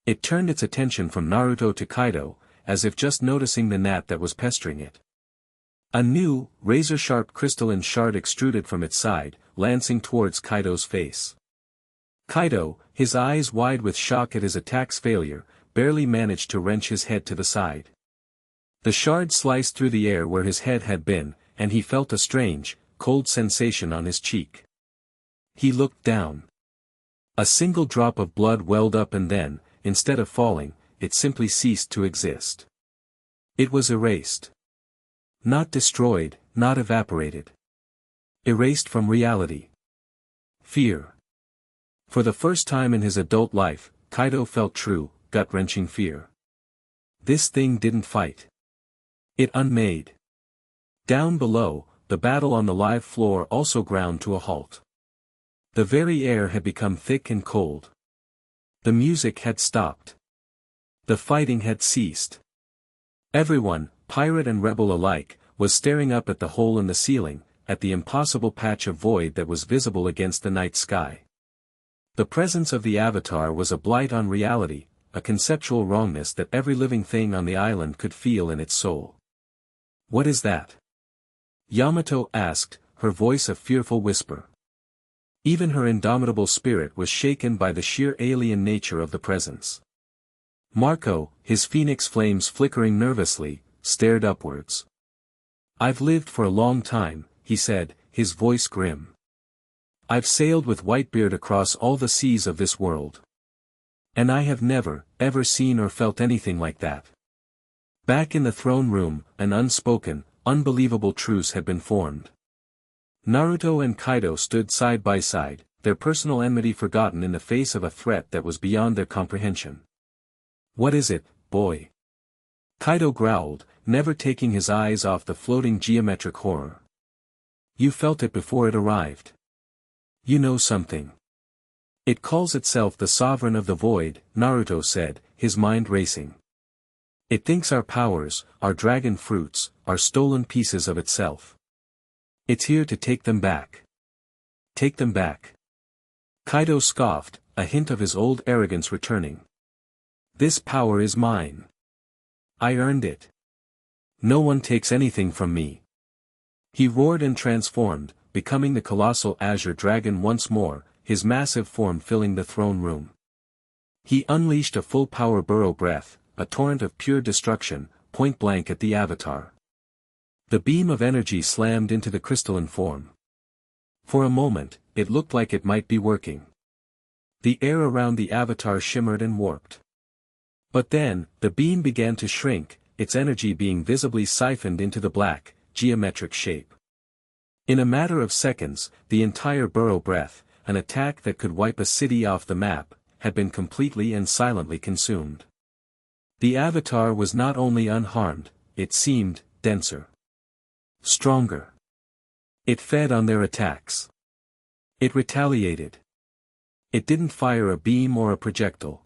S1: It turned its attention from Naruto to Kaido, as if just noticing the gnat that was pestering it. A new, razor-sharp crystalline shard extruded from its side, lancing towards Kaido's face. Kaido, his eyes wide with shock at his attack's failure, barely managed to wrench his head to the side. The shard sliced through the air where his head had been, and he felt a strange, cold sensation on his cheek. He looked down. A single drop of blood welled up and then, instead of falling, it simply ceased to exist. It was erased. Not destroyed, not evaporated. Erased from reality. Fear. For the first time in his adult life, Kaido felt true, gut-wrenching fear. This thing didn't fight. It unmade. Down below, the battle on the live floor also ground to a halt. The very air had become thick and cold. The music had stopped. The fighting had ceased. Everyone, pirate and rebel alike, was staring up at the hole in the ceiling, at the impossible patch of void that was visible against the night sky. The presence of the avatar was a blight on reality, a conceptual wrongness that every living thing on the island could feel in its soul. "What is that?" Yamato asked, her voice a fearful whisper. Even her indomitable spirit was shaken by the sheer alien nature of the presence. Marco, his phoenix flames flickering nervously, stared upwards. "I've lived for a long time," he said, his voice grim. "I've sailed with Whitebeard across all the seas of this world. And I have never, ever seen or felt anything like that." Back in the throne room, an unspoken, unbelievable truce had been formed. Naruto and Kaido stood side by side, their personal enmity forgotten in the face of a threat that was beyond their comprehension. "What is it, boy?" Kaido growled, never taking his eyes off the floating geometric horror. "You felt it before it arrived. You know something. It calls itself the Sovereign of the Void," Naruto said, his mind racing. "It thinks our powers, our dragon fruits, are stolen pieces of itself. It's here to take them back. Take them back." Kaido scoffed, a hint of his old arrogance returning. "This power is mine. I earned it. No one takes anything from me." He roared and transformed, becoming the colossal azure dragon once more, his massive form filling the throne room. He unleashed a full-power burrow breath, a torrent of pure destruction, point-blank at the avatar. The beam of energy slammed into the crystalline form. For a moment, it looked like it might be working. The air around the avatar shimmered and warped. But then, the beam began to shrink, its energy being visibly siphoned into the black, geometric shape. In a matter of seconds, the entire burrow breath, an attack that could wipe a city off the map, had been completely and silently consumed. The avatar was not only unharmed, it seemed denser. Stronger. It fed on their attacks. It retaliated. It didn't fire a beam or a projectile.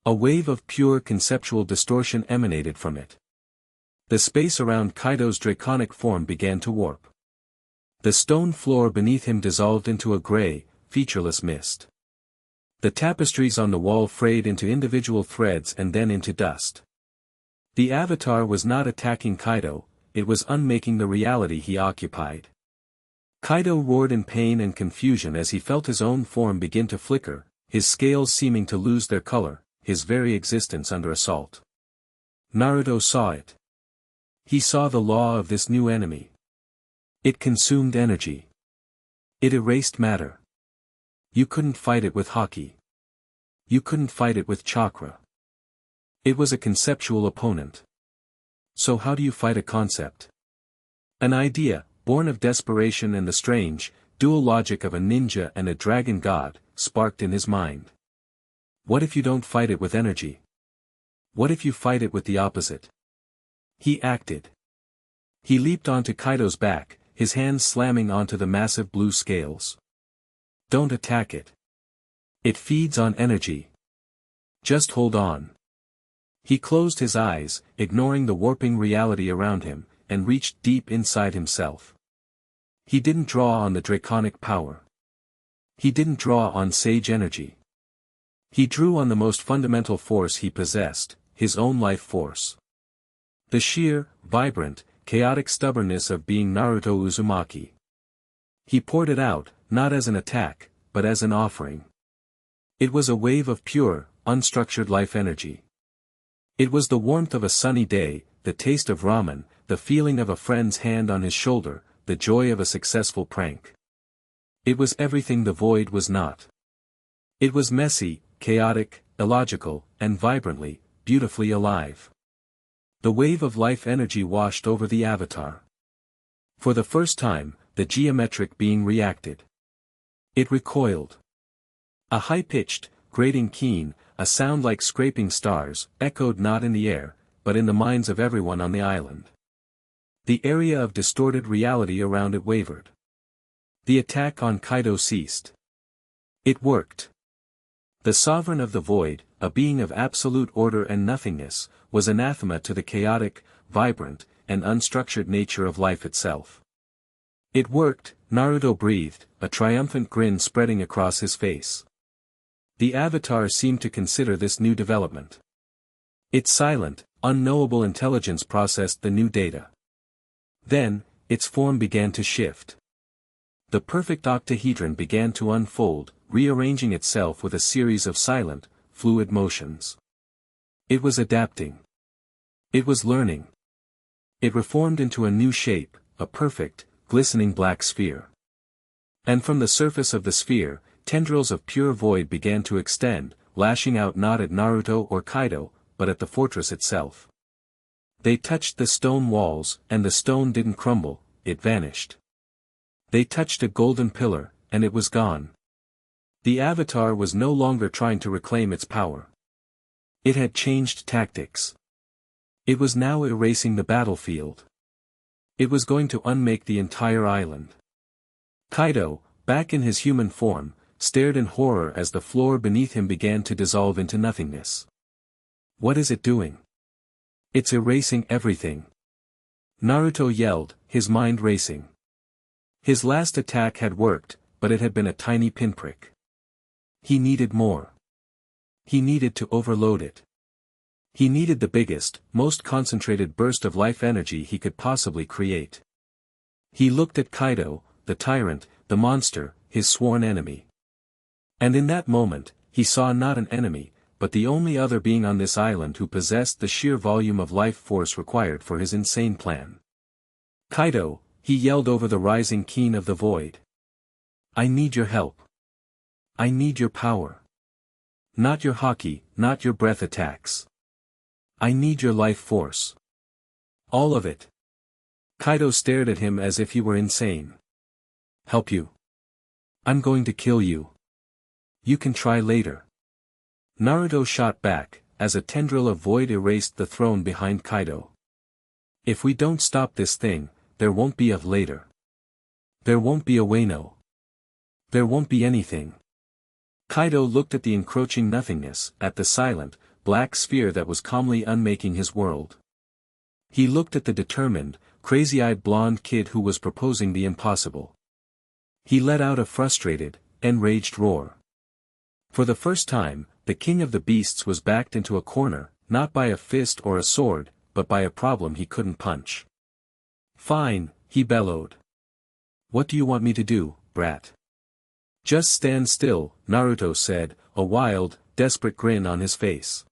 S1: A wave of pure conceptual distortion emanated from it. The space around Kaido's draconic form began to warp. The stone floor beneath him dissolved into a gray, featureless mist. The tapestries on the wall frayed into individual threads and then into dust. The avatar was not attacking Kaido, it was unmaking the reality he occupied. Kaido roared in pain and confusion as he felt his own form begin to flicker, his scales seeming to lose their color, his very existence under assault. Naruto saw it. He saw the law of this new enemy. It consumed energy. It erased matter. You couldn't fight it with haki. You couldn't fight it with chakra. It was a conceptual opponent. So how do you fight a concept? An idea, born of desperation and the strange, dual logic of a ninja and a dragon god, sparked in his mind. What if you don't fight it with energy? What if you fight it with the opposite? He acted. He leaped onto Kaido's back, his hands slamming onto the massive blue scales. Don't attack it. It feeds on energy. Just hold on. He closed his eyes, ignoring the warping reality around him, and reached deep inside himself. He didn't draw on the draconic power. He didn't draw on sage energy. He drew on the most fundamental force he possessed, his own life force. The sheer, vibrant, chaotic stubbornness of being Naruto Uzumaki. He poured it out, not as an attack, but as an offering. It was a wave of pure, unstructured life energy. It was the warmth of a sunny day, the taste of ramen, the feeling of a friend's hand on his shoulder, the joy of a successful prank. It was everything the void was not. It was messy, chaotic, illogical, and vibrantly, beautifully alive. The wave of life energy washed over the avatar. For the first time, the geometric being reacted. It recoiled. A high-pitched, grating keen, a sound like scraping stars, echoed not in the air, but in the minds of everyone on the island. The area of distorted reality around it wavered. The attack on Kaido ceased. It worked. The sovereign of the void, a being of absolute order and nothingness, was anathema to the chaotic, vibrant, and unstructured nature of life itself. It worked, Naruto breathed, a triumphant grin spreading across his face. The avatar seemed to consider this new development. Its silent, unknowable intelligence processed the new data. Then, its form began to shift. The perfect octahedron began to unfold, rearranging itself with a series of silent, fluid motions. It was adapting. It was learning. It reformed into a new shape, a perfect, glistening black sphere. And from the surface of the sphere, tendrils of pure void began to extend, lashing out not at Naruto or Kaido, but at the fortress itself. They touched the stone walls, and the stone didn't crumble, it vanished. They touched a golden pillar, and it was gone. The avatar was no longer trying to reclaim its power. It had changed tactics. It was now erasing the battlefield. It was going to unmake the entire island. Kaido, back in his human form, stared in horror as the floor beneath him began to dissolve into nothingness. What is it doing? It's erasing everything. Naruto yelled, his mind racing. His last attack had worked, but it had been a tiny pinprick. He needed more. He needed to overload it. He needed the biggest, most concentrated burst of life energy he could possibly create. He looked at Kaido, the tyrant, the monster, his sworn enemy. And in that moment, he saw not an enemy, but the only other being on this island who possessed the sheer volume of life force required for his insane plan. Kaido, he yelled over the rising keen of the void. I need your help. I need your power. Not your haki, not your breath attacks. I need your life force. All of it. Kaido stared at him as if he were insane. Help you? I'm going to kill you. You can try later. Naruto shot back, as a tendril of void erased the throne behind Kaido. If we don't stop this thing, there won't be a later. There won't be a Wano. There won't be anything. Kaido looked at the encroaching nothingness, at the silent, black sphere that was calmly unmaking his world. He looked at the determined, crazy-eyed blonde kid who was proposing the impossible. He let out a frustrated, enraged roar. For the first time, the king of the beasts was backed into a corner, not by a fist or a sword, but by a problem he couldn't punch. Fine, he bellowed. What do you want me to do, brat? Just stand still, Naruto said, a wild, desperate grin on his face.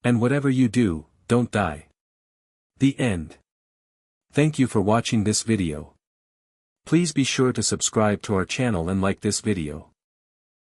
S1: And whatever you do, don't die. The end. Thank you for watching this video. Please be sure to subscribe to our channel and like this video.